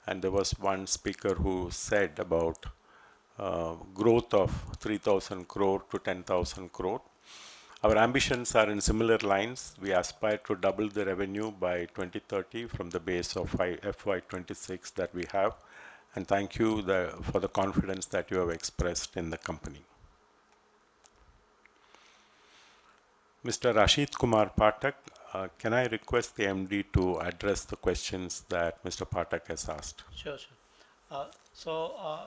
and there was one speaker who said about growth of 3,000 crore to 10,000 crore. Our ambitions are in similar lines. We aspire to double the revenue by 2030 from the base of FY26 that we have. And thank you for the confidence that you have expressed in the company. Mr. Rashid Kumar Pathak, can I request the MD to address the questions that Mr. Pathak has asked? Sure, sure.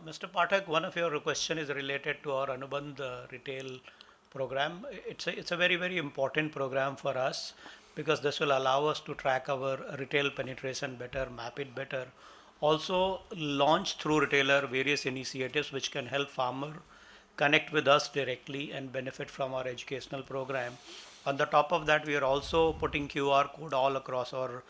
Mr. Pathak, one of your question is related to our Anubandh retail program. It's a very, very important program for us because this will allow us to track our retail penetration better, map it better. Also launch through retailer various initiatives which can help farmer connect with us directly and benefit from our educational program. On the top of that, we are also putting QR code all across our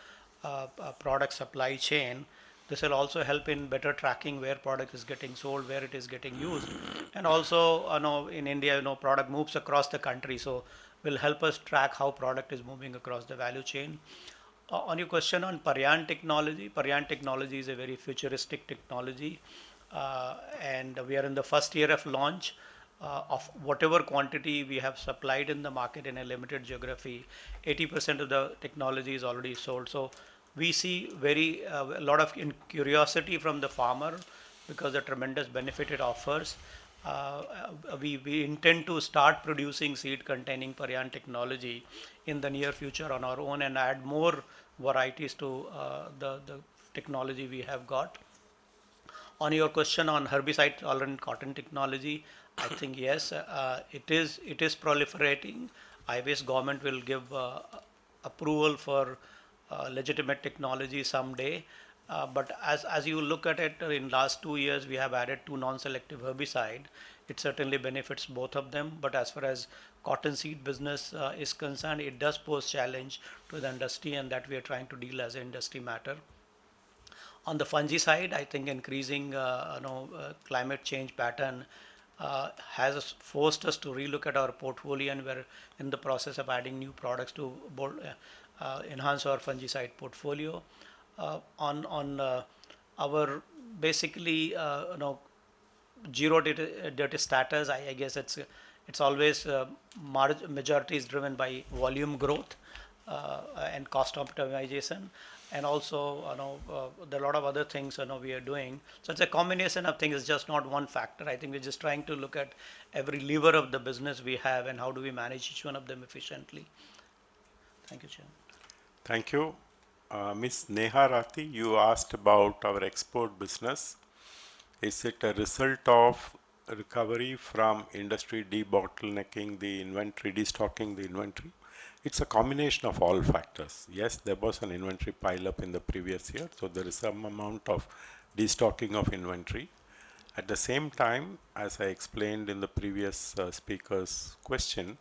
product supply chain. This will also help in better tracking where product is getting sold, where it is getting used. And also, in India, product moves across the country. So will help us track how product is moving across the value chain. On your question on Paryan technology is a very futuristic technology. And we are in the first year of launch. Of whatever quantity we have supplied in the market in a limited geography, 80% of the technology is already sold. So we see a lot of curiosity from the farmer because the tremendous benefit it offers. We intend to start producing seed containing Paryan technology in the near future on our own and add more varieties to the technology we have got. On your question on herbicide tolerant cotton technology, I think yes, it is proliferating. I wish government will give approval for legitimate technology someday. But as you look at it, in last 2 years we have added 2 non-selective herbicide. It certainly benefits both of them. But as far as cotton seed business is concerned, it does pose challenge to the industry, and that we are trying to deal as an industry matter. On the fungicide, I think increasing climate change pattern has forced us to relook at our portfolio, and we're in the process of adding new products to enhance our fungicide portfolio. On our basically zero dirty status, I guess it's always majority is driven by volume growth and cost optimization. And also, there are a lot of other things we are doing. So it's a combination of things. It's just not one factor. I think we're just trying to look at every lever of the business we have and how do we manage each one of them efficiently. Thank you, Chairman. Thank you. Ms. Neha Rathi, you asked about our export business. Is it a result of recovery from industry debottlenecking the inventory, destocking the inventory? It's a combination of all factors. Yes, there was an inventory pile up in the previous year, so there is some amount of destocking of inventory. At the same time, as I explained in the previous speaker's question,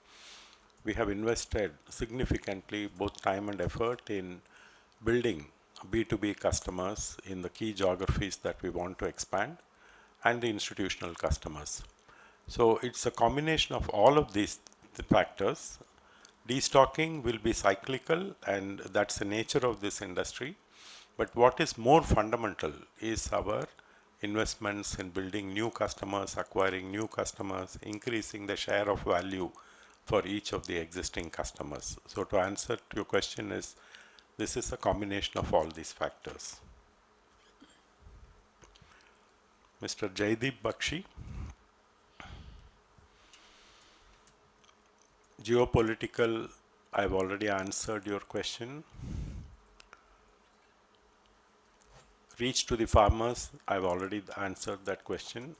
we have invested significantly both time and effort in building B2B customers in the key geographies that we want to expand and the institutional customers. So it's a combination of all of these factors. Destocking will be cyclical, and that's the nature of this industry. But what is more fundamental is our investments in building new customers, acquiring new customers, increasing the share of value for each of the existing customers. So to answer to your question this is a combination of all these factors. Mr. Jaideep Bakshi. Geopolitical, I've already answered your question. Reach to the farmers, I've already answered that question.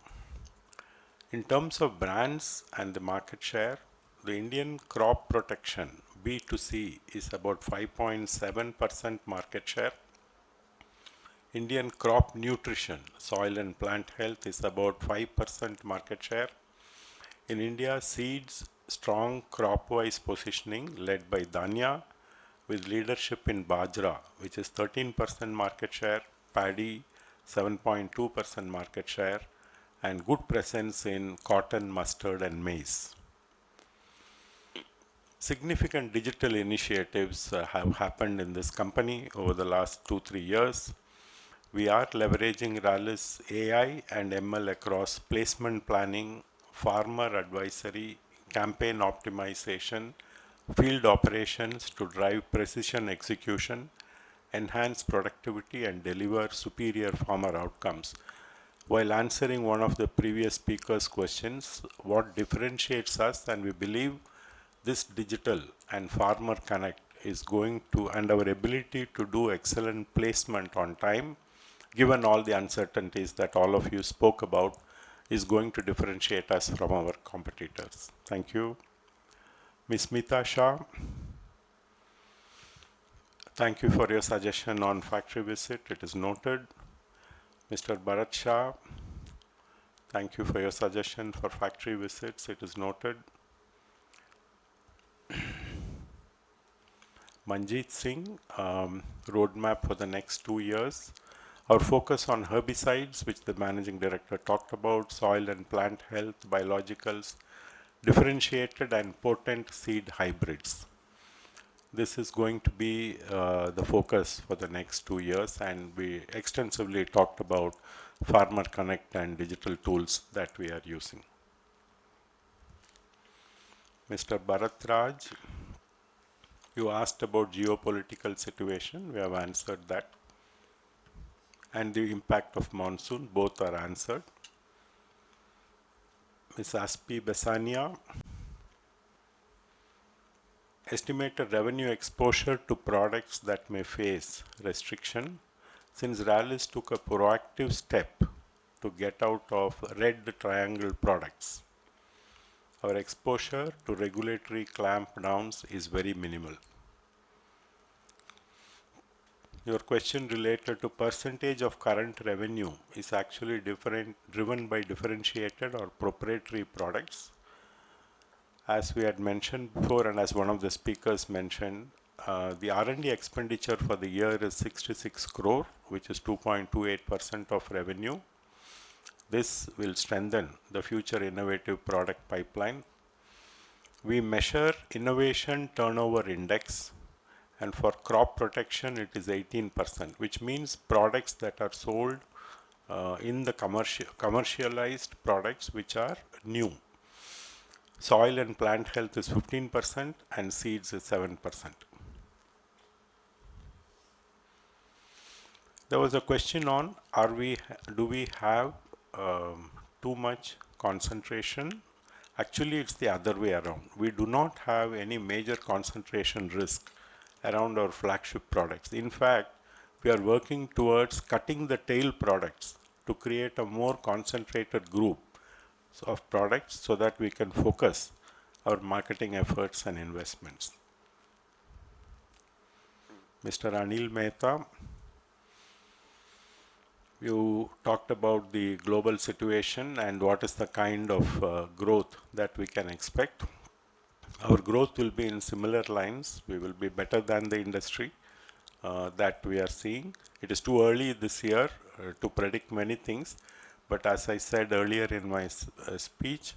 In terms of brands and the market share, the Indian crop protection B2C is about 5.7% market share. Indian crop nutrition, soil and plant health is about 5% market share. In India, seeds, strong crop-wise positioning led by Dhanya with leadership in Bajra, which is 13% market share, paddy, 7.2% market share, and good presence in cotton, mustard, and maize. Significant digital initiatives have happened in this company over the last 2-3 years. We are leveraging Rallis AI and ML across placement planning, farmer advisory, campaign optimization, field operations to drive precision execution, enhance productivity, and deliver superior farmer outcomes. While answering one of the previous speaker's questions, what differentiates us, and we believe this digital and farmer connect is going to, and our ability to do excellent placement on time, given all the uncertainties that all of you spoke about, is going to differentiate us from our competitors. Thank you. Ms. Smita Shah, thank you for your suggestion on factory visit. It is noted. Mr. Bharat Shah, thank you for your suggestion for factory visits. It is noted. Manjeet Singh, roadmap for the next 2 years. Our focus on herbicides, which the Managing Director talked about, soil and plant health, biologicals, differentiated and potent seed hybrids. This is going to be the focus for the next 2 years, and we extensively talked about Farmer Connect and digital tools that we are using. Mr. Bharat Raj, you asked about geopolitical situation. We have answered that. And the impact of monsoon, both are answered. Ms. Aspi Besania, estimated revenue exposure to products that may face restriction, since Rallis took a proactive step to get out of red triangle products. Our exposure to regulatory clampdowns is very minimal. Your question related to percentage of current revenue is actually driven by differentiated or proprietary products. As we had mentioned before, and as one of the speakers mentioned, the R&D expenditure for the year is 66 crore, which is 2.28% of revenue. This will strengthen the future innovative product pipeline. We measure innovation turnover index, and for crop protection it is 18%, which means products that are sold in the commercialized products which are new. Soil and plant health is 15% and seeds is 7%. There was a question on, do we have too much concentration? Actually, it's the other way around. We do not have any major concentration risk around our flagship products. In fact, we are working towards cutting the tail products to create a more concentrated group of products so that we can focus our marketing efforts and investments. Mr. Anil Mehta, you talked about the global situation and what is the kind of growth that we can expect. Our growth will be in similar lines. We will be better than the industry that we are seeing. It is too early this year to predict many things, but as I said earlier in my speech,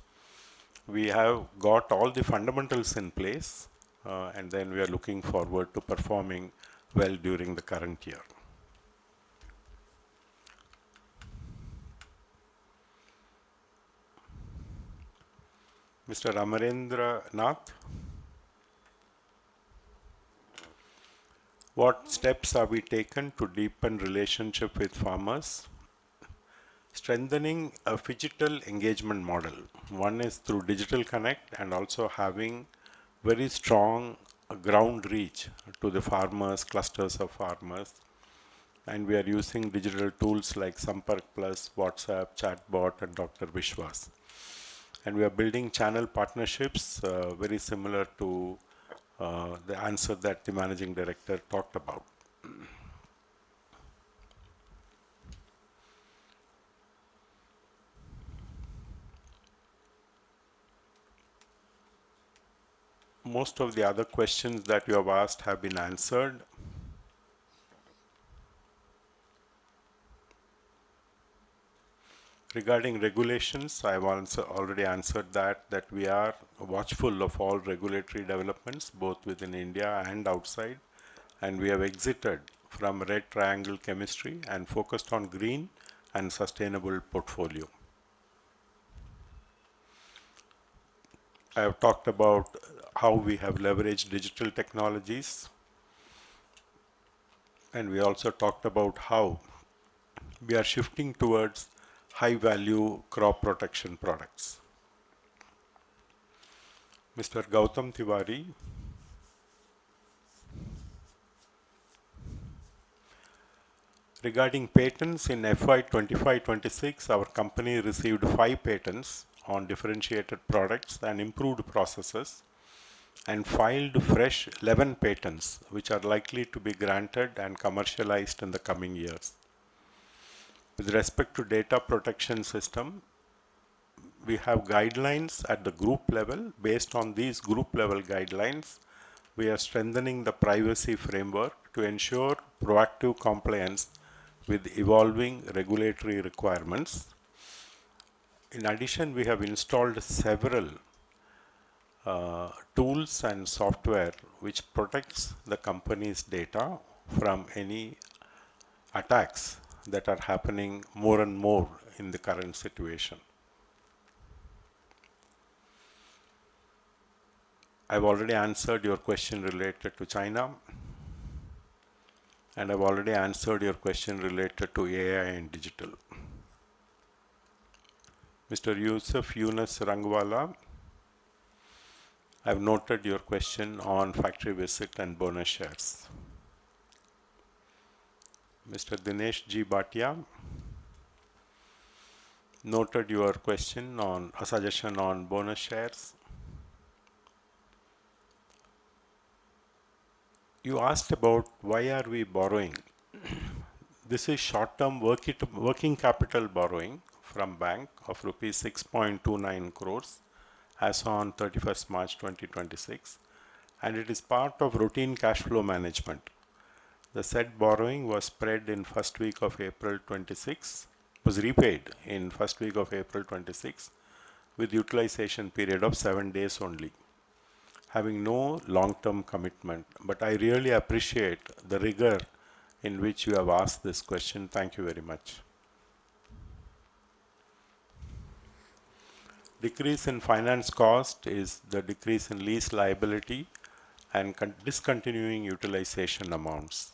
we have got all the fundamentals in place, and then we are looking forward to performing well during the current year. Mr. Amarendra Nath, what steps have we taken to deepen relationship with farmers? strengthening a phygital engagement model. One is through digital connect and also having very strong ground reach to the farmers, clusters of farmers. And we are using digital tools like Sampark Plus, WhatsApp, Chatbot, and Dr. Vishwas. And we are building channel partnerships very similar to the answer that the managing director talked about. Most of the other questions that you have asked have been answered. Regarding regulations, I have already answered that we are watchful of all regulatory developments, both within India and outside, and we have exited from red triangle chemistry and focused on green and sustainable portfolio. I have talked about how we have leveraged digital technologies, and we also talked about how we are shifting towards high value crop protection products. Mr. Gautam Tiwari, regarding patents in FY 25-26, our company received 5 patents on differentiated products and improved processes, and filed fresh 11 patents which are likely to be granted and commercialized in the coming years. With respect to data protection system, we have guidelines at the group level. Based on these group level guidelines, we are strengthening the privacy framework to ensure proactive compliance with evolving regulatory requirements. In addition, we have installed several tools and software which protects the company's data from any attacks that are happening more and more in the current situation. I've already answered your question related to China, and I've already answered your question related to AI and digital. Mr. Yusuf Yunus Rangwala, I've noted your question on factory visit and bonus shares. Mr. Dinesh G. Bhatia, noted your question on a suggestion on bonus shares. You asked about why are we borrowing. This is short-term working capital borrowing from bank of rupees 6.29 crores as on 31st March 2026, and it is part of routine cash flow management. The said borrowing was spread in first week of April 26, was repaid in first week of April 26 with utilization period of 7 days only, having no long-term commitment. But I really appreciate the rigor in which you have asked this question. Thank you very much. Decrease in finance cost is the decrease in lease liability and discontinuing utilization amounts.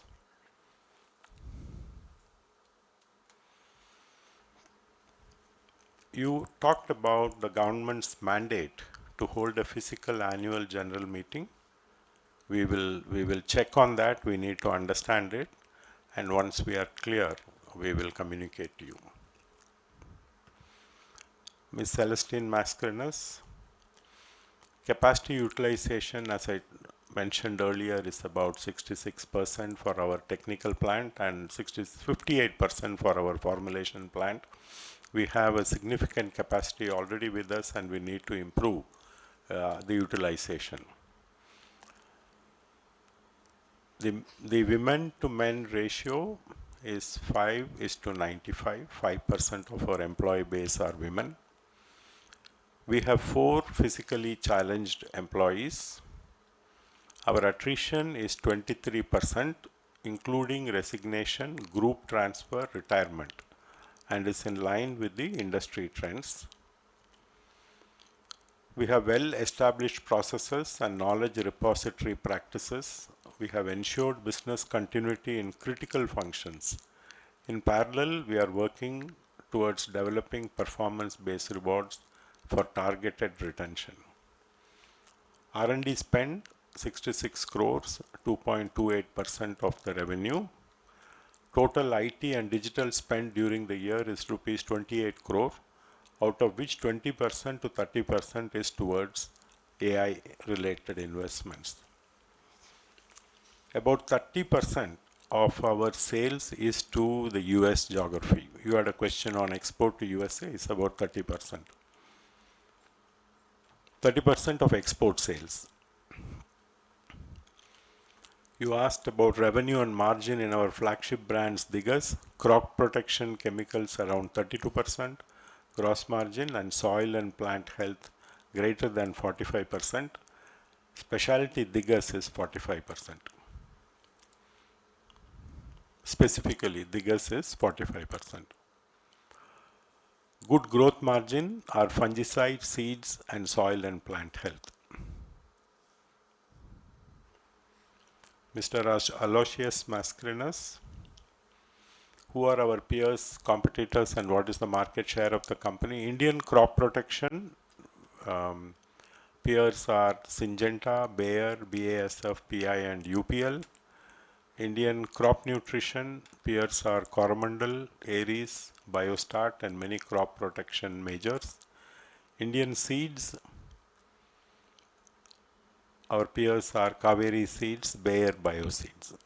You talked about the government's mandate to hold a physical annual general meeting. We will check on that. We need to understand it, and once we are clear, we will communicate to you. Ms. Celestine Mascarenhas, capacity utilization, as I mentioned earlier, is about 66% for our technical plant and 58% for our formulation plant. We have a significant capacity already with us, and we need to improve the utilization. The women to men ratio is 5:95. 5% of our employee base are women. We have 4 physically challenged employees. Our attrition is 23%, including resignation, group transfer, retirement, and is in line with the industry trends. We have well-established processes and knowledge repository practices. We have ensured business continuity in critical functions. In parallel, we are working towards developing performance-based rewards for targeted retention. R&D spend 66 crores, 2.28% of the revenue. Total IT and digital spend during the year is rupees 28 crore, out of which 20% to 30% is towards AI related investments. About 30% of our sales is to the US geography. You had a question on export to USA, it's about 30%. 30% of export sales. You asked about revenue and margin in our flagship brands Diggaz, crop protection chemicals around 32%, gross margin, and soil and plant health greater than 45%. Specialty Diggaz is 45%. Specifically, Diggaz is 45%. Good growth margin are fungicide, seeds, and soil and plant health. Mr. Aloysius Mascarenhas, who are our peers, competitors, and what is the market share of the company? Indian crop protection peers are Syngenta, Bayer, BASF, PI, and UPL. Indian crop nutrition peers are Coromandel, Aries, Biostat, and many crop protection majors. Indian seeds, our peers are Kaveri Seeds, Bayer Bioseeds.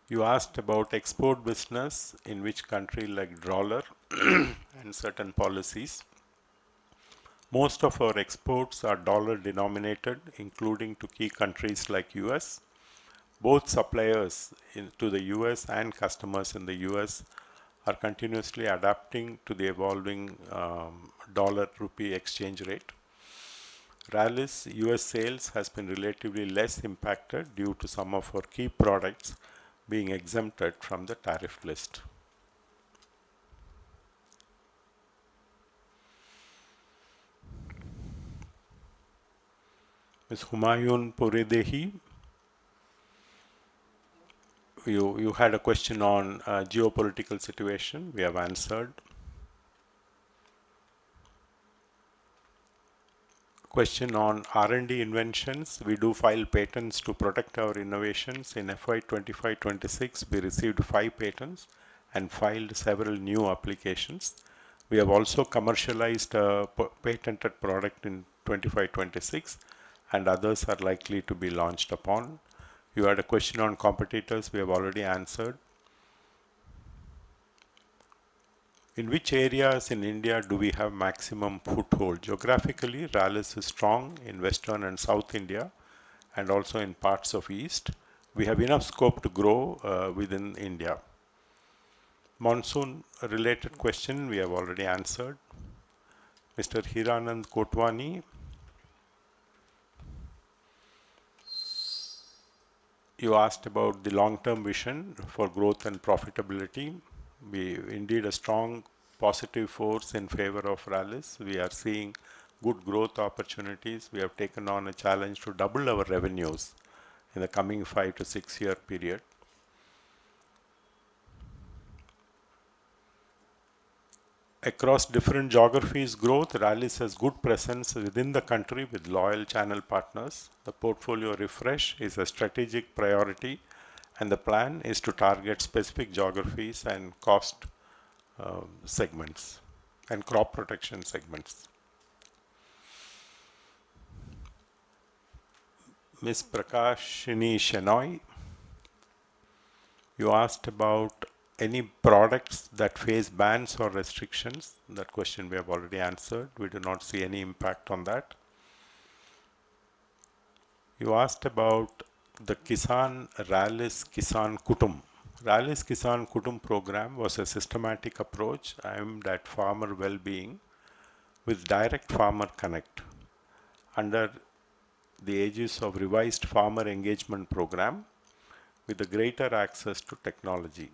You asked about export business, in which country like dollar and certain policies. Most of our exports are dollar denominated, including to key countries like US. Both suppliers to the US and customers in the US are continuously adapting to the evolving dollar-rupee exchange rate. Rallis US sales has been relatively less impacted due to some of our key products being exempted from the tariff list. Ms. Humayun Puridehi, you had a question on geopolitical situation. We have answered. Question on R&D inventions. We do file patents to protect our innovations. In FY 25-26, we received 5 patents and filed several new applications. We have also commercialized a patented product in 25-26, and others are likely to be launched upon. You had a question on competitors. We have already answered. In which areas in India do we have maximum foothold? Geographically, Rallis is strong in Western and South India and also in parts of East. We have enough scope to grow within India. Monsoon related question we have already answered. Mr. Hiranand Kotwani, you asked about the long-term vision for growth and profitability. We indeed a strong positive force in favor of Rallis. We are seeing good growth opportunities. We have taken on a challenge to double our revenues in the coming 5 to 6 year period. Across different geographies growth, Rallis has good presence within the country with loyal channel partners. The portfolio refresh is a strategic priority, and the plan is to target specific geographies and cost segments and crop protection segments. Ms. Prakashini Shenoy, you asked about any products that face bans or restrictions. That question we have already answered. We do not see any impact on that. You asked about the Rallis Kisan Kutum. Rallis Kisan Kutum program was a systematic approach aimed at farmer well-being with direct farmer connect under the aegis of revised farmer engagement program with a greater access to technology.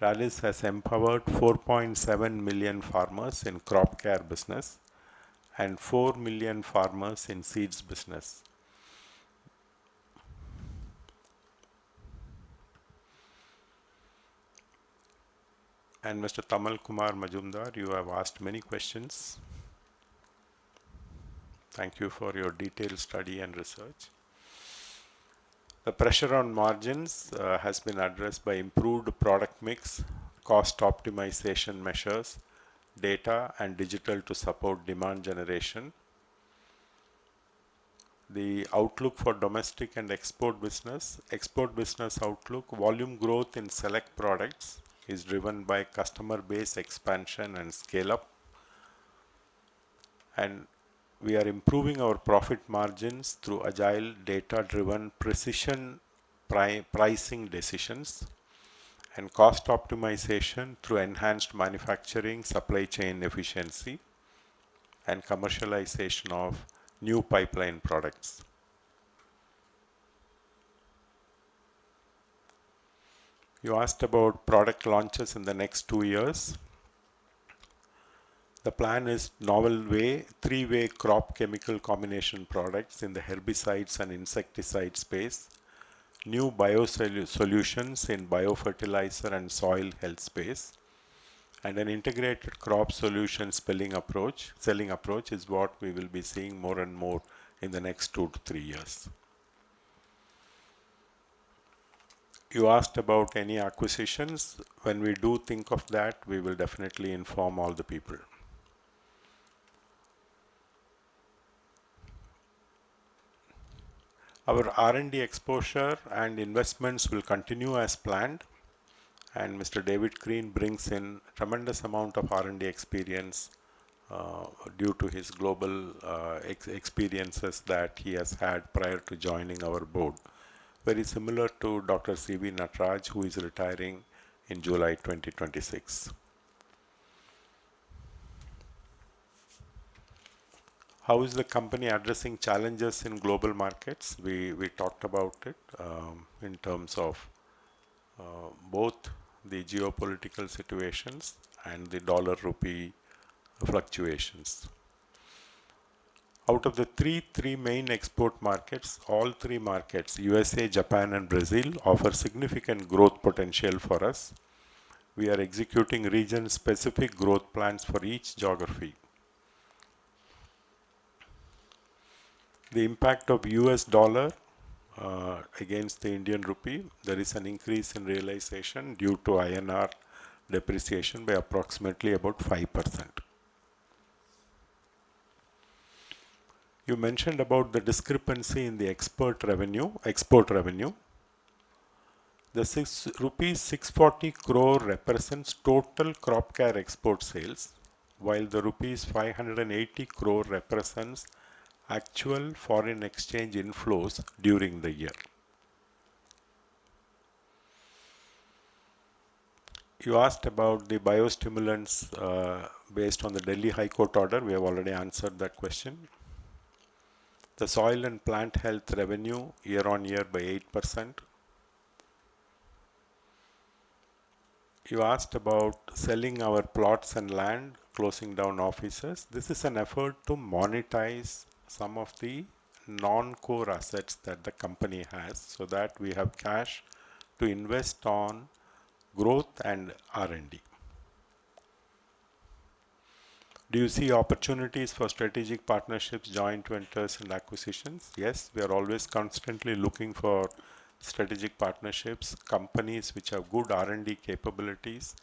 Rallis has empowered 4.7 million farmers in crop care business and 4 million farmers in seeds business. And Mr. Tamal Kumar Majumdar, you have asked many questions. Thank you for your detailed study and research. The pressure on margins has been addressed by improved product mix, cost optimization measures, data and digital to support demand generation. The outlook for domestic and export business outlook, volume growth in select products is driven by customer base expansion and scale up. And we are improving our profit margins through agile, data-driven precision pricing decisions and cost optimization through enhanced manufacturing, supply chain efficiency, and commercialization of new pipeline products. You asked about product launches in the next 2 years. The plan is novel three-way crop chemical combination products in the herbicides and insecticide space, new biosolutions in biofertilizer and soil health space, and an integrated crop solution selling approach is what we will be seeing more and more in the next 2 to 3 years. You asked about any acquisitions. When we do think of that, we will definitely inform all the people. Our R&D exposure and investments will continue as planned, and Mr. David Green brings in tremendous amount of R&D experience due to his global experiences that he has had prior to joining our board. Very similar to Dr. C.V. Nataraj, who is retiring in July 2026. How is the company addressing challenges in global markets? We talked about it in terms of both the geopolitical situations and the dollar-rupee fluctuations. Out of the three main export markets, all three markets, USA, Japan and Brazil, offer significant growth potential for us. We are executing region-specific growth plans for each geography. The impact of US dollar against the Indian rupee, there is an increase in realization due to INR depreciation by approximately about 5%. You mentioned about the discrepancy in the export revenue. The rupees 640 crore represents total crop care export sales, while the rupees 580 crore represents actual foreign exchange inflows during the year. You asked about the biostimulants based on the Delhi High Court order. We have already answered that question. The soil and plant health revenue year on year by 8%. You asked about selling our plots and land, closing down offices. This is an effort to monetize some of the non-core assets that the company has so that we have cash to invest on growth and R&D. Do you see opportunities for strategic partnerships, joint ventures and acquisitions? Yes, we are always constantly looking for strategic partnerships, companies which have good R&D capabilities,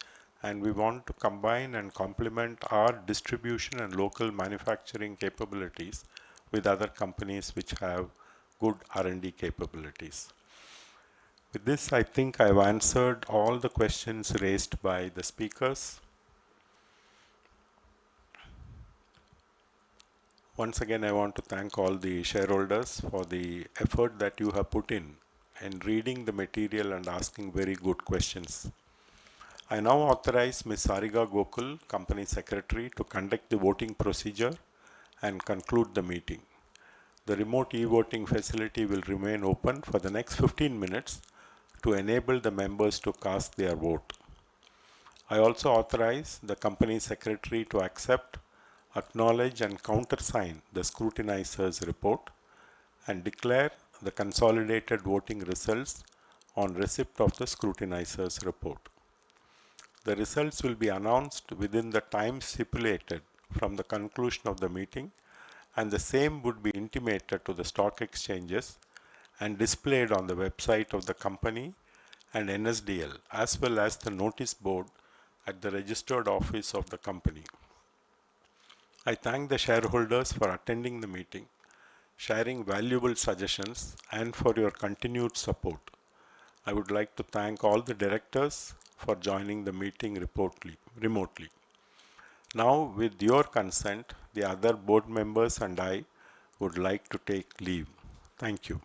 and we want to combine and complement our distribution and local manufacturing capabilities with other companies which have good R&D capabilities. With this, I think I've answered all the questions raised by the speakers. Once again, I want to thank all the shareholders for the effort that you have put in reading the material and asking very good questions. I now authorize Ms. Sarika Gokul, Company Secretary, to conduct the voting procedure and conclude the meeting. The remote e-voting facility will remain open for the next 15 minutes to enable the members to cast their vote. I also authorize the Company Secretary to accept, acknowledge and countersign the scrutinizer's report and declare the consolidated voting results on receipt of the scrutinizer's report. The results will be announced within the time stipulated from the conclusion of the meeting, and the same would be intimated to the stock exchanges and displayed on the website of the company and NSDL, as well as the notice board at the registered office of the company. I thank the shareholders for attending the meeting, sharing valuable suggestions, and for your continued support. I would like to thank all the directors for joining the meeting remotely. Now, with your consent, the other board members and I would like to take leave. Thank you.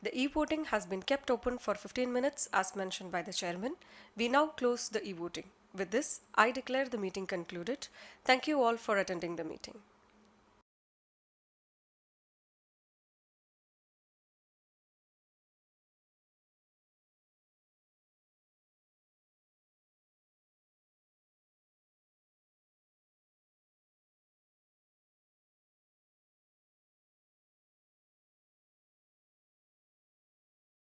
The e-voting has been kept open for 15 minutes as mentioned by the chairman. We now close the e-voting. With this, I declare the meeting concluded. Thank you all for attending the meeting.